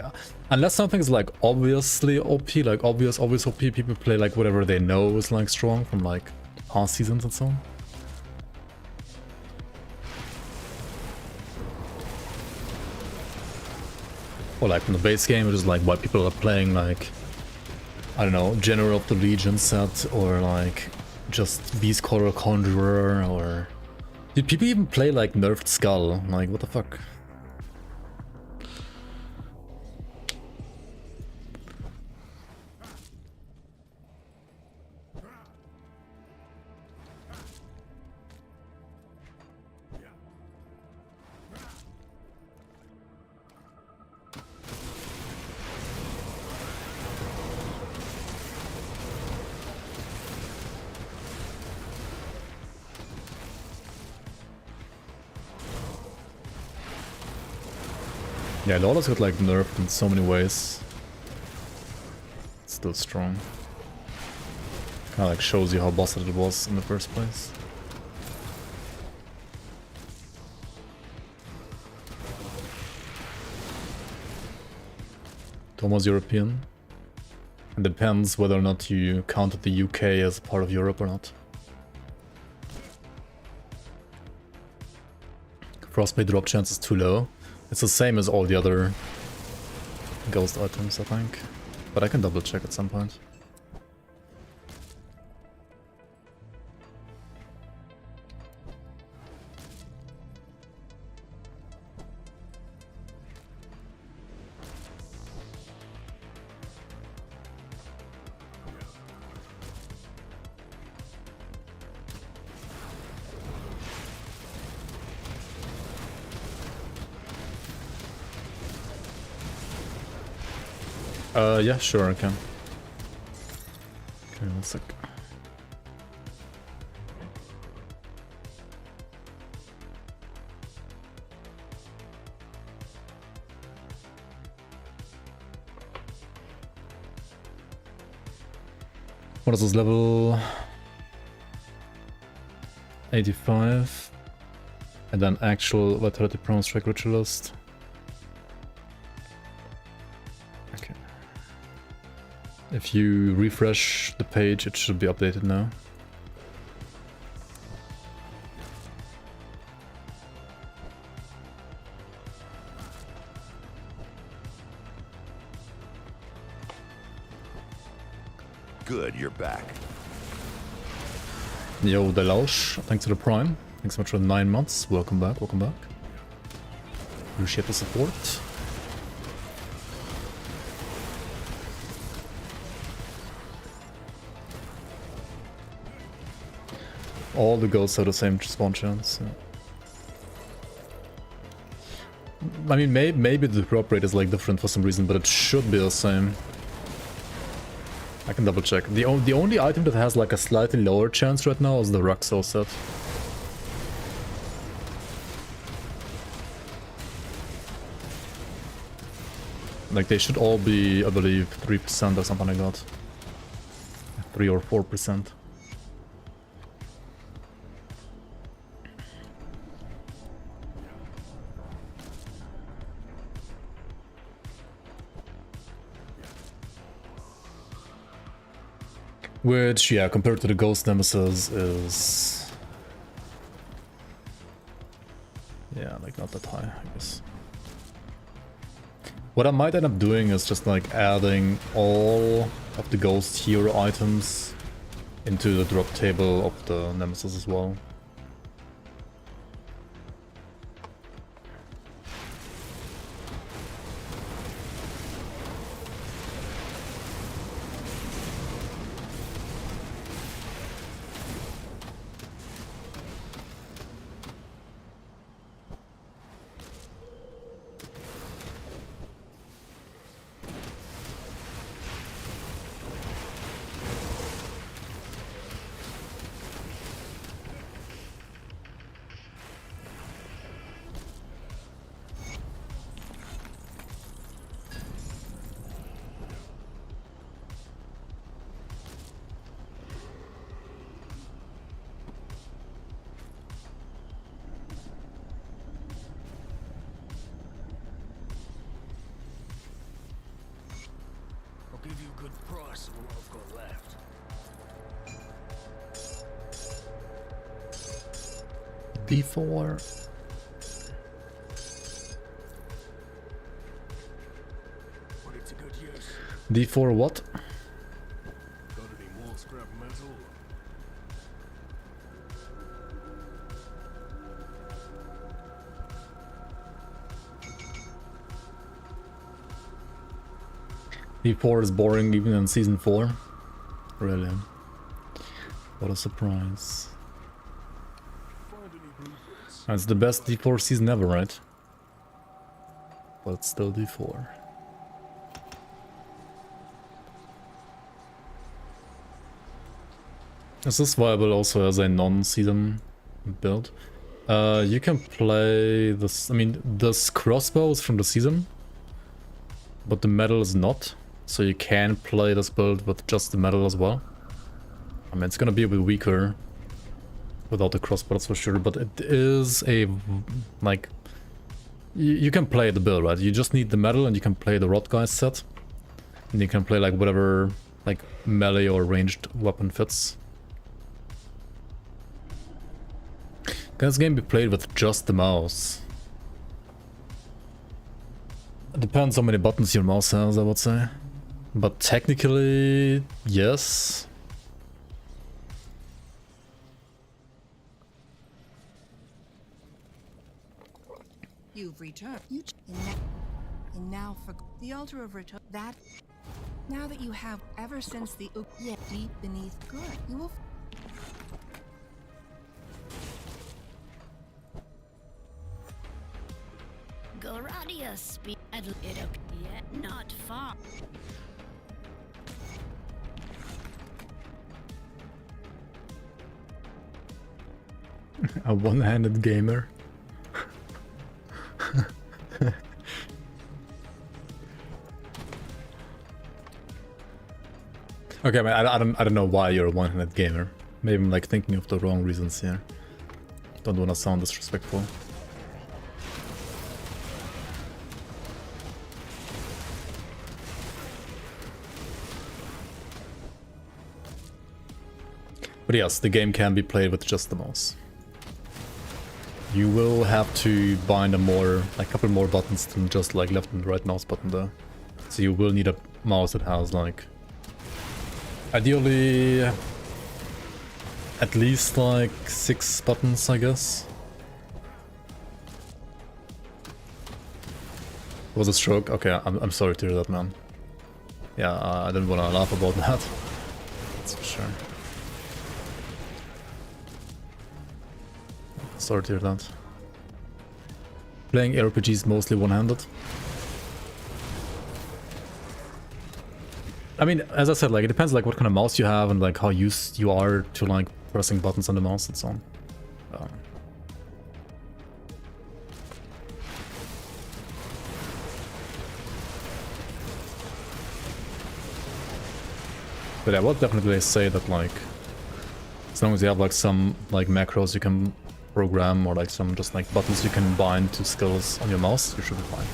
unless something is like obviously OP, like obvious OP, people play like whatever they know is like strong from like past seasons and so on. Or like in the base game, it is like why people are playing like, I don't know, General of the Legion set, or like just Beast Color Conjurer, or... Did people even play like Nerfed Skull? Like, what the fuck? Yeah, Lawless got like nerfed in so many ways. It's still strong. Kinda like shows you how busted it was in the first place. Thomas European. It depends whether or not you counted the UK as part of Europe or not. Frostbite drop chance is too low. It's the same as all the other ghost items, I think. But I can double check at some point. Yeah, sure, I can. Okay, 1 sec. What is this level? 85. And then actual Vitality Promo Strike Ritualist. Okay. If you refresh the page, it should be updated now. Good, you're back. Yo, Delausch, thanks for the Prime. Thanks so much for the 9 months. Welcome back, welcome back. Appreciate the support. All the ghosts have the same spawn chance. Yeah. I mean, maybe the drop rate is like different for some reason, but it should be the same. I can double check. The only item that has like a slightly lower chance right now is the Ruxo set. Like they should all be, I believe, 3% or something like that. 3 or 4%. Which, yeah, compared to the Ghost Nemesis is... yeah, like not that high, I guess. What I might end up doing is just like adding all of the Ghost Hero items into the drop table of the Nemesis as well. give you a good price for what I've got left. D4. Put it to good use. D4 what? Got any more scrap metal? D4 is boring even in season 4. Really. What a surprise. Find any blueprints? It's the best D4 season ever, right? But it's still D4. Is this viable also as a non-season build? You can play this, I mean, this crossbow is from the season, but the metal is not. So you can play this build with just the metal as well. I mean, it's gonna be a bit weaker without the crossbow, that's for sure, but it is a, like, you can play the build, right? You just need the metal and you can play the rod guys set. And you can play like whatever, like, melee or ranged weapon fits. Can this game be played with just the mouse? It depends how many buttons your mouse has, I would say. But technically, yes. You've returned. And now for the altar of return. That now that you have ever since the yet deep beneath good, you will. Goradia speed it up yet not far. A one-handed gamer. Okay, man, I don't know why you're a one-handed gamer. Maybe I'm like thinking of the wrong reasons here. Don't want to sound disrespectful. But yes, the game can be played with just the mouse. You will have to bind a couple more buttons than just like left and right mouse button there. So you will need a mouse that has like, ideally, at least like 6 buttons, I guess. Was a stroke? Okay, I'm sorry to hear that, man. Yeah, I didn't want to laugh about that. That's for sure. Sorry to hear that. Playing ARPGs mostly one-handed. I mean, as I said, like, it depends like what kind of mouse you have and like how used you are to like pressing buttons on the mouse and so on. But I would definitely say that like, as long as you have like some like macros you can program or like some just like buttons you can bind to skills on your mouse, you should be fine.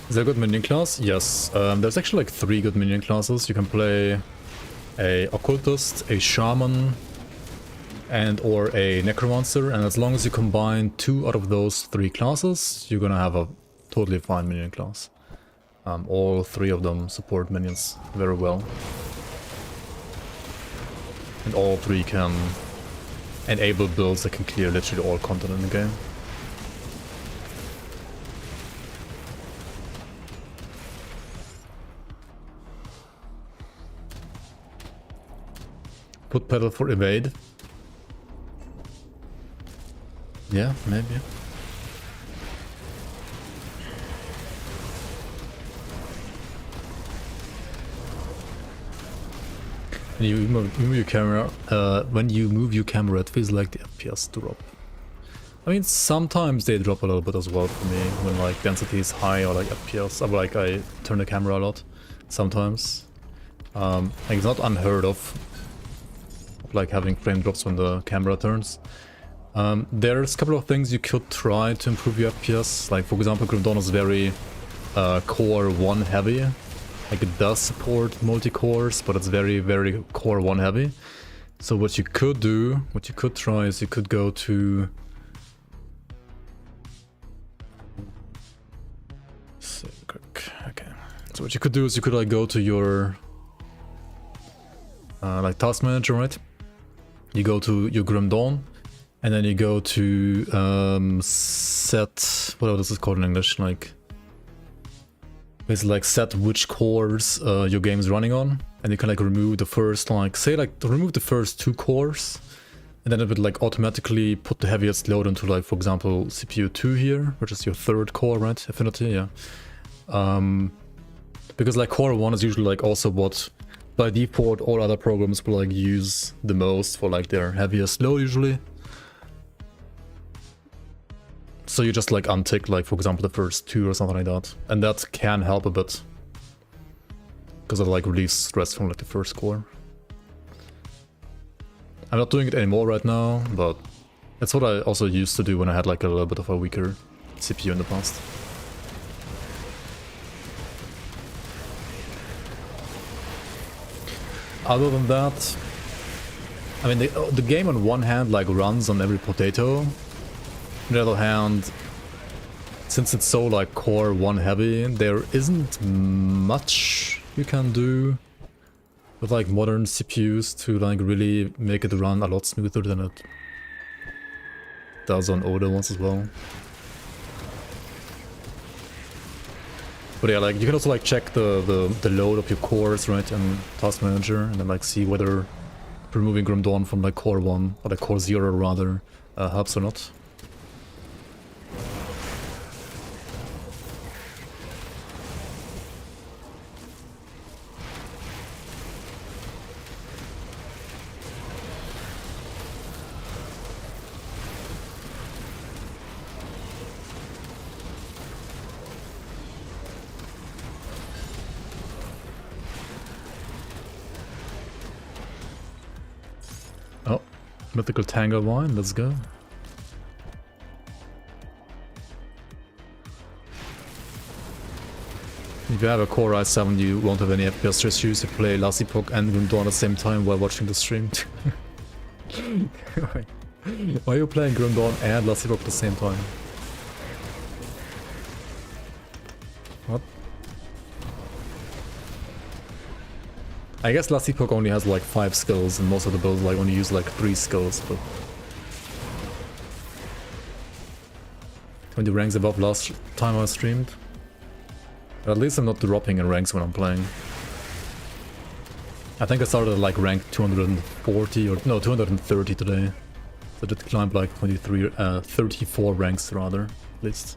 Is there a good minion class? Yes. There's actually like 3 good minion classes. You can play a occultist, a shaman, and or a necromancer, and as long as you combine 2 out of those 3 classes, you're gonna have a totally fine minion class. All 3 of them support minions very well. And all 3 can enable builds that can clear literally all content in the game. Foot pedal for evade. Yeah, maybe. move your camera, it feels like the FPS drop. I mean, sometimes they drop a little bit as well for me when like density is high or like FPS. Or like I turn the camera a lot. Sometimes, like it's not unheard of like having frame drops when the camera turns. There's a couple of things you could try to improve your FPS. Like for example, Grim Dawn is very core 1 heavy. Like it does support multi-cores, but it's very core 1 heavy. So what you could try is you could go to... Okay. So what you could do is you could like go to your like task manager, right? You go to your Grim Dawn, and then you go to set, what is it called in English? Like basically like set which cores your game is running on, and you can like remove the first remove the first 2 cores, and then it would like automatically put the heaviest load into like, for example, CPU 2 here, which is your 3rd core, right? Affinity, yeah. Because like core 1 is usually like also what by default all other programs will like use the most for like their heaviest load usually. So you just like untick like, for example, the first 2 or something like that, and that can help a bit because it like relieves stress from like the first core. I'm not doing it anymore right now, but it's what I also used to do when I had like a little bit of a weaker CPU in the past. Other than that, I mean, the game on one hand like runs on every potato. On the other hand, since it's so like core 1 heavy, there isn't much you can do with like modern CPUs to like really make it run a lot smoother than it does on older ones as well. But yeah, like you can also like check the load of your cores, right, in Task Manager, and then like see whether removing Grim Dawn from like core 1 or like core 0 rather helps or not. Mythical Tango wine, let's go. If you have a Core i7, you won't have any FPS issues. You play Lassipok and Grim Dawn at the same time while watching the stream. Why are you playing Grim Dawn and Lassipok at the same time? What? I guess Lassipok only has like 5 skills, and most of the builds like only use like 3 skills, but 20 ranks above last time I streamed. But at least I'm not dropping in ranks when I'm playing. I think I started at like rank 240 or no 230 today. So it climbed like 34 ranks rather, at least.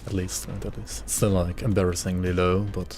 At least. It's still like embarrassingly low, but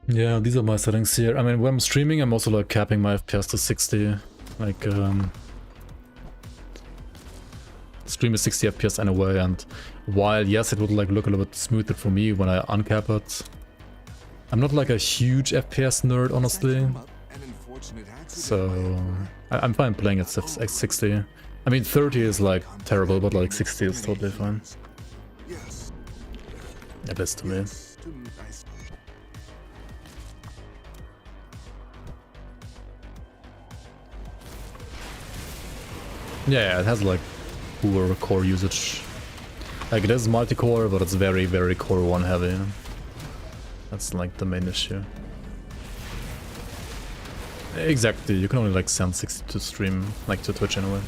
yeah, these are my settings here. I mean, when I'm streaming, I'm also like capping my FPS to 60. Like, stream is 60 FPS anyway, and while yes, it would like look a little bit smoother for me when I uncap it, I'm not like a huge FPS nerd, honestly. So I'm fine playing at 60. I mean, 30 is like terrible, but like 60 is totally fine. At least to me. Yeah, it has like poor core usage. Like it is multi-core, but it's very, very core 1 heavy. That's like the main issue. Exactly, you can only like send 60 to stream, like to Twitch anyway.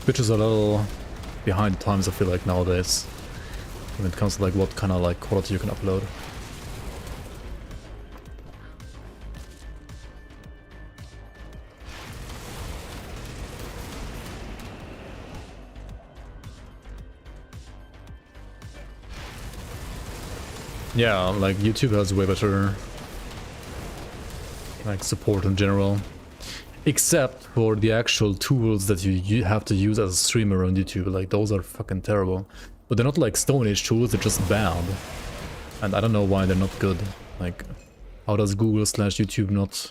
Which is a little behind times I feel like nowadays. When it comes to like what kind of like quality you can upload. Yeah, like YouTube has way better like support in general. Except for the actual tools that you have to use as a streamer on YouTube. Like those are fucking terrible. But they're not like Stone Age tools, they're just bad. And I don't know why they're not good. Like, how does Google/YouTube not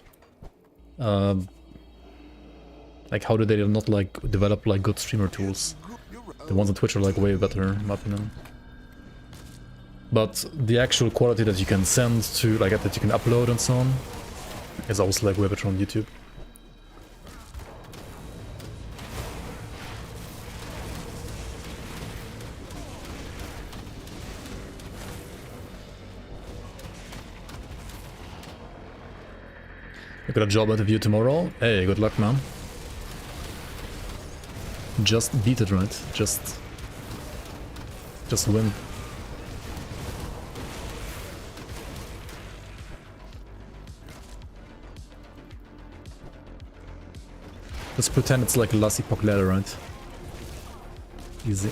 like how do they not like develop like good streamer tools? The ones on Twitch are like way better in my opinion. But the actual quality that you can send to, like that you can upload and so on, is also like way better on YouTube. You got a job interview tomorrow? Hey, good luck, man. Just beat it, right? Just win. Let's pretend it's like Lassie Poklera, right? Easy.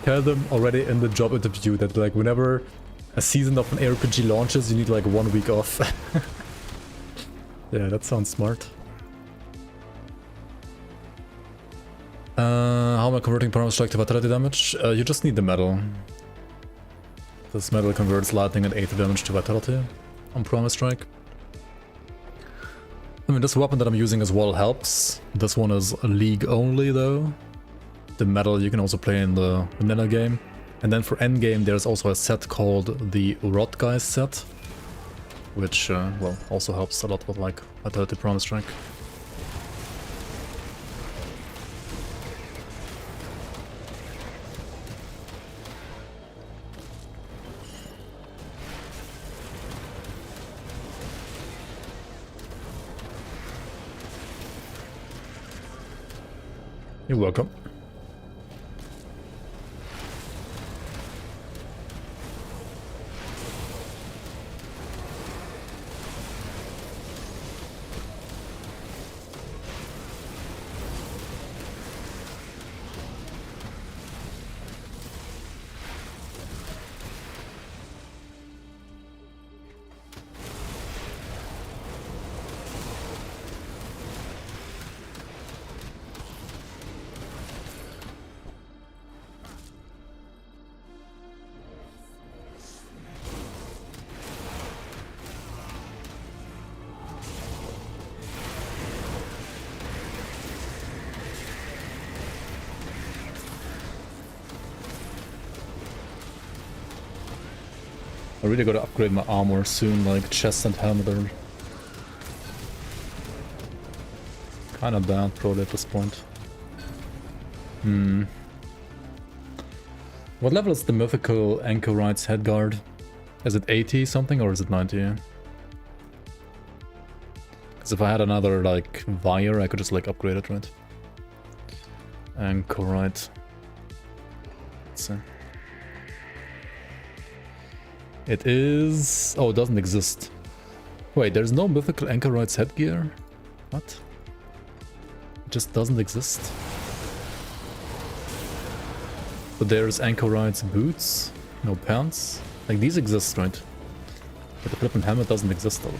Tell them already in the job interview that like whenever a season of an ARPG launches, you need like 1 week off. Yeah, that sounds smart. How am I converting Power Strike to Vitality damage? You just need the metal. This metal converts lightning and 8 damage to Vitality on Promise Strike. I mean, this weapon that I'm using as well helps. This one is a league only though. The metal you can also play in the vanilla game. And then for endgame there's also a set called the Rot Guys set. Which, well, also helps a lot with like Vitality Promise Strike. You're welcome. I really gotta upgrade my armor soon, like chest and helmet are kinda bad probably at this point. What level is the mythical Anchorite's headguard? Is it 80 something or is it 90? Because if I had another like Vire I could just like upgrade it, right? Anchorite. Let's see. It is... oh, it doesn't exist. Wait, there's no mythical Anchorite's headgear? What? It just doesn't exist? But there's Anchorite's boots? No pants? Like these exist, right? But the flippin' helmet doesn't exist though.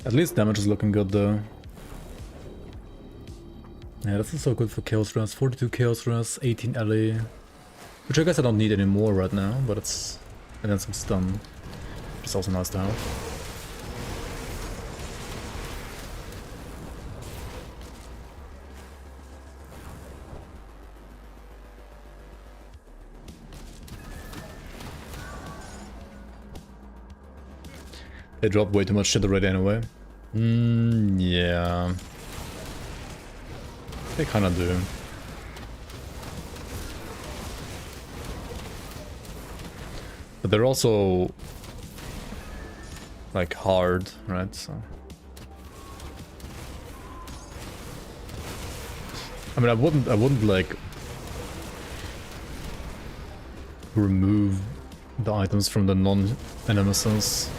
At least damage is looking good though. Yeah, this is so good for Chaos Rush. 42 Chaos Rush, 18 LA. Which I guess I don't need anymore right now, but it's... And then some stun. Which is also nice to have. They drop way too much shit already anyway. Yeah. They kinda do. But they're also like hard, right? So I mean I wouldn't like remove the items from the non-Nemesis.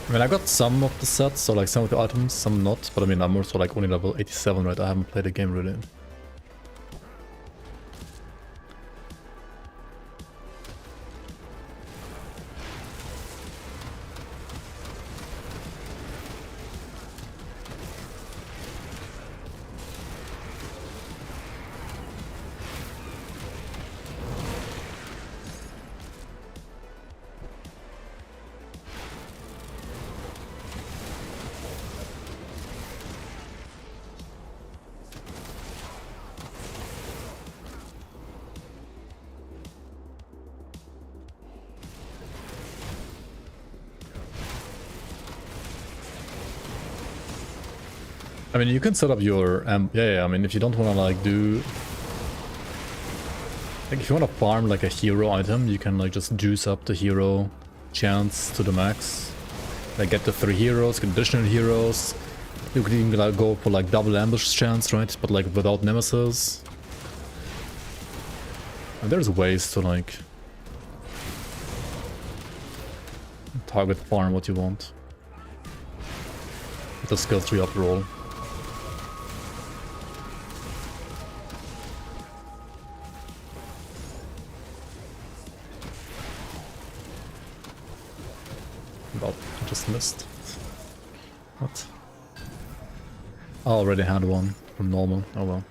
I mean, I got some of the sets, so like some of the items, some not, but I mean, I'm also like only level 87, right? I haven't played the game really. I mean, you can set up your yeah, I mean, if you don't want to like do like if you want to farm like a hero item, you can like just juice up the hero chance to the max. Like get the 3 heroes, get additional heroes. You could even like go for like double ambush chance, right? But like without Nemesis. And there's ways to like target farm what you want. With the skill tree up roll. I just missed. What? I already had one from normal. Oh well.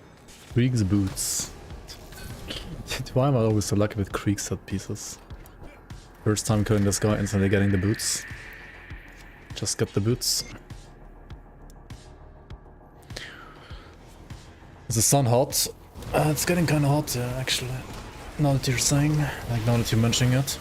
Krieg's boots. Why am I always so lucky with Krieg set pieces? First time killing this guy, instantly getting the boots. Just get the boots. Is the sun hot? It's getting kinda hot, actually. Now that you're saying, like now that you're mentioning it.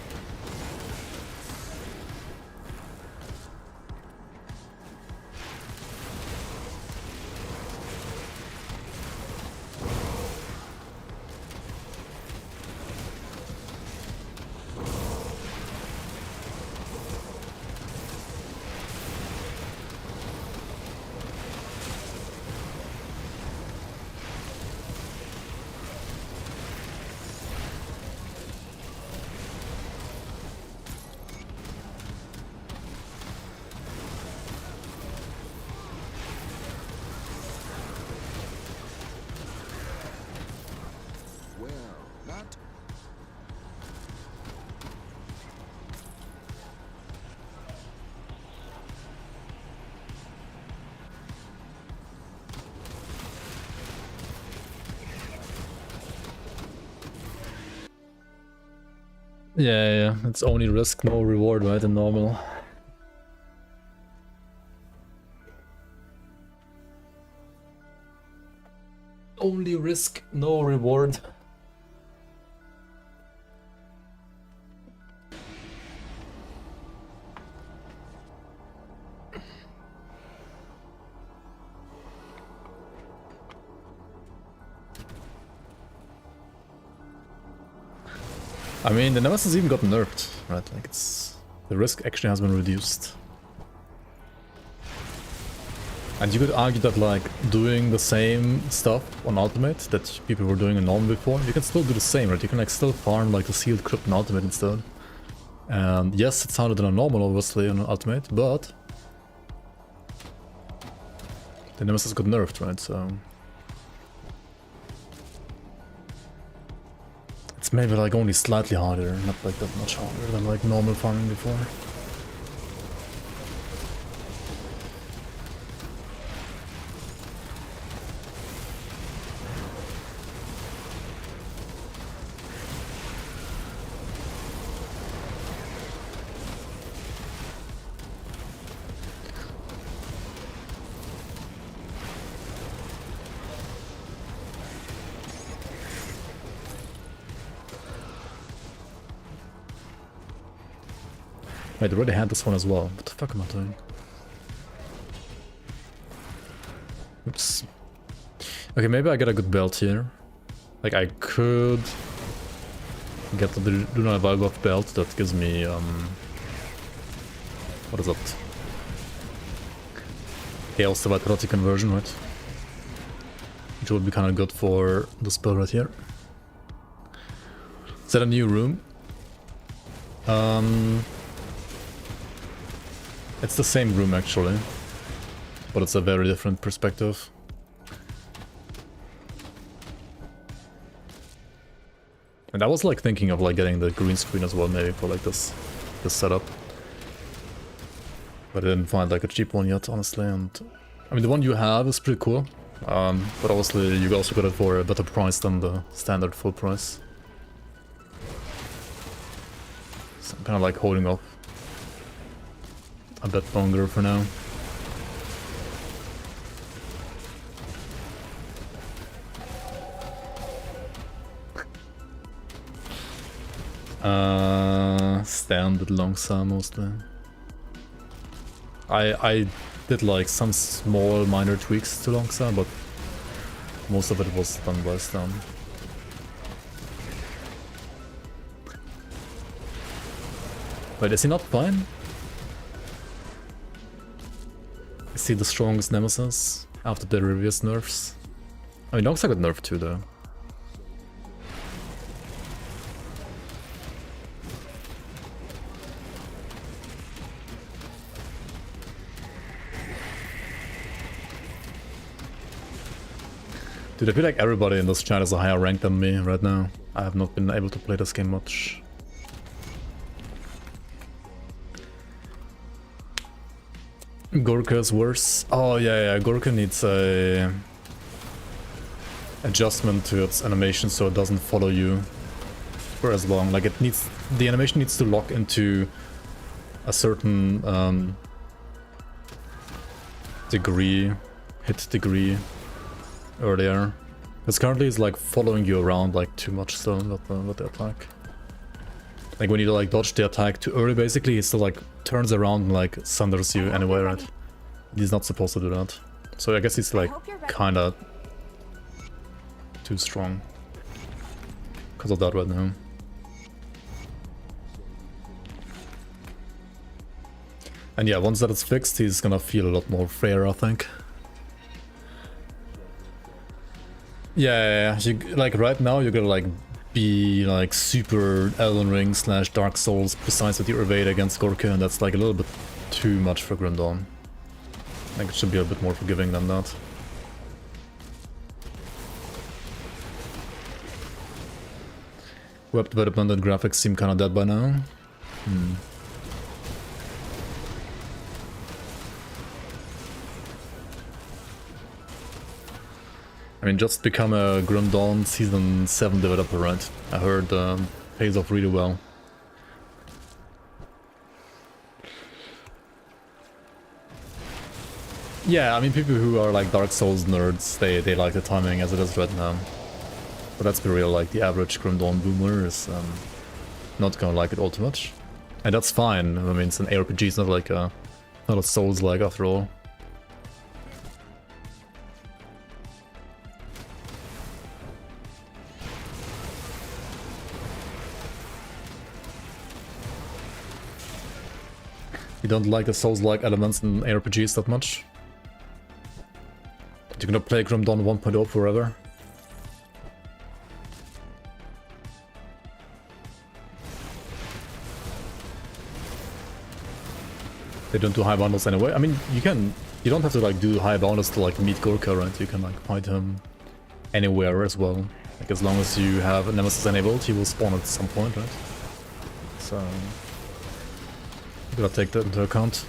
Yeah, it's only risk, no reward, right, in normal. Only risk, no reward. I mean, the Nemesis even got nerfed, right? Like, it's... the risk actually has been reduced. And you could argue that, like, doing the same stuff on Ultimate that people were doing in normal before, you can still do the same, right? You can, like, still farm, like, the Sealed Crypt in Ultimate instead. And yes, it sounded in a normal, obviously, in an ultimate, but the Nemesis got nerfed, right? So it's maybe like only slightly harder, not like that much harder than like normal farming before. Wait, I already had this one as well. What the fuck am I doing? Oops. Okay, maybe I get a good belt here. Like, I could get the Do Not Vibe Off belt that gives me, what is that? Chaos to Vitality conversion, right? Which would be kind of good for the spell right here. Is that a new room? It's the same room actually, but it's a very different perspective. And I was like thinking of like getting the green screen as well, maybe for like this setup. But I didn't find like a cheap one yet, honestly. And I mean, the one you have is pretty cool, but obviously you also got it for a better price than the standard full price. So I'm kind of like holding up a bit longer for now. Standard Longsa mostly. I did like some small minor tweaks to Longsa, but most of it was done by Stan. Wait, is he not fine? Is he the strongest Nemesis after the previous nerfs? I mean, Longsa got nerfed too, though. Dude, I feel like everybody in this chat is a higher rank than me right now. I have not been able to play this game much. Gorka is worse. Oh yeah, Gorka needs a adjustment to its animation so it doesn't follow you for as long. Like the animation needs to lock into a certain hit degree earlier. Because currently it's like following you around like too much still with the attack. Like when you like dodge the attack too early, basically it still like turns around and like sunders you anyway, right? He's not supposed to do that. So I guess he's like kinda too strong because of that right now. And yeah, once that is fixed, he's gonna feel a lot more fair, I think. Yeah. Like right now you're gonna like be like super Elden Ring / Dark Souls precise with your evade against Gorka, and that's like a little bit too much for Grim Dawn. I think it should be a bit more forgiving than that. Web development and graphics seem kinda dead by now. I mean, just become a Grim Dawn Season 7 developer, right? I heard pays off really well. Yeah, I mean, people who are like Dark Souls nerds, they like the timing as it is right now. But let's be real, like the average Grim Dawn boomer is not gonna like it all too much. And that's fine. I mean, it's an ARPG, it's not like not a Souls-like after all. You don't like the Souls-like elements in ARPGs that much? You're gonna play Grim Dawn 1.0 forever? They don't do high bundles anyway. I mean, you don't have to like do high bundles to like meet Gorka, right? You can like fight him anywhere as well. Like as long as you have a Nemesis enabled, he will spawn at some point, right? So you gotta take that into account.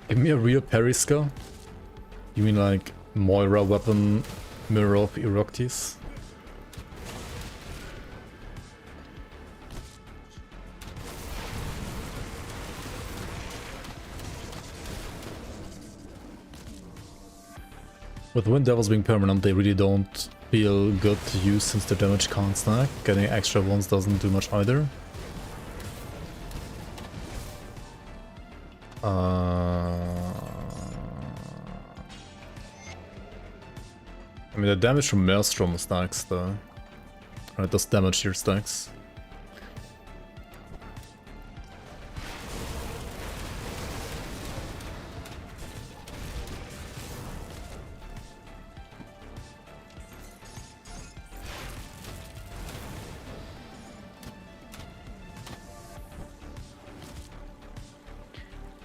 Give me a real parry skill. You mean like Moira weapon, Mirror of Eroctes? With Wind Devils being permanent, they really don't feel good to use since the damage can't stack. Getting extra ones doesn't do much either. I mean, the damage from Maelstrom stacks though. Or it does damage your stacks.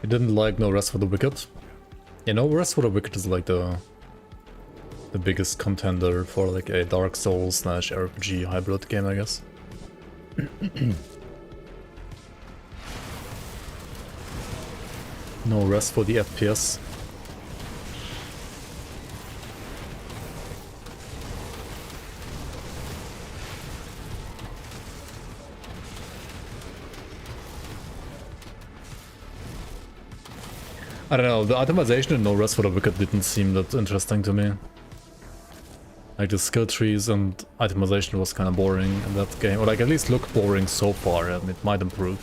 You didn't like No Rest for the Wicked? Yeah, No Rest for the Wicked is like the biggest contender for like a Dark Souls / RPG hybrid game, I guess. No Rest for the FPS. I don't know, the itemization in No Rest for the Wicked didn't seem that interesting to me. Like the skill trees and itemization was kind of boring in that game, or like at least looked boring so far, and it might improve.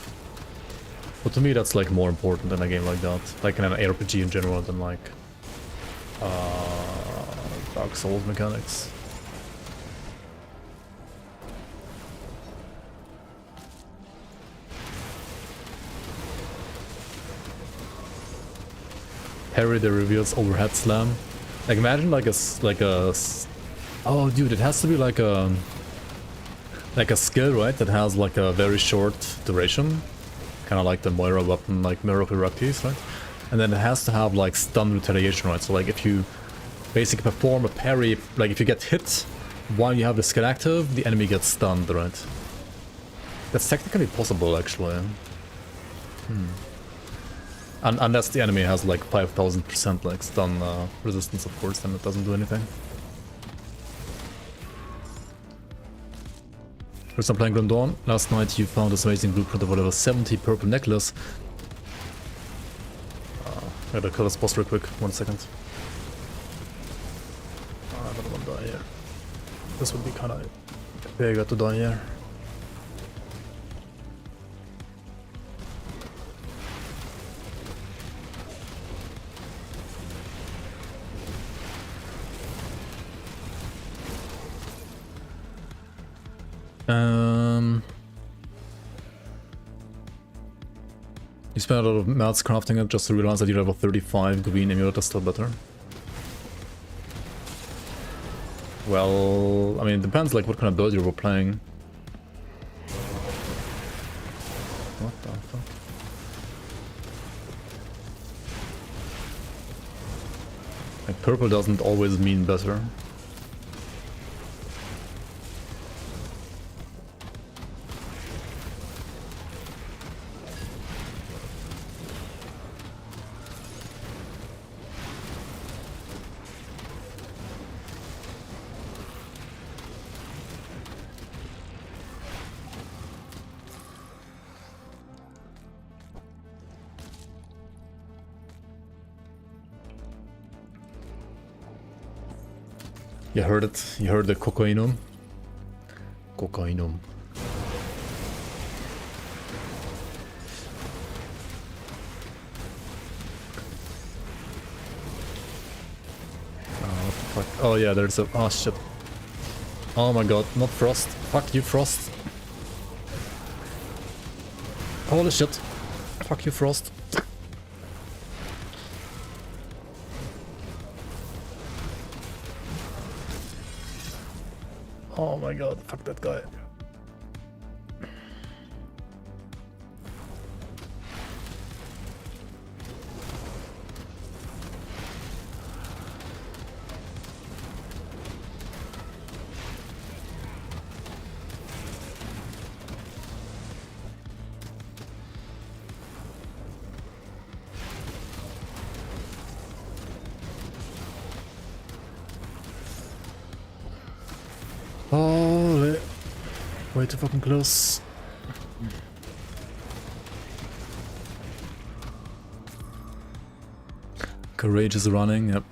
But to me that's like more important in a game like that, like in an ARPG in general than like Dark Souls mechanics. Parry the reveals overhead slam. Like imagine like a oh dude, it has to be like a skill, right? That has like a very short duration. Kinda like the Moira weapon, like Mirror of Eroctes, right? And then it has to have like stun retaliation, right? So like if you basically perform a parry, like if you get hit while you have the skill active, the enemy gets stunned, right? That's technically possible actually. Unless the enemy has like 5000% like stun resistance, of course, then it doesn't do anything. First time playing Grim Dawn. Last night you found this amazing blueprint of a level 70 purple necklace. I gotta kill this boss real quick, 1 second. I don't want to die here. This would be kinda big to die here. You spent a lot of mats crafting it just to realize that you level 35 green emulator is still better. Well, I mean, it depends like what kind of build you were playing. What the fuck? Like, purple doesn't always mean better. You heard it. You heard the cocainum. Cocainum. Oh, what the fuck? Oh yeah, there's a... Oh shit. Oh my god, not Frost. Fuck you, Frost. Holy shit. Fuck you, Frost. Oh my god, fuck that guy. Oh, way too fucking close. Courage is running, yep.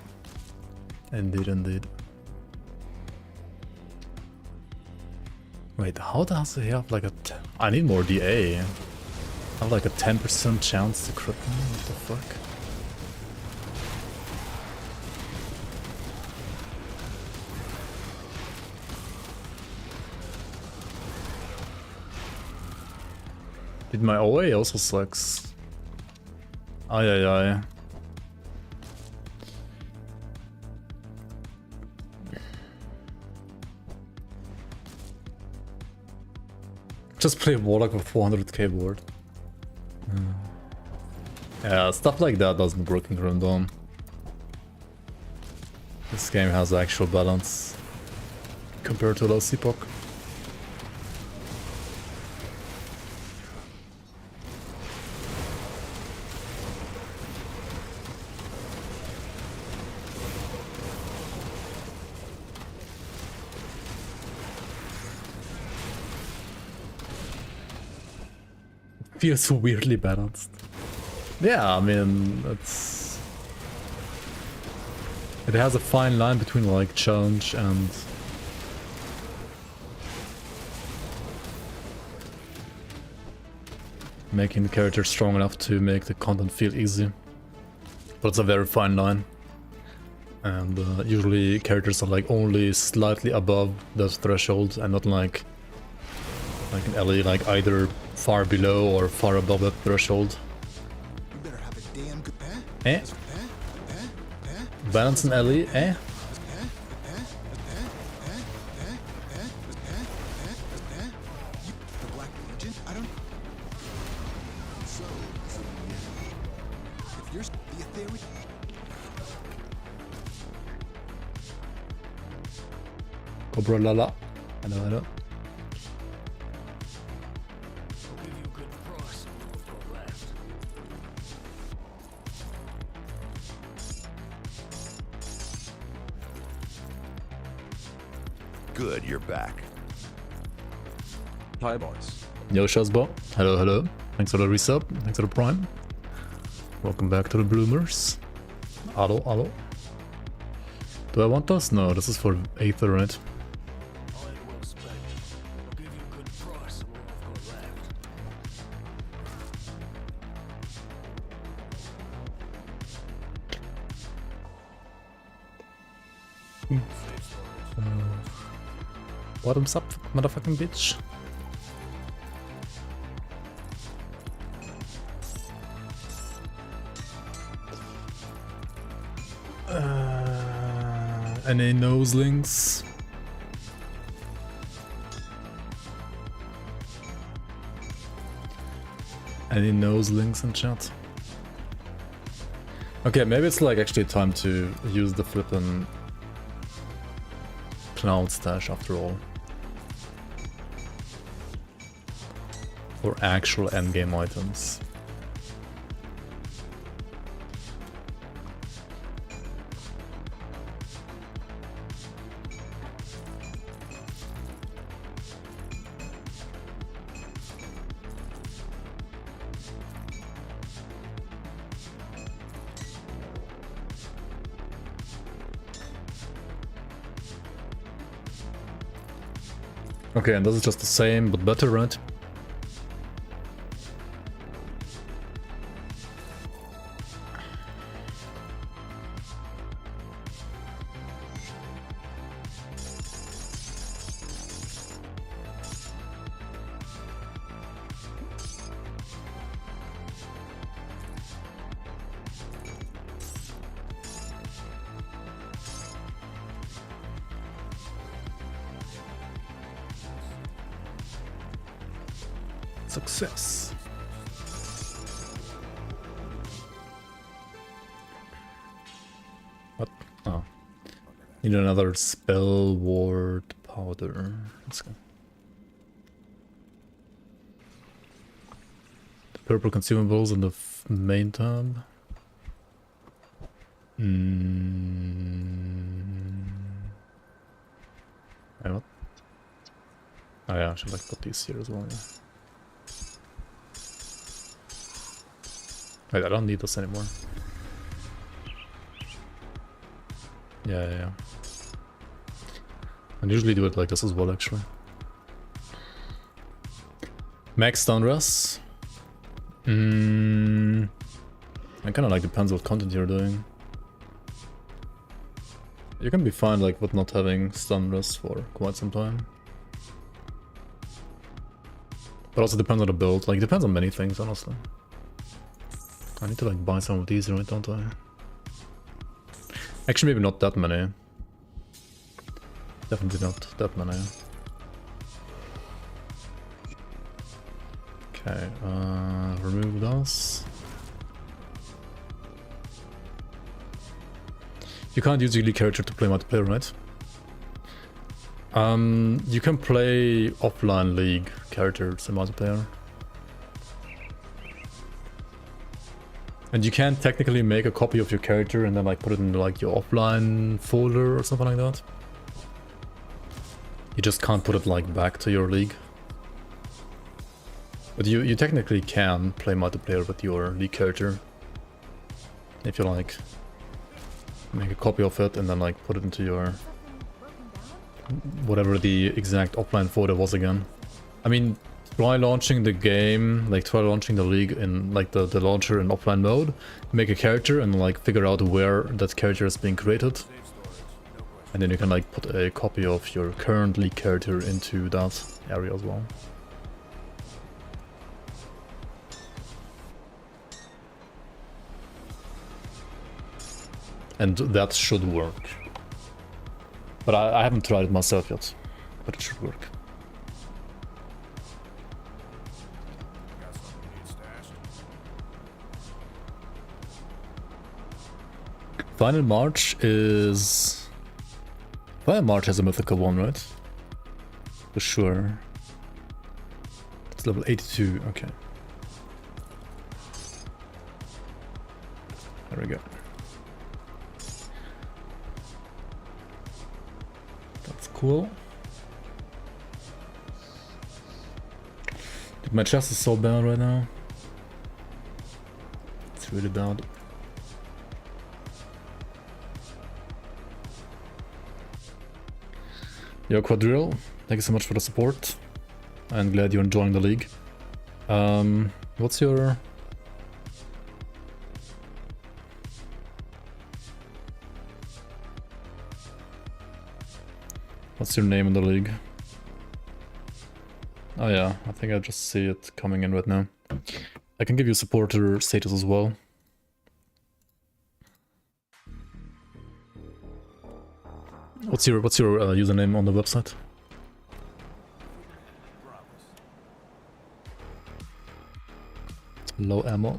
Indeed, indeed. Wait, how does he have like a... I need more DA. I have like a 10% chance to crit me? What the fuck? Did my OA also sucks? Ay ay ay. Just play Warlock with 400k board. Yeah, stuff like that doesn't work in Random. This game has actual balance compared to last epoch. Feels weirdly balanced. Yeah, I mean, it has a fine line between like challenge and making the character strong enough to make the content feel easy. But it's a very fine line. And usually characters are like only slightly above that threshold and not like an Ellie like either far below or far above that threshold. You better have a damn good Balance an Ellie, eh? The Black Legion? I don't. So if you're the theory. Cobra Lala. Hello, hello. I'll give you a good price on what I've got left. Good, you're back. Hi boys. Yo, Shazbo. Hello, hello. Thanks for the resub. Thanks for the prime. Welcome back to the Bloomers. Hello, hello. Do I want this? No, this is for Aether, right? Iron well spent. I'll give you a good price on what I've got left. Bottoms up, motherfucking bitch. Any noselings? Any noselings in chat? Okay, maybe it's like actually time to use the flippin' cloud stash after all. For actual endgame items. Okay, and this is just the same, but better, right? Success. What? Oh. Need another spell ward powder. Let's go. The purple consumables in the main tab. Wait, what? Oh yeah, I should like put these here as well. Yeah. Wait, I don't need this anymore. Yeah. I usually do it like this as well, actually. Max down res. I kind of like depends what content you're doing. You can be fine like with not having stun res for quite some time. But also depends on the build. Like depends on many things, honestly. I need to like buy some of these, right? Don't I? Actually, maybe not that many. Definitely not that many. Okay, remove those. You can't use your league character to play multiplayer, right? You can play offline league characters in multiplayer. And you can technically make a copy of your character and then like put it in like your offline folder or something like that. You just can't put it like back to your league. But you technically can play multiplayer with your league character. If you like make a copy of it and then like put it into your whatever the exact offline folder was again. I mean, try launching the game, like try launching the league in like the launcher in offline mode, make a character and like figure out where that character is being created. And then you can like put a copy of your current league character into that area as well. And that should work. But I haven't tried it myself yet, but it should work. Got something you need stashed? Final March is... Final March has a mythical one, right? For sure. It's level 82, okay. There we go. That's cool. Dude, my chest is so bad right now. It's really bad. Yo, Quadrille, thank you so much for the support. I'm glad you're enjoying the league. What's your... What's your name in the league? Oh yeah, I think I just see it coming in right now. I can give you supporter status as well. What's your username on the website? Low ammo.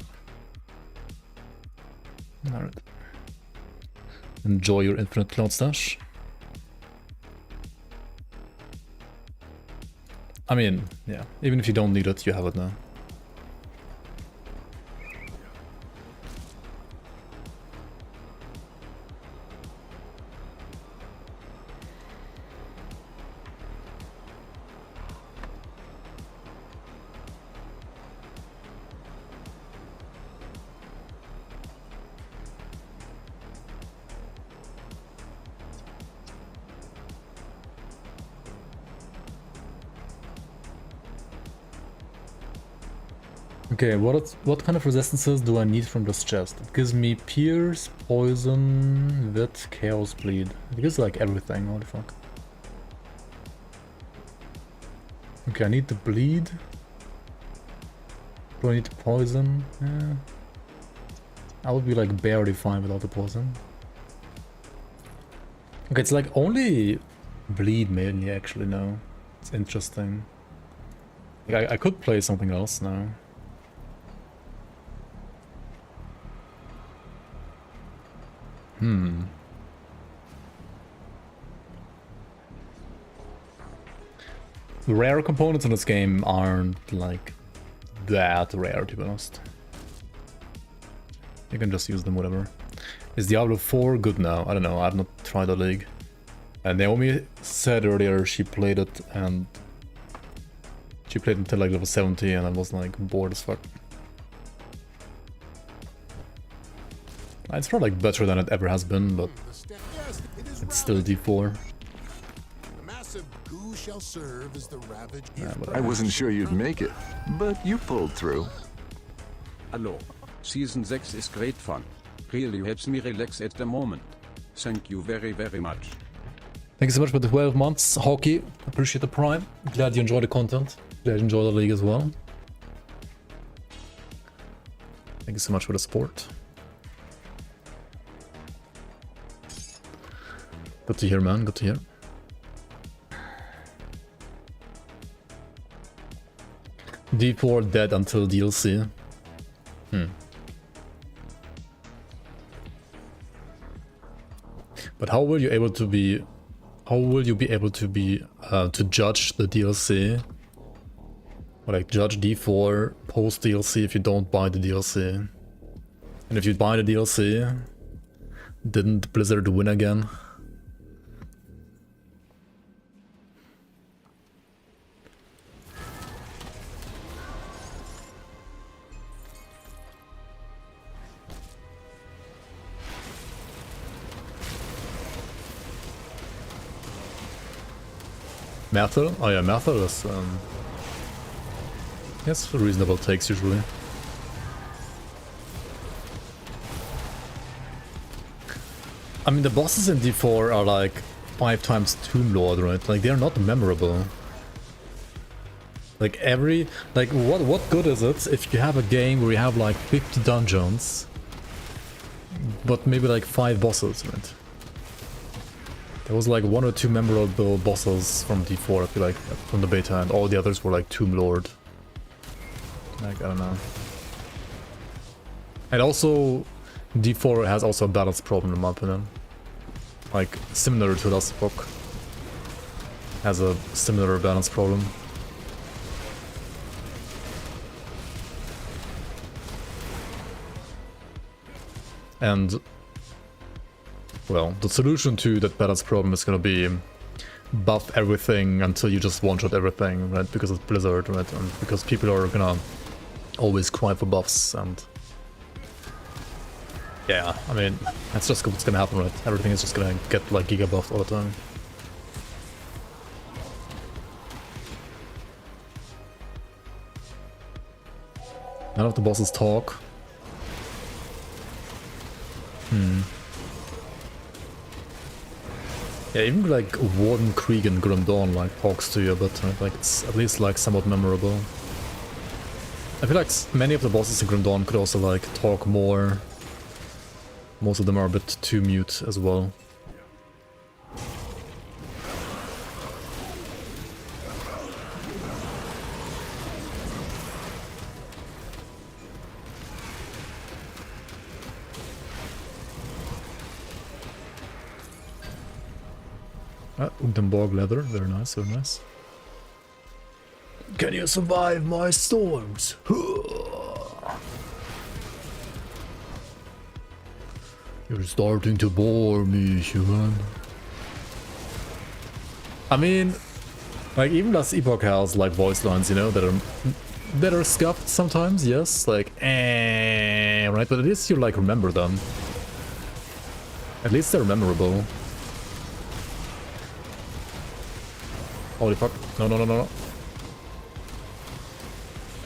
Alright. Enjoy your infinite cloud stash. I mean, yeah, even if you don't need it, you have it now. Okay, what kind of resistances do I need from this chest? It gives me Pierce, Poison, Wit, Chaos Bleed. It gives like everything, what the fuck. Okay, I need the Bleed. Do I need the Poison? Yeah. I would be like barely fine without the Poison. Okay, it's like only Bleed mainly actually now. It's interesting. Like, I could play something else now. The rare components in this game aren't like that rare, to be honest. You can just use them, whatever. Is Diablo 4 good now? I don't know, I've not tried the league. And Naomi said earlier she played it and she played until like level 70 and I was like bored as fuck. It's probably like better than it ever has been, but Yes, it is it's still D4. The massive goo shall serve as the ravage. Yeah, but I wasn't sure you'd make it, but you pulled through. Hallo. Season 6 is great fun. Really helps me relax at the moment. Thank you very, very much. Thank you so much for the 12 months, Hockey. Appreciate the prime. Glad you enjoy the content. Glad you enjoy the league as well. Thank you so much for the support. Good to hear, man. Good to hear. D4 dead until DLC. But how will you able to be? How will you be able to be to judge the DLC? Or like judge D4 post DLC if you don't buy the DLC? And if you buy the DLC, didn't Blizzard win again? Metal? Oh yeah, Metal is yes, reasonable takes usually. I mean, the bosses in D4 are like 5 times Tomb Lord, right? Like, they're not memorable. Like, what good is it if you have a game where you have like 50 dungeons, but maybe like 5 bosses, right? There was like 1 or 2 memorable bosses from D4, I feel like, from the beta, and all the others were like Tomb Lord. Like, I don't know. And also, D4 has also a balance problem in my opinion. Like, similar to Last Book. Has a similar balance problem. And well, the solution to that balance problem is gonna be buff everything until you just one-shot everything, right? Because it's Blizzard, right? And because people are gonna always cry for buffs, and yeah, I mean, that's just what's gonna happen, right? Everything is just gonna get like giga buffed all the time. None of the bosses talk. Yeah, even like Warden Krieg and Grim Dawn like talks to you a bit, right? Like, it's at least like somewhat memorable. I feel like many of the bosses in Grim Dawn could also like talk more. Most of them are a bit too mute as well. Ugdenborg leather, very nice, very nice. Can you survive my storms? You're starting to bore me, human. I mean, like, even Last Epoch has like voice lines, you know, that are scuffed sometimes, yes, like right, but at least you like remember them. At least they're memorable. Holy fuck. No, no, no, no, no.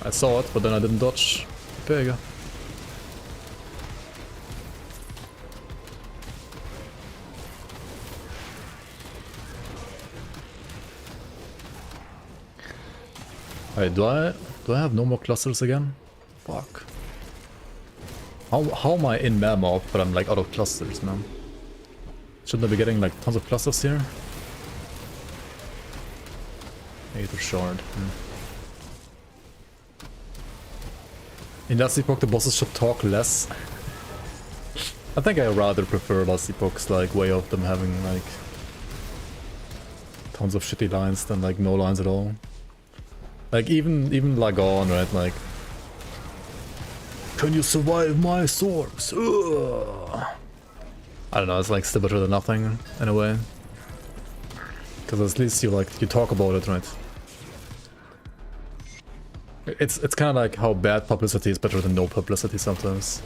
I saw it, but then I didn't dodge. There you go. Wait, do I have no more clusters again? Fuck. How am I in Mammoth, but I'm like out of clusters, man? Shouldn't I be getting like tons of clusters here? Aether Shard. In last epoch, the bosses should talk less. I think I rather prefer last epoch's like way of them having like tons of shitty lines than like no lines at all. Like even Lagon, right? Like, can you survive my swords? Ugh. I don't know. It's like still better than nothing in a way. Because at least you talk about it, right? It's kind of like how bad publicity is better than no publicity sometimes.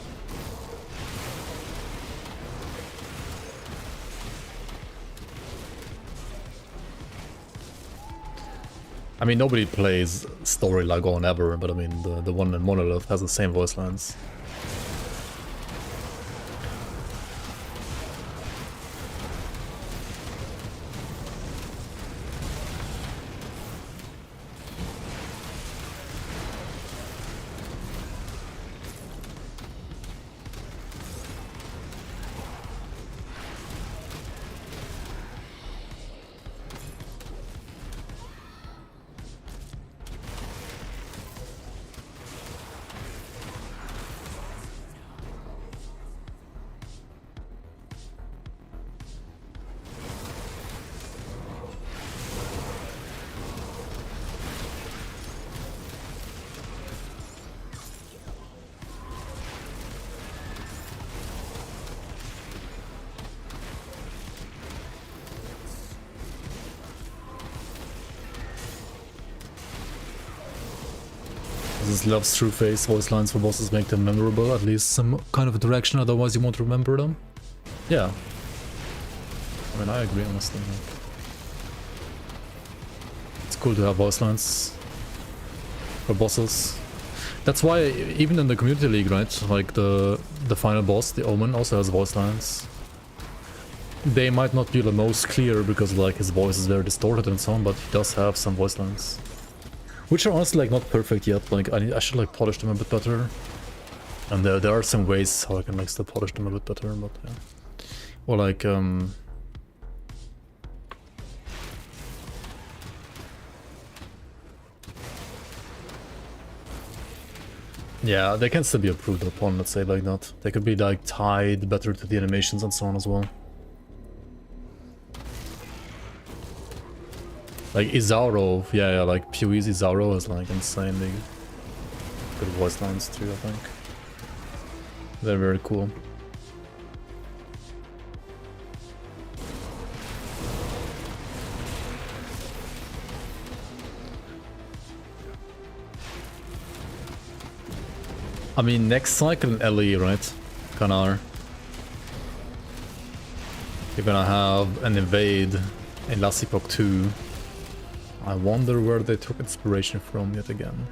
I mean, nobody plays story Lagon ever, but I mean, the one in Monolith has the same voice lines. This loves true face voice lines for bosses make them memorable, at least some kind of interaction, otherwise you won't remember them. Yeah. I mean, I agree honestly. It's cool to have voice lines for bosses. That's why even in the community league, right, like the final boss, the Omen, also has voice lines. They might not be the most clear because like his voice is very distorted and so on, but he does have some voice lines. Which are honestly like not perfect yet, like I should like polish them a bit better. And there are some ways how I can like still polish them a bit better, but yeah. Or like yeah, they can still be improved upon, let's say like that. They could be like tied better to the animations and so on as well. Like Izaro, yeah, like PoE's Izaro is like insanely good voice lines too, I think. They're very cool. I mean, next cycle in LE, right? Kanar. You're gonna have an invade in Last Epoch 2. I wonder where they took inspiration from yet again.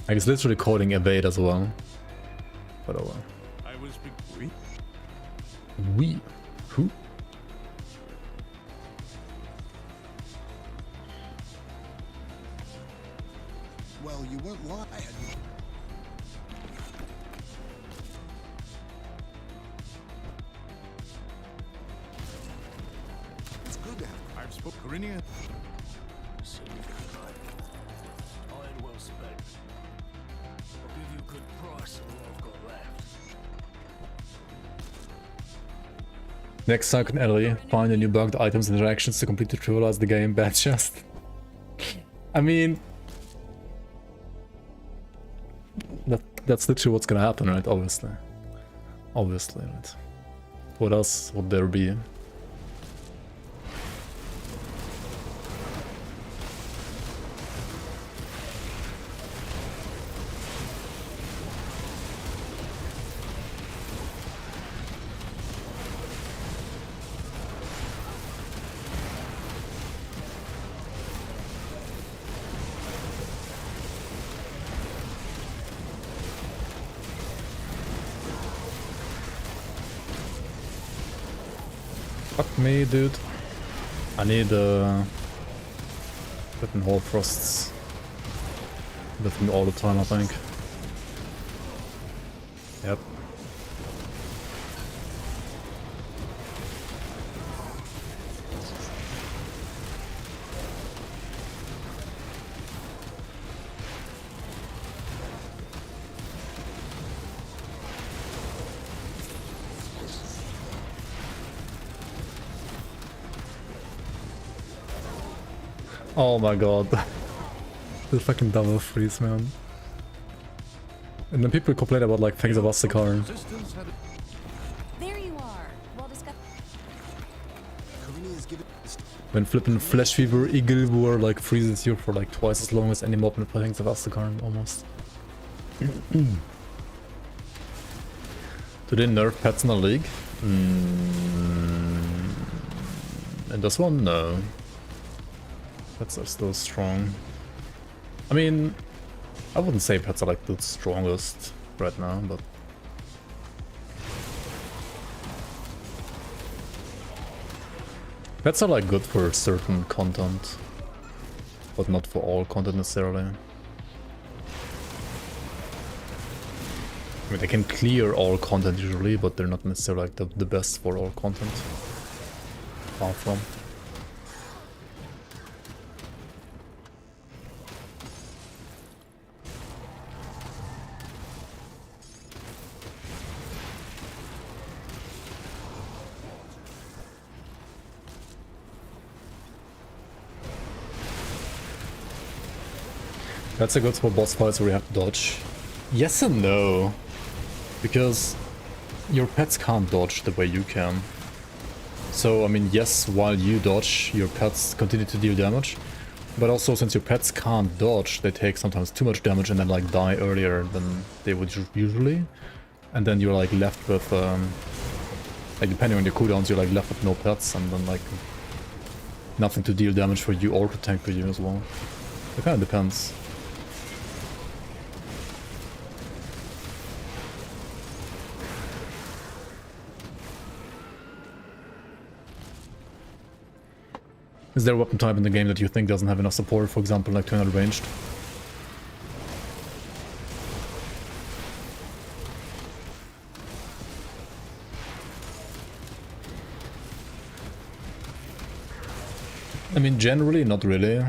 I guess literally coding evade as well. But oh well. I was We? Who? Well, you weren't lying. It's good to have. I've spoke Korinia. See you tonight. Iron well spent. I'll give you a good price on what I've got left. Next cycle in LE, find the new bugged items and interactions to completely trivialize the game. Bad chest. I mean, that's literally what's gonna happen, right? Obviously. Obviously, right? What else would there be? Fuck me, dude. I need flipping whole frosts with me all the time, I think. Yep. Oh my god. The fucking double freeze, man. And then people complain about like things about the car. Resistance had There you are. Well discussed. Karini is giving. When flipping Flash Fever Eagle War like freezes you for like twice as long as any mob in Things of Astakarn almost. Do they nerf pets in the league? And this one, no. Pets are still strong. I mean, I wouldn't say pets are like the strongest right now, but pets are like good for certain content, but not for all content necessarily. I mean, they can clear all content usually, but they're not necessarily like the best for all content. Far from. That's a good for boss fights where you have to dodge. Yes and no. Because your pets can't dodge the way you can. So, I mean, yes, while you dodge, your pets continue to deal damage. But also, since your pets can't dodge, they take sometimes too much damage and then like die earlier than they would usually. And then you're like left with, like depending on your cooldowns, you're like left with no pets and then like nothing to deal damage for you or to tank for you as well. It kind of depends. Is there a weapon type in the game that you think doesn't have enough support, for example, like 200 ranged? I mean, generally, not really.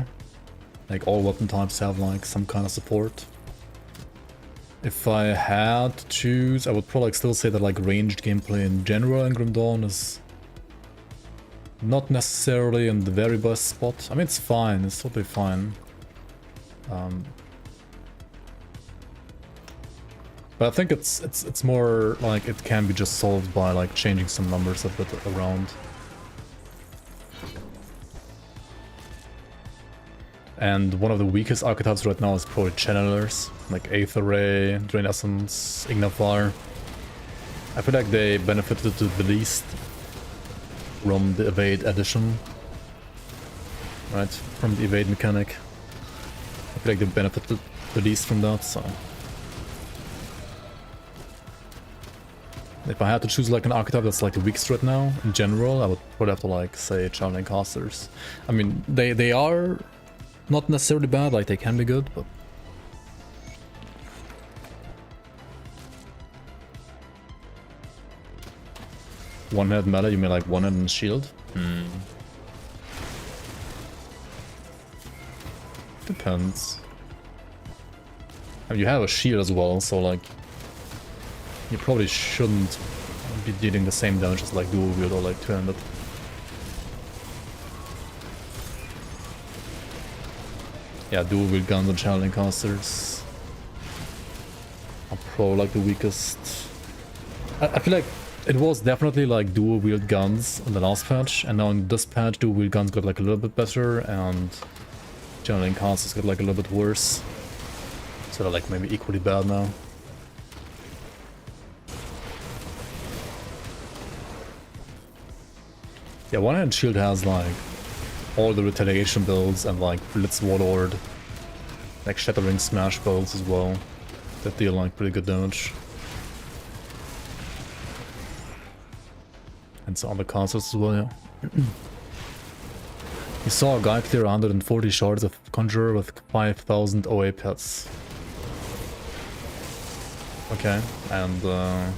Like, all weapon types have, like, some kind of support. If I had to choose, I would probably like, still say that, like, ranged gameplay in general in Grim Dawn is not necessarily in the very best spot. I mean, it's fine. It's totally fine. But I think it's more like it can be just solved by like changing some numbers a bit around. And one of the weakest archetypes right now is probably Channelers, like Aether Ray, Drain Essence, Ignifar. I feel like they benefited the least from the evade addition, right? From the evade mechanic. I feel like they benefited the least from that, so. If I had to choose like an archetype that's like the weakest right now, in general, I would probably have to like say Channeling Casters. I mean, they are not necessarily bad, like they can be good, but one-head meta, you mean like one-head and shield? Depends. I mean, you have a shield as well, so like you probably shouldn't be dealing the same damage as like dual wield or like two-handed. Yeah, dual wield guns and channeling casters are probably like the weakest. I feel like it was definitely like dual wield guns in the last patch, and now in this patch dual wield guns got like a little bit better and channeling casters got like a little bit worse. So they're like maybe equally bad now. Yeah, one-hand shield has like all the retaliation builds and like Blitz Warlord, like Shattering Smash builds as well, that deal like pretty good damage. And some other casters as well, yeah. You saw a guy clear 140 shards of Conjurer with 5,000 OA pets. Okay, and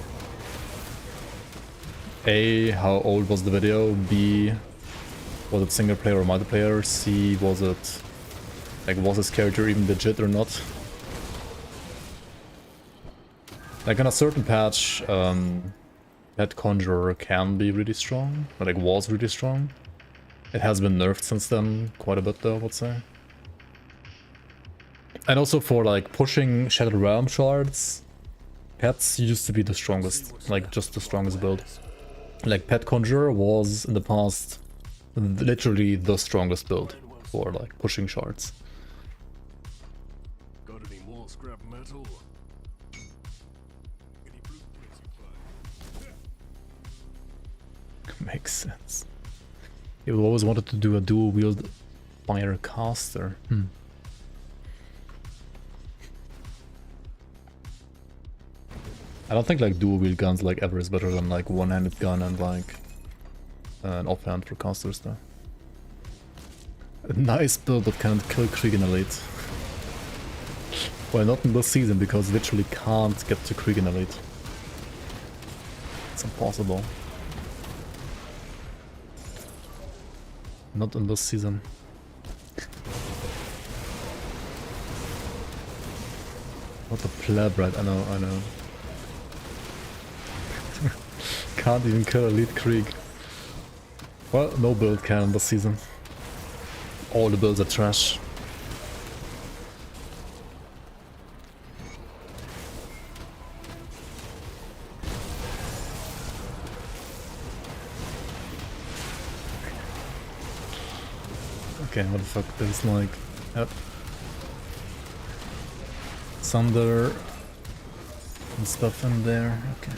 A, how old was the video? B, was it single player or multiplayer? C, was it like was his character even legit or not? Like on a certain patch, that Conjurer can be really strong, like was really strong. It has been nerfed since then, quite a bit though, I would say. And also for like pushing Shattered Realm shards, pets used to be the strongest, like just the strongest build. Like Pet Conjurer was in the past literally the strongest build for like pushing shards. Got any more scrap metal? Any blueprints you find? Makes sense. You always wanted to do a dual wield fire caster. I don't think like dual wield guns like ever is better than like one-handed gun and like an offhand for casters though. A nice build that can't kill Krieg in Elite. Well, not in this season because literally can't get to Krieg in Elite. It's impossible. Not in this season. What a pleb, right? I know. Can't even kill Elite Krieg. Well, no build can this season. All the builds are trash. Okay, what the fuck? There's like... Yep. Thunder and stuff in there. Okay.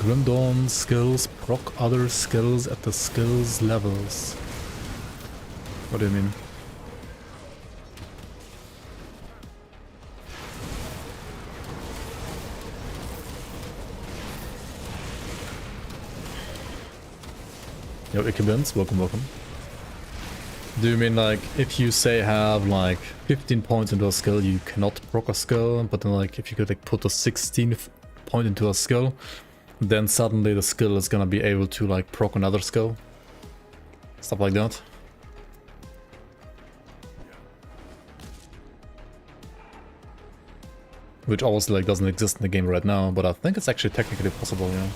Grim Dawn skills proc other skills at the skills levels. What do you mean? Yo, Ikebins, welcome. Do you mean like if you say have like 15 points into a skill, you cannot proc a skill, but then like if you could like put a 16th point into a skill, then suddenly the skill is gonna be able to like proc another skill? Stuff like that. Which obviously like doesn't exist in the game right now, but I think it's actually technically possible, yeah.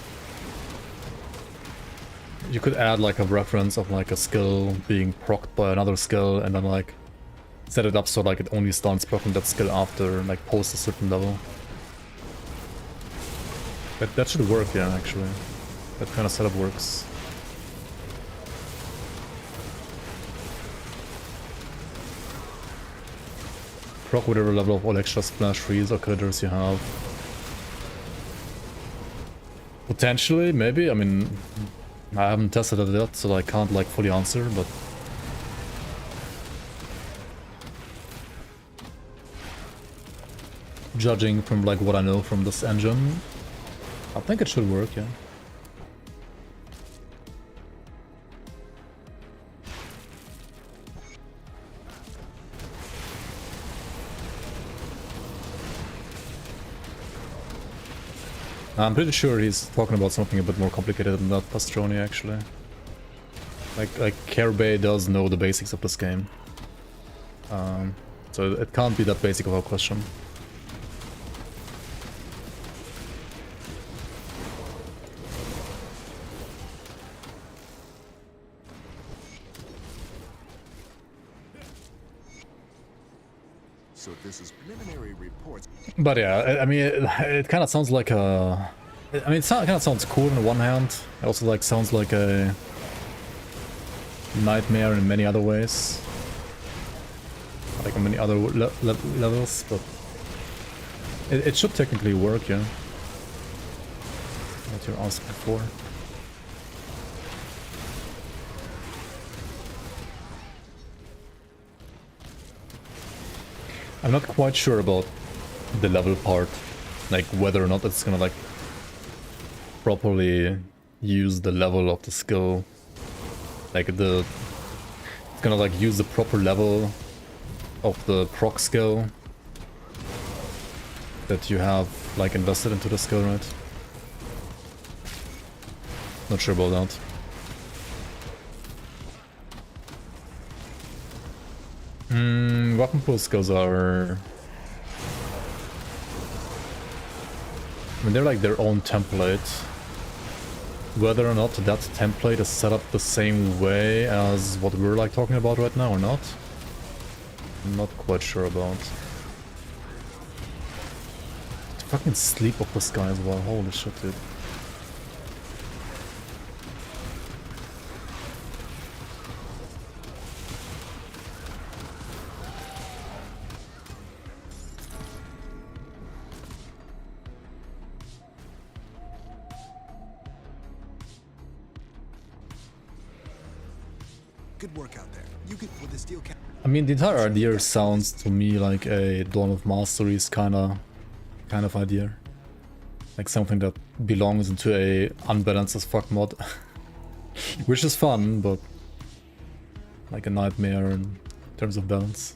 You could add like a reference of like a skill being procced by another skill and then like set it up so like it only starts proccing that skill after like post a certain level. That should work, yeah, actually. That kind of setup works. Proc whatever level of all extra splash freeze or critters you have. Potentially, maybe. I mean, I haven't tested it yet, so I can't like fully answer, but... Judging from like what I know from this engine, I think it should work, yeah. I'm pretty sure he's talking about something a bit more complicated than that, Pastroni, actually. Like Kerbey does know the basics of this game. So it can't be that basic of a question. So this is preliminary reports. But yeah, I mean, it kind of sounds like a... I mean, it kind of sounds cool on one hand. It also like sounds like a nightmare in many other ways. Like on many other levels, but it should technically work, yeah. What you're asking for. I'm not quite sure about the level part, like whether or not it's gonna like properly use the level of the skill. Like it's gonna like use the proper level of the proc skill that you have like invested into the skill, right? Not sure about that. Weapon pool skills are... I mean, they're like their own template. Whether or not that template is set up the same way as what we're like talking about right now or not, I'm not quite sure about. The fucking sleep of this guy as well, holy shit, dude. Good work out there. You could with the steel cap. I mean, the entire idea sounds to me like a Dawn of Masteries kind of idea. Like something that belongs into a unbalanced as fuck mod. Which is fun, but like a nightmare in terms of balance.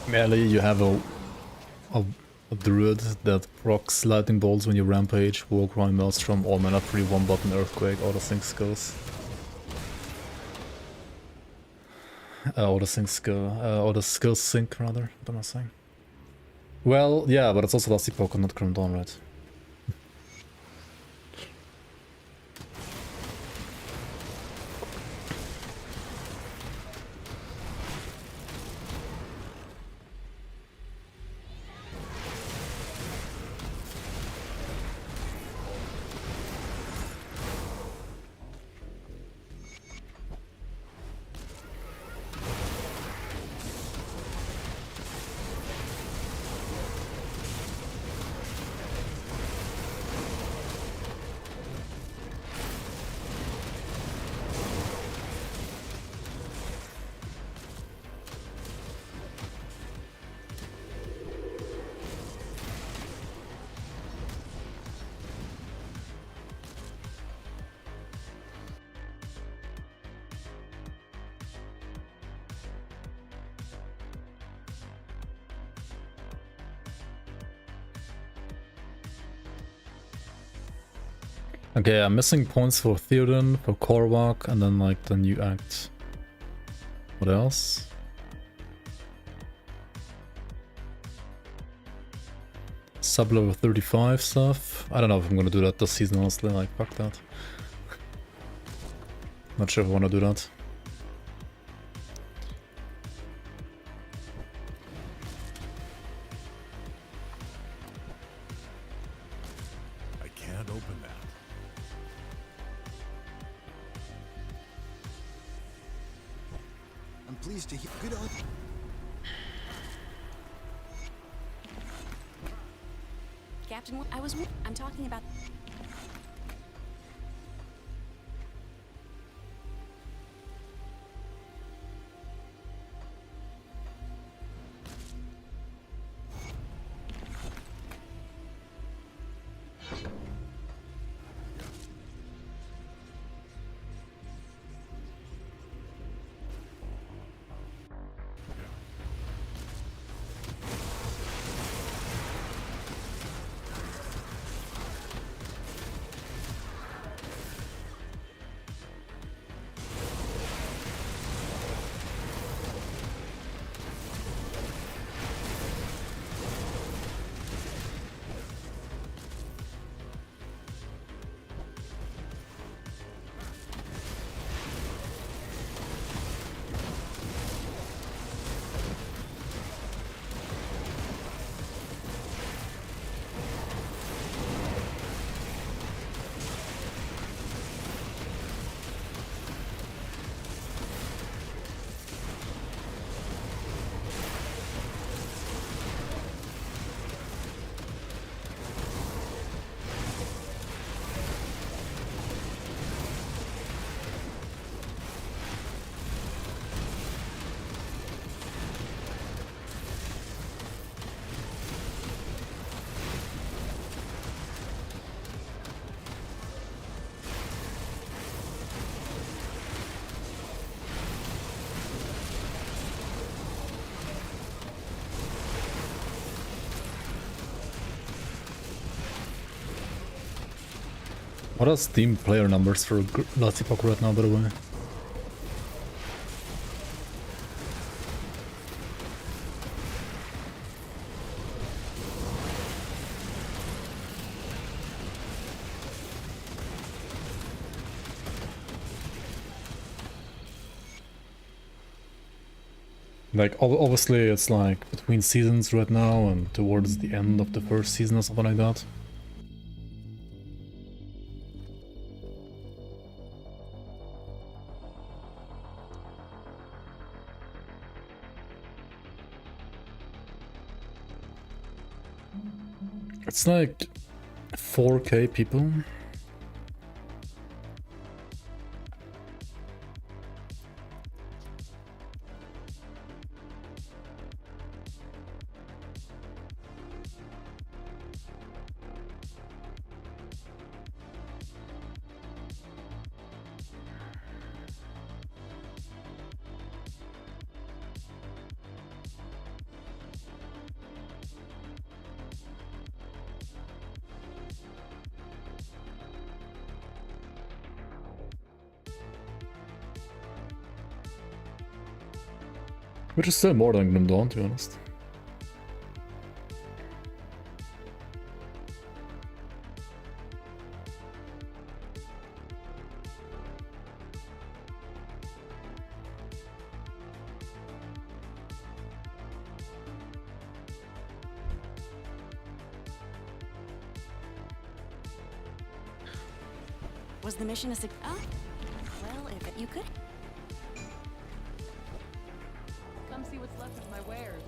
Melee, you have a Druid that procs lightning bolts when you rampage, Warcry, Maelstrom, all mana free, one button, Earthquake, all the sync skills. All the skills sync rather, what am I saying? Well, yeah, but it's also Dusty Poker, not Grim Dawn, right? Okay, I'm missing points for Theoden, for Korvac, and then like the new act. What else? Sub-level 35 stuff. I don't know if I'm gonna do that this season, honestly, like fuck that. Not sure if I wanna do that. I can't open that. I'm pleased to hear. Good on. Captain, I'm talking about... What are Steam player numbers for Last Epoch right now, by the way? Like, obviously it's like between seasons right now and towards the end of the first season or something like that. It's like 4K people. Which is still more than Grim Dawn, to be honest. Was the mission a success? Oh, well, if you could. Come see what's left of my wares.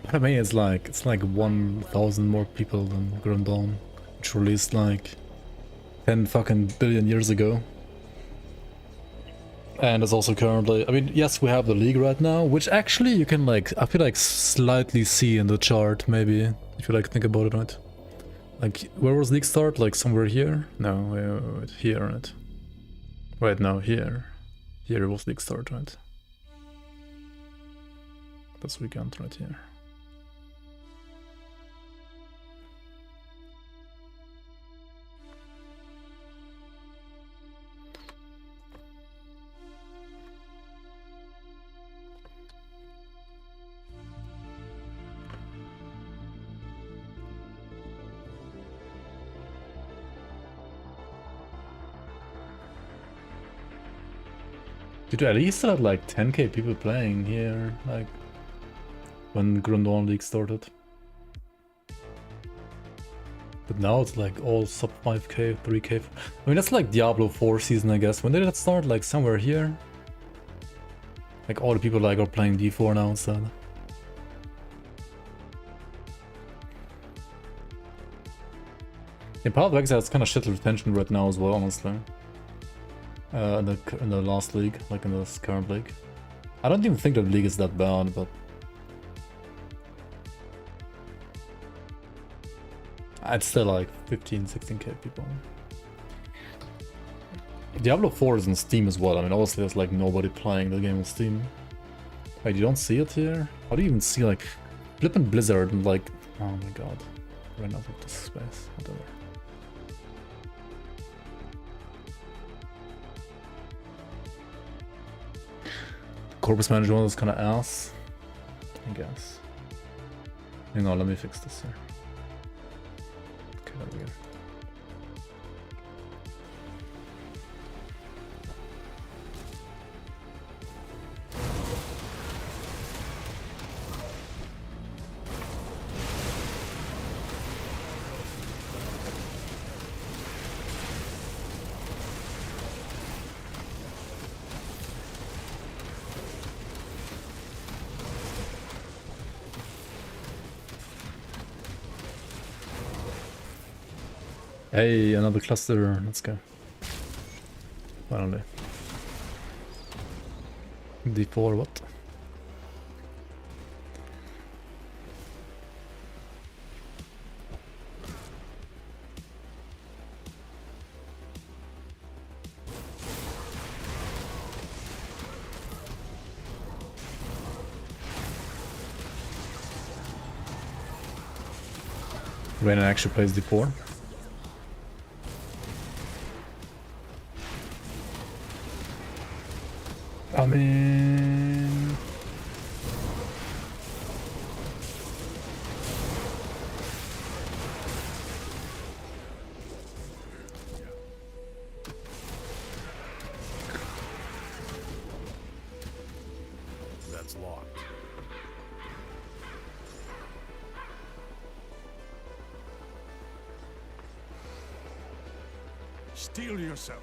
But I mean, it's like 1,000 more people than Grim Dawn, which released like 10 fucking billion years ago. And it's also currently, I mean, yes, we have the League right now, which actually you can like, I feel like slightly see in the chart, maybe, if you like think about it, right? Like, where was League start? Like somewhere here? No, wait, here, right? Right now, here. Here was League start, right? That's weekend right here. Dude, at least had like 10k people playing here, like when Grim Dawn League started. But now it's like all sub 5k, 3k. I mean, that's like Diablo 4 season, I guess. When did it start? Like somewhere here? Like all the people like are playing D4 now instead. In Path of Exile, it's kind of shit retention right now as well, honestly. In the last league, like in this current league. I don't even think the league is that bad, but it's still like 15-16k people. Diablo 4 is on Steam as well. I mean, obviously there's like nobody playing the game on Steam. Wait, you don't see it here? How do you even see like flippin' Blizzard and like, oh my god, ran out of this space, whatever. Corpus management is kind of ass, I guess. Hang on, let me fix this here. Okay, there we go. Hey, another cluster, let's go. Finally. D4, what? Reyna actually plays D4. I mean... That's locked. Steel yourself.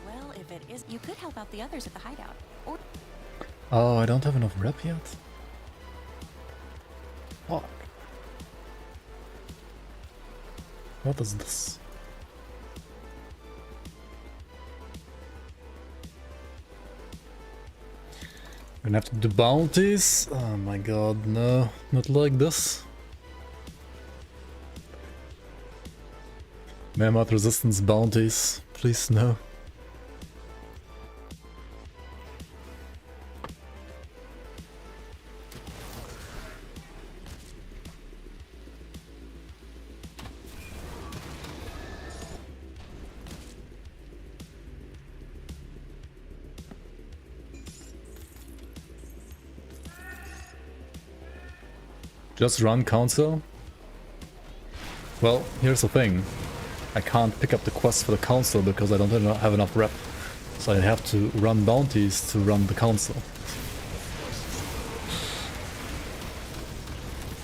Well, if it is, you could help out the others at the hideout. Or Oh, I don't have enough rep yet. Fuck. What is this? Gonna have to do bounties? Oh my god, no. Not like this. Mammoth resistance bounties. Please, no. Just run council? Well, here's the thing. I can't pick up the quest for the council because I don't have enough rep. So I have to run bounties to run the council.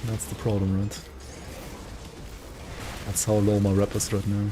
That's the problem, right? That's how low my rep is right now.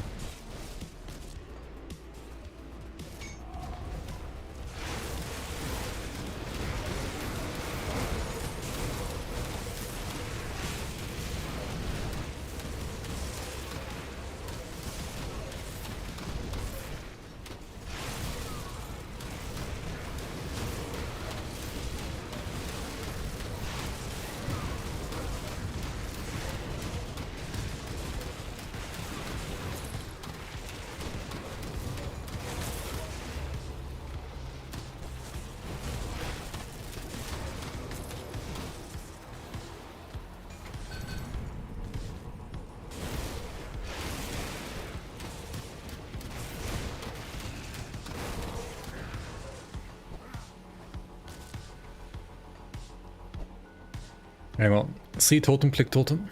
Hang on. See totem, click totem.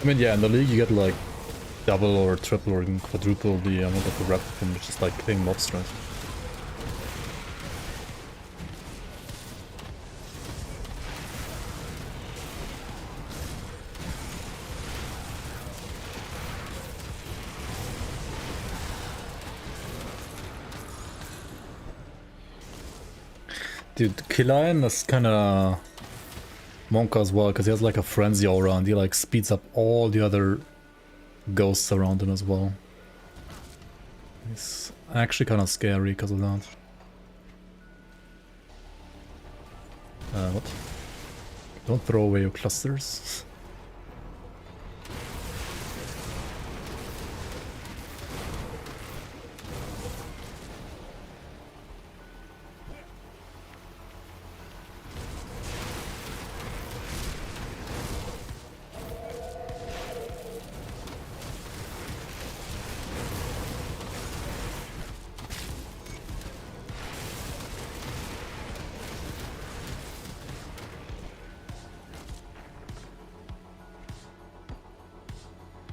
I mean, yeah, in the league you get like double or triple or even quadruple the amount of the rep from just like killing mobs, right? Dude, Killian is kinda Monka as well, because he has like a frenzy all around. He like speeds up all the other ghosts around him as well. He's actually kind of scary because of that. What? Don't throw away your clusters.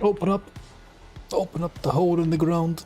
Open up! Open up the hole in the ground!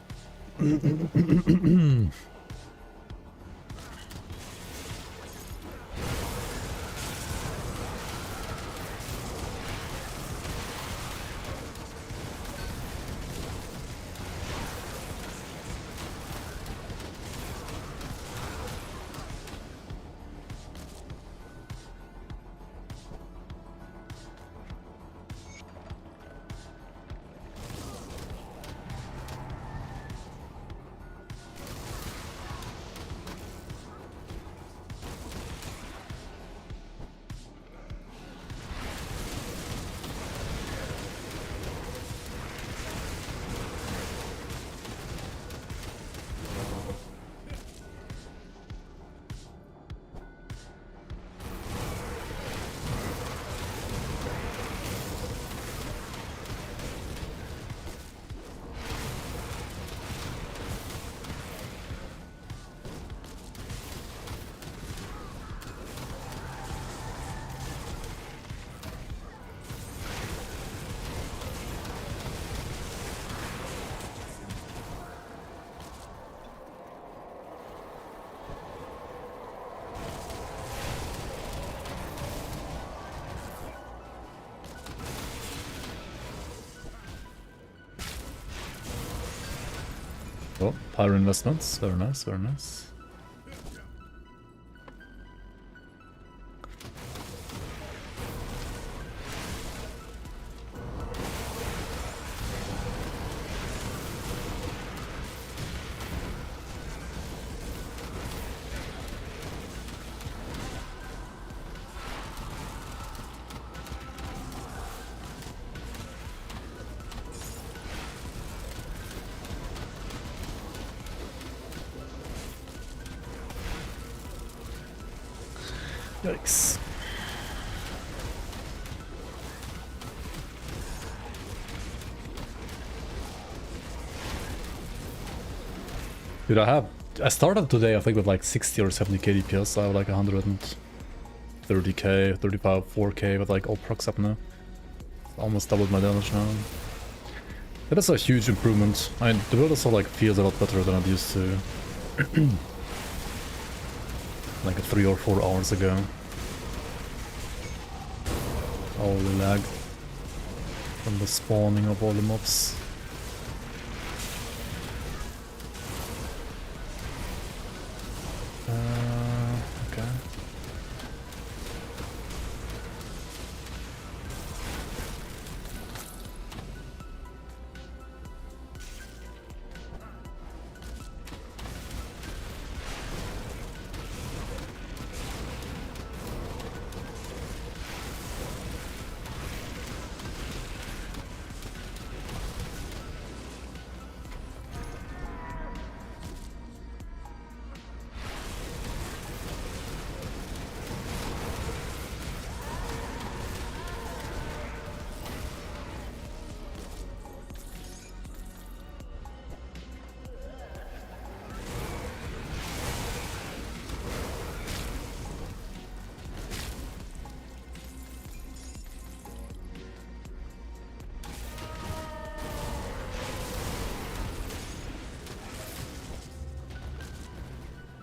Oh, pyro investments. Very nice, very nice. Yikes. Dude, I started today I think with like 60 or 70 KDPS. I have like 130k, 35, 4k with like all procs up now. Almost doubled my damage now. That is a huge improvement. I mean, the build also like feels a lot better than it used to. Like 3 or 4 hours ago. All the lag from the spawning of all the mobs. Okay.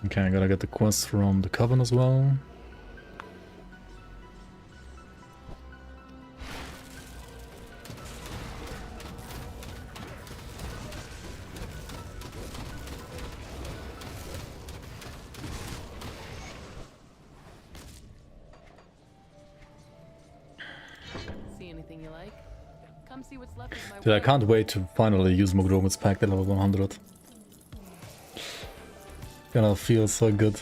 Okay, I gotta get the quest from the Coven as well. See anything you like? Come see what's left of my Dude, I can't wait to finally use Mogromit's pack at level 100. Gonna feel so good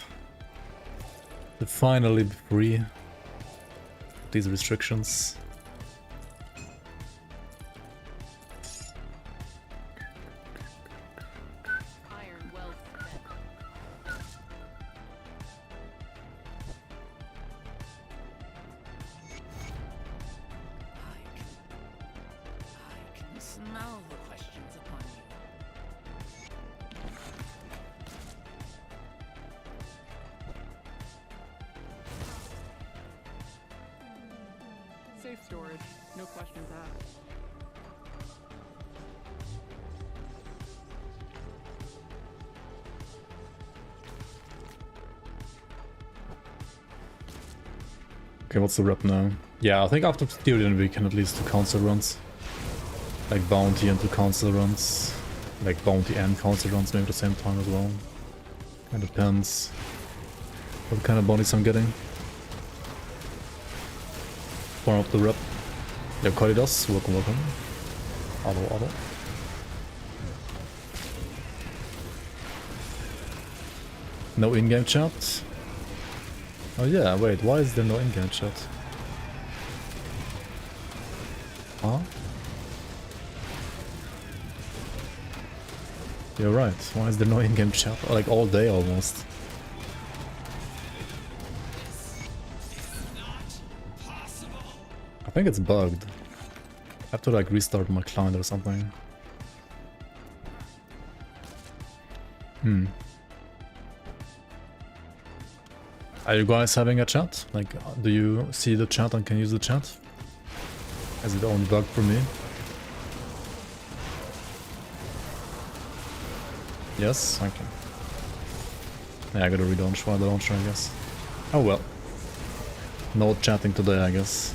to finally be free of these restrictions. iron well spent. I can smell the questions upon you. Safe storage, no questions asked. Okay, what's the rep now? Yeah, I think after Styrian we can at least do council runs. Like bounty and do council runs. Like bounty and council runs maybe at the same time as well. It depends what kind of bounties I'm getting. Farm up the rep. Yeah, Karidas, welcome, welcome. Auto. No in-game chat? Oh yeah, wait, why is there no in-game chat? Huh? You're right, why is there no in-game chat? Like all day almost. I think it's bugged. I have to like restart my client or something. Are you guys having a chat? Like, do you see the chat and can use the chat? Is it only bugged for me? Yes? Okay. Yeah, I gotta relaunch the launcher, I guess. Oh well. No chatting today, I guess.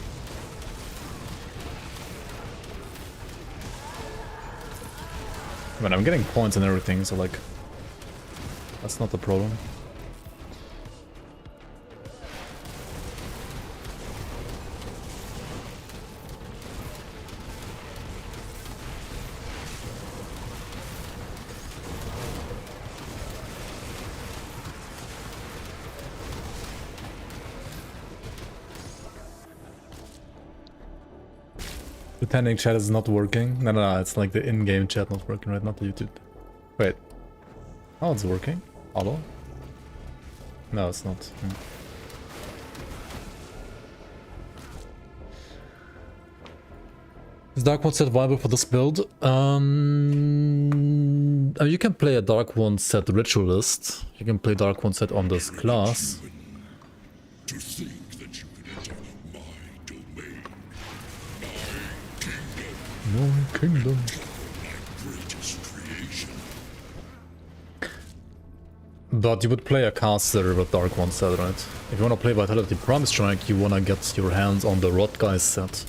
I mean, I'm getting points and everything, so like, that's not the problem. Pretending chat is not working. No, it's like the in-game chat not working, right? Not the YouTube. Wait. Oh, it's working. Hello? No, it's not. Is Dark One set viable for this build? You can play a Dark One set Ritualist. You can play Dark One set on this class. To think that you can enter my domain, My kingdom. my greatest creation. But you would play a caster with Dark One set, right? If you want to play Vitality Promise Strike, you want to get your hands on the Rot Guys set.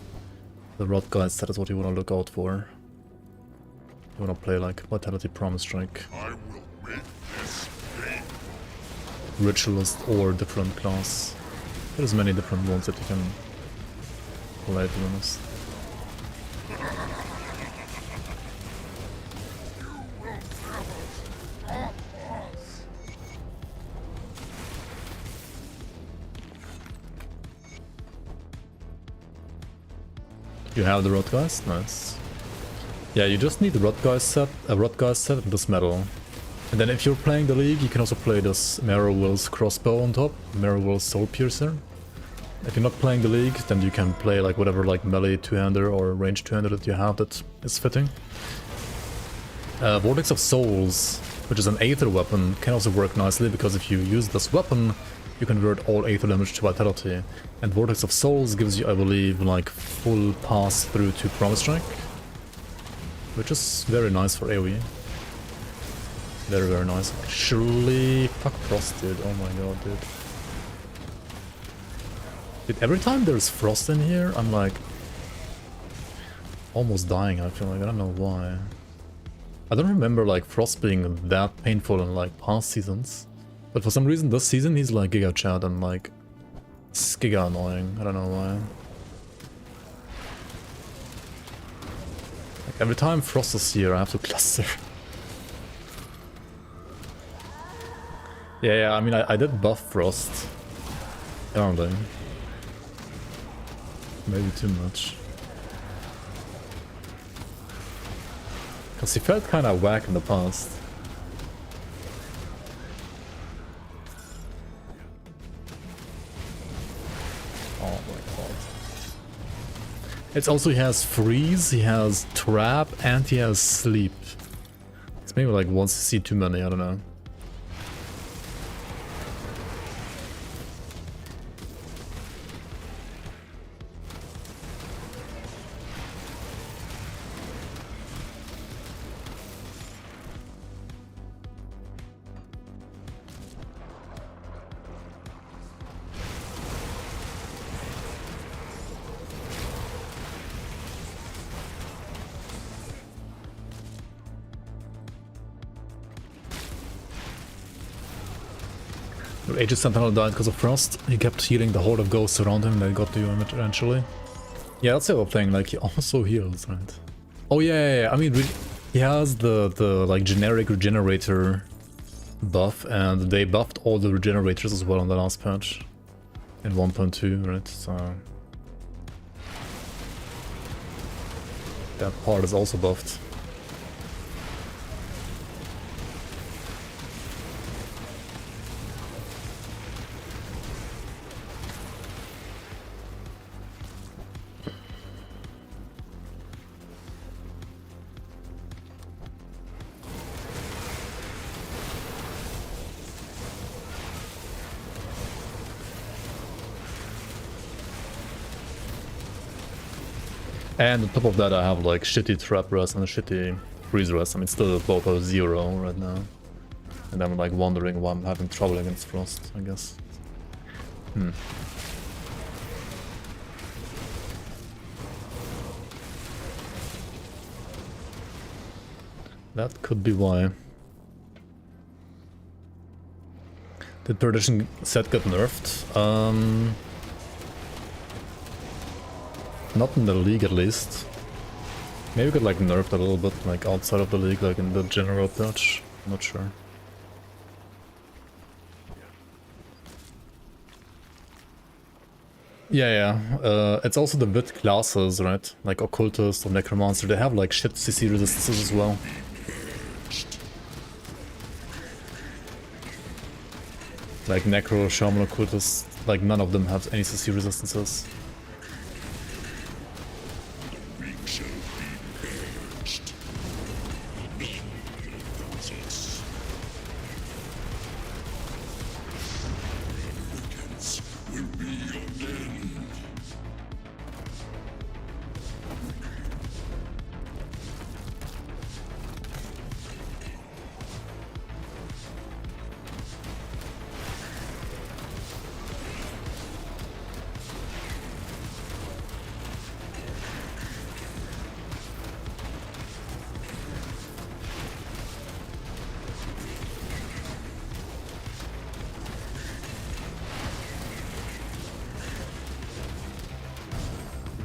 The Rot Guys set is what you want to look out for. You want to play like Vitality Promise Strike. I will make this game. Ritualist or different class. There's many different ones that you can play, to be honest. You have the Rot Guys? Nice. Yeah, you just need the Rot Guys set, a Rot Guys set and this metal. And then if you're playing the League, you can also play this Merrill's crossbow on top, Merrill's Soul Piercer. If you're not playing the League, then you can play like whatever like melee two-hander or range two-hander that you have that is fitting. Vortex of Souls, which is an Aether weapon, can also work nicely because if you use this weapon, you convert all Aether damage to Vitality. And Vortex of Souls gives you, I believe, like full pass through to Promise Strike, which is very nice for AoE. Very, very nice. Actually, fuck Frost, dude. Oh my god, dude. Dude, every time there's Frost in here, I'm like almost dying, I feel like. I don't know why. I don't remember like Frost being that painful in like past seasons. But for some reason this season he's like Giga Chad and like it's giga annoying. I don't know why. Like, every time Frost is here I have to cluster. Yeah, I mean I did buff Frost. Apparently. Maybe too much. Because he felt kind of whack in the past. Oh my god. It's also he has freeze, he has trap, and he has sleep. It's maybe like once you see too many, I don't know. Your Aegis Sentinel died because of Frost. He kept healing the horde of ghosts around him that got to you eventually. Yeah, that's the other thing, like he also heals, right? Oh yeah. I mean, he has the like generic regenerator buff, and they buffed all the regenerators as well on the last patch. In 1.2, right? So that part is also buffed. And on top of that I have like shitty trap rest and a shitty freeze rest. I mean still both are 0 right now. And I'm like wondering why I'm having trouble against Frost, I guess. That could be why. Did Perdition set get nerfed? Not in the league at least. Maybe it got like nerfed a little bit, like outside of the league, like in the general patch. Not sure. Yeah. It's also the bit classes, right? Like Occultist or Necromancer, they have like shit CC resistances as well. Like Necro, Shaman, Occultist, like none of them have any CC resistances.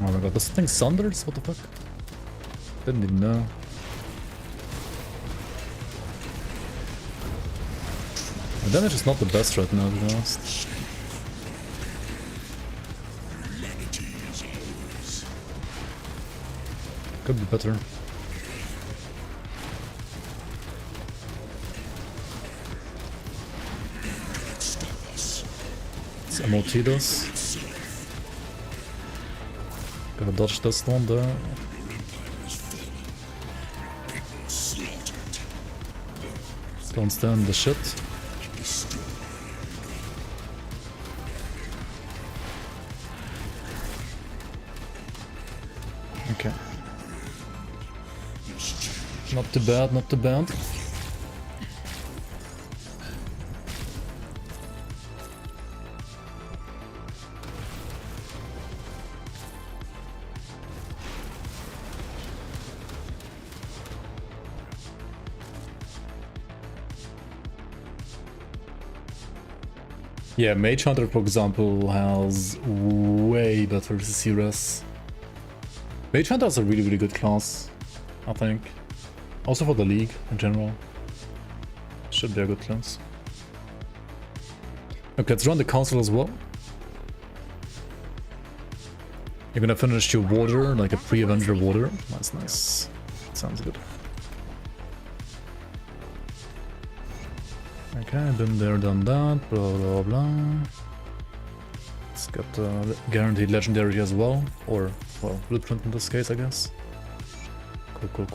Oh my god, this thing Sunders? What the fuck? Didn't even know. The damage is not the best right now, to be honest. Could be better. Let's MOT this. Gotta dodge this one there. Don't stand the shit. Okay. Not too bad, not too bad. Yeah, Mage Hunter, for example, has way better CC res. Mage Hunter is a really good class, I think. Also for the league in general. Should be a good class. Okay, let's run the council as well. You're gonna finish your water, like a pre-Avenger water. That's nice. Sounds good. Okay, been there, done that, blah blah blah. Let's get guaranteed legendary as well, or, well, blueprint in this case, I guess. Cool.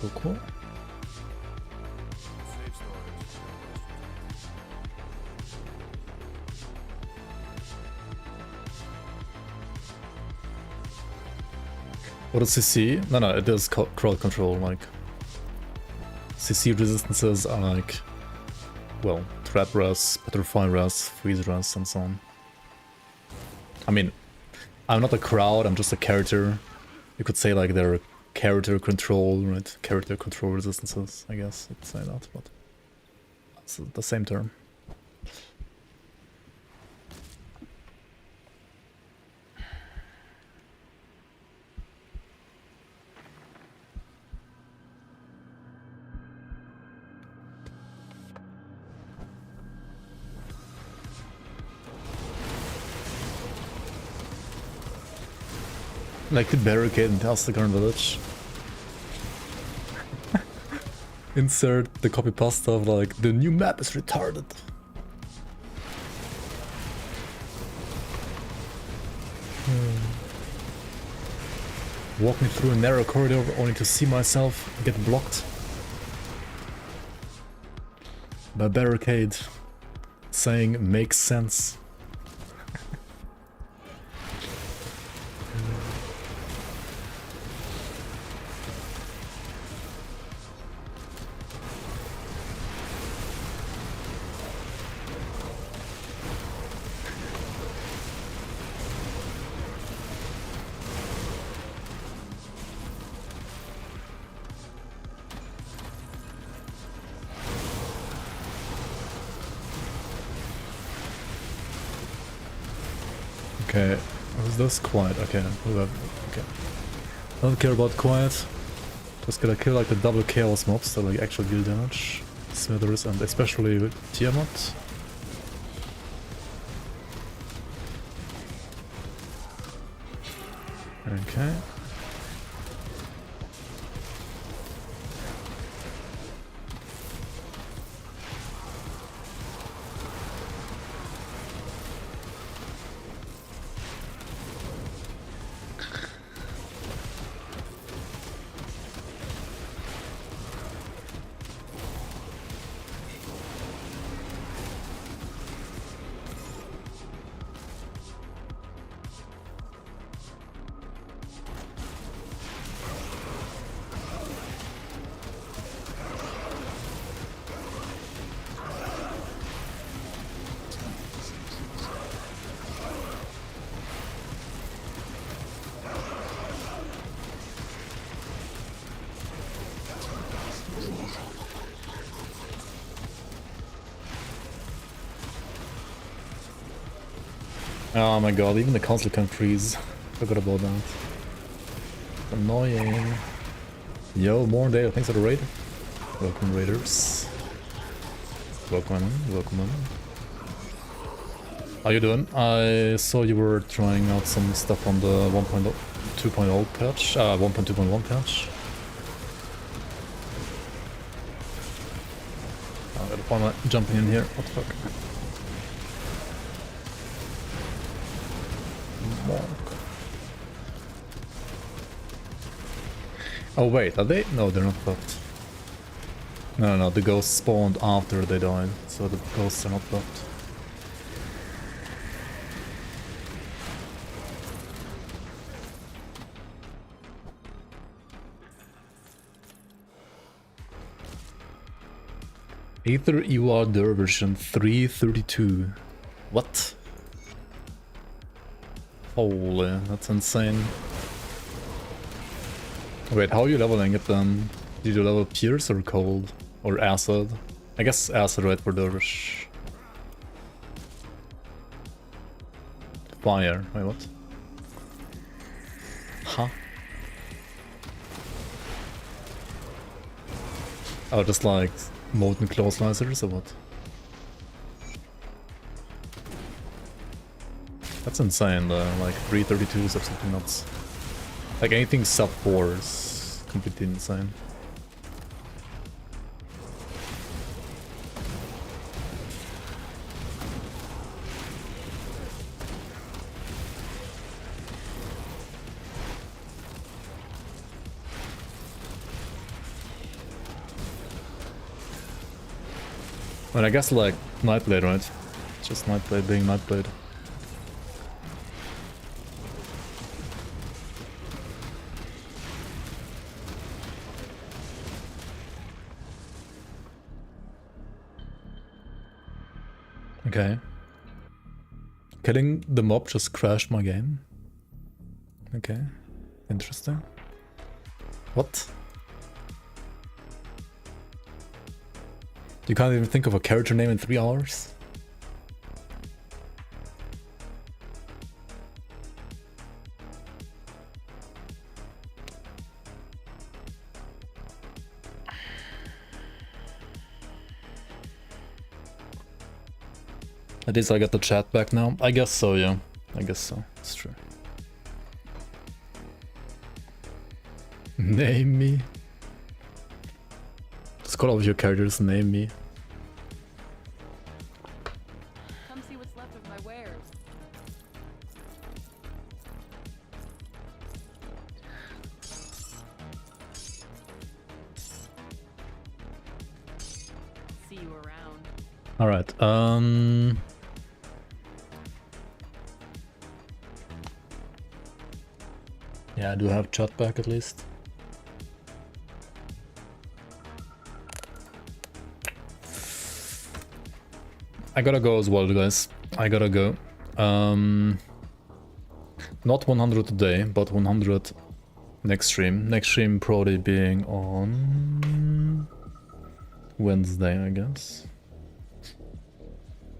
What is CC? No, it is crowd control, like... CC resistances are like... well, trap res, petrify res, freeze res, and so on. I mean, I'm not a crowd, I'm just a character. You could say like they're character control, right? Character control resistances, I guess you'd say that, but it's the same term. Like the barricade in Tastagarn Village. Insert the copy pasta of like, the new map is retarded. Walking through a narrow corridor only to see myself get blocked by barricade saying makes sense. Okay, who's this? Quiet. Okay, okay. Don't care about quiet. Just gotta kill like the double chaos mobs that like actually deal damage. Smithers and especially Tiamat. Okay. Oh my god, even the council can freeze. Forgot about that. Annoying. Yo, Morndale, thanks for the raid. Welcome, raiders. Welcome, welcome. How you doing? I saw you were trying out some stuff on the 1.2.0 patch, 1.2.1 patch. I gotta find my jumping in here. What the fuck? Oh wait, are they? No, they're not buffed. No, the ghosts spawned after they died, so the ghosts are not buffed. Aether EUR version 332. What? Holy, that's insane. Wait, how are you leveling it then? Did you level Pierce or Cold? Or Acid? I guess Acid, right, for Dervish. Fire. Wait, what? Huh? Oh, just like molten claw slicers or what? That's insane though, like 332s or something nuts. Like anything sub 4 is completely insane. Well, I guess like Nightblade, right? Just Nightblade being Nightblade. Okay. Killing the mob just crashed my game. Okay. Interesting. What? You can't even think of a character name in 3 hours? At least I got the chat back now. I guess so, yeah. I guess so. It's true. Name me. Just call all of your characters, name me. Come see what's left of my wares. See you around. Alright, yeah, I do have chat back at least. I gotta go as well, guys. I gotta go. Not 100 today, but 100 next stream. Next stream probably being on Wednesday, I guess.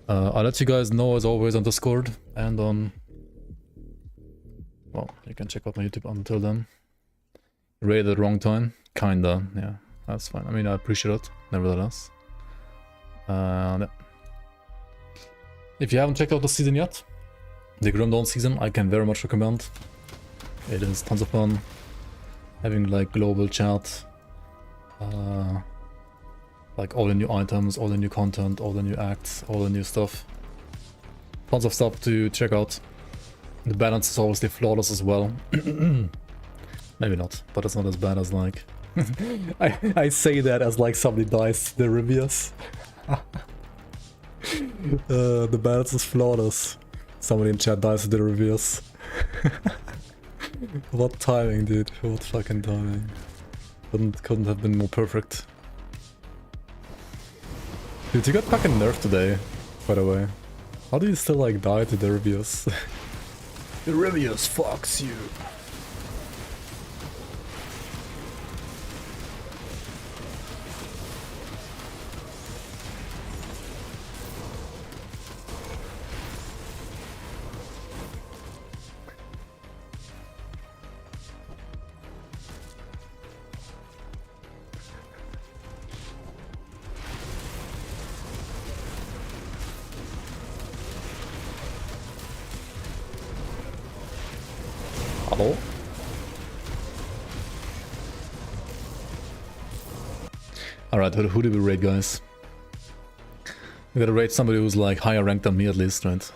I'll let you guys know as always on Discord and on well, you can check out my YouTube until then. Rated at the wrong time? Kinda, yeah. That's fine. I mean, I appreciate it, nevertheless. Yeah. If you haven't checked out the season yet, the Grim Dawn season, I can very much recommend. It is tons of fun. Having like global chat. Like all the new items, all the new content, all the new acts, all the new stuff. Tons of stuff to check out. The balance is obviously flawless as well. Maybe not, but it's not as bad as like... I say that as like somebody dies to the reviews. The balance is flawless. Somebody in chat dies to the reviews. What timing, dude. What fucking timing. Couldn't have been more perfect. Dude, you got fucking nerfed today, by the way. How do you still like die to the reviews? The reviews fucks you. Hello? Alright, who do we raid, guys? We gotta raid somebody who's like higher ranked than me at least, right?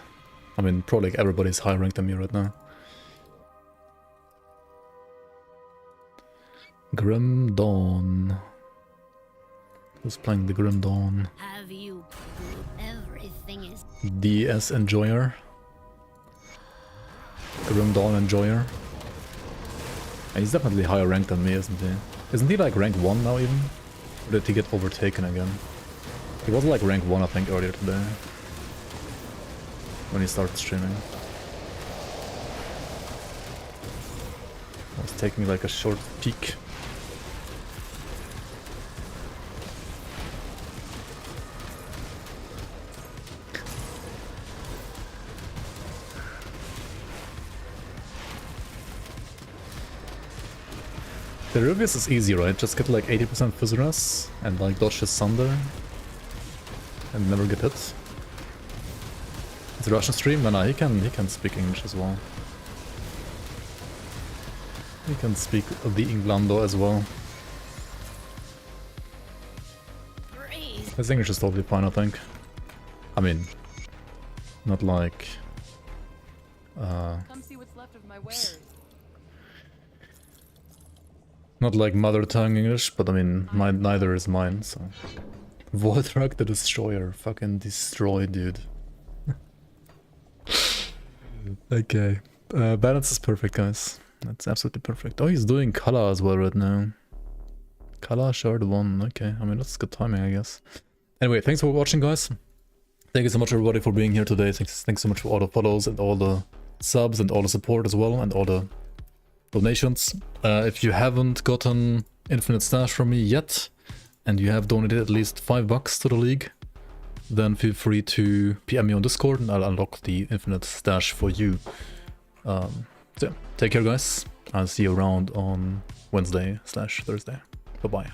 I mean, probably like everybody's higher ranked than me right now. Grim Dawn. Who's playing the Grim Dawn? Have you everything is DS Enjoyer. Grim Dawn Enjoyer. And he's definitely higher ranked than me, isn't he? Isn't he like rank 1 now even? Or did he get overtaken again? He was like rank 1 I think earlier today. When he started streaming. I was taking like a short peek. The Rubius is easy, right? Just get like 80% Fizz and like dodge his Sunder and never get hit. It's a Russian stream, and he can speak English as well. He can speak the Inglando as well. His English is totally fine, I think. I mean, not like Come see what's left of my wares. not like mother tongue English, but I mean, neither is mine, so... Voltrak the Destroyer, fucking destroy, dude. Okay. Balance is perfect, guys. That's absolutely perfect. Oh, he's doing Kala as well right now. Kala Shard 1, okay. I mean, that's good timing, I guess. Anyway, thanks for watching, guys. Thank you so much, everybody, for being here today. Thanks so much for all the follows and all the subs and all the support as well, and all the donations. If you haven't gotten Infinite Stash from me yet, and you have donated at least $5 to the league, then feel free to PM me on Discord and I'll unlock the Infinite Stash for you. So yeah, take care, guys. I'll see you around on Wednesday/Thursday. Bye-bye.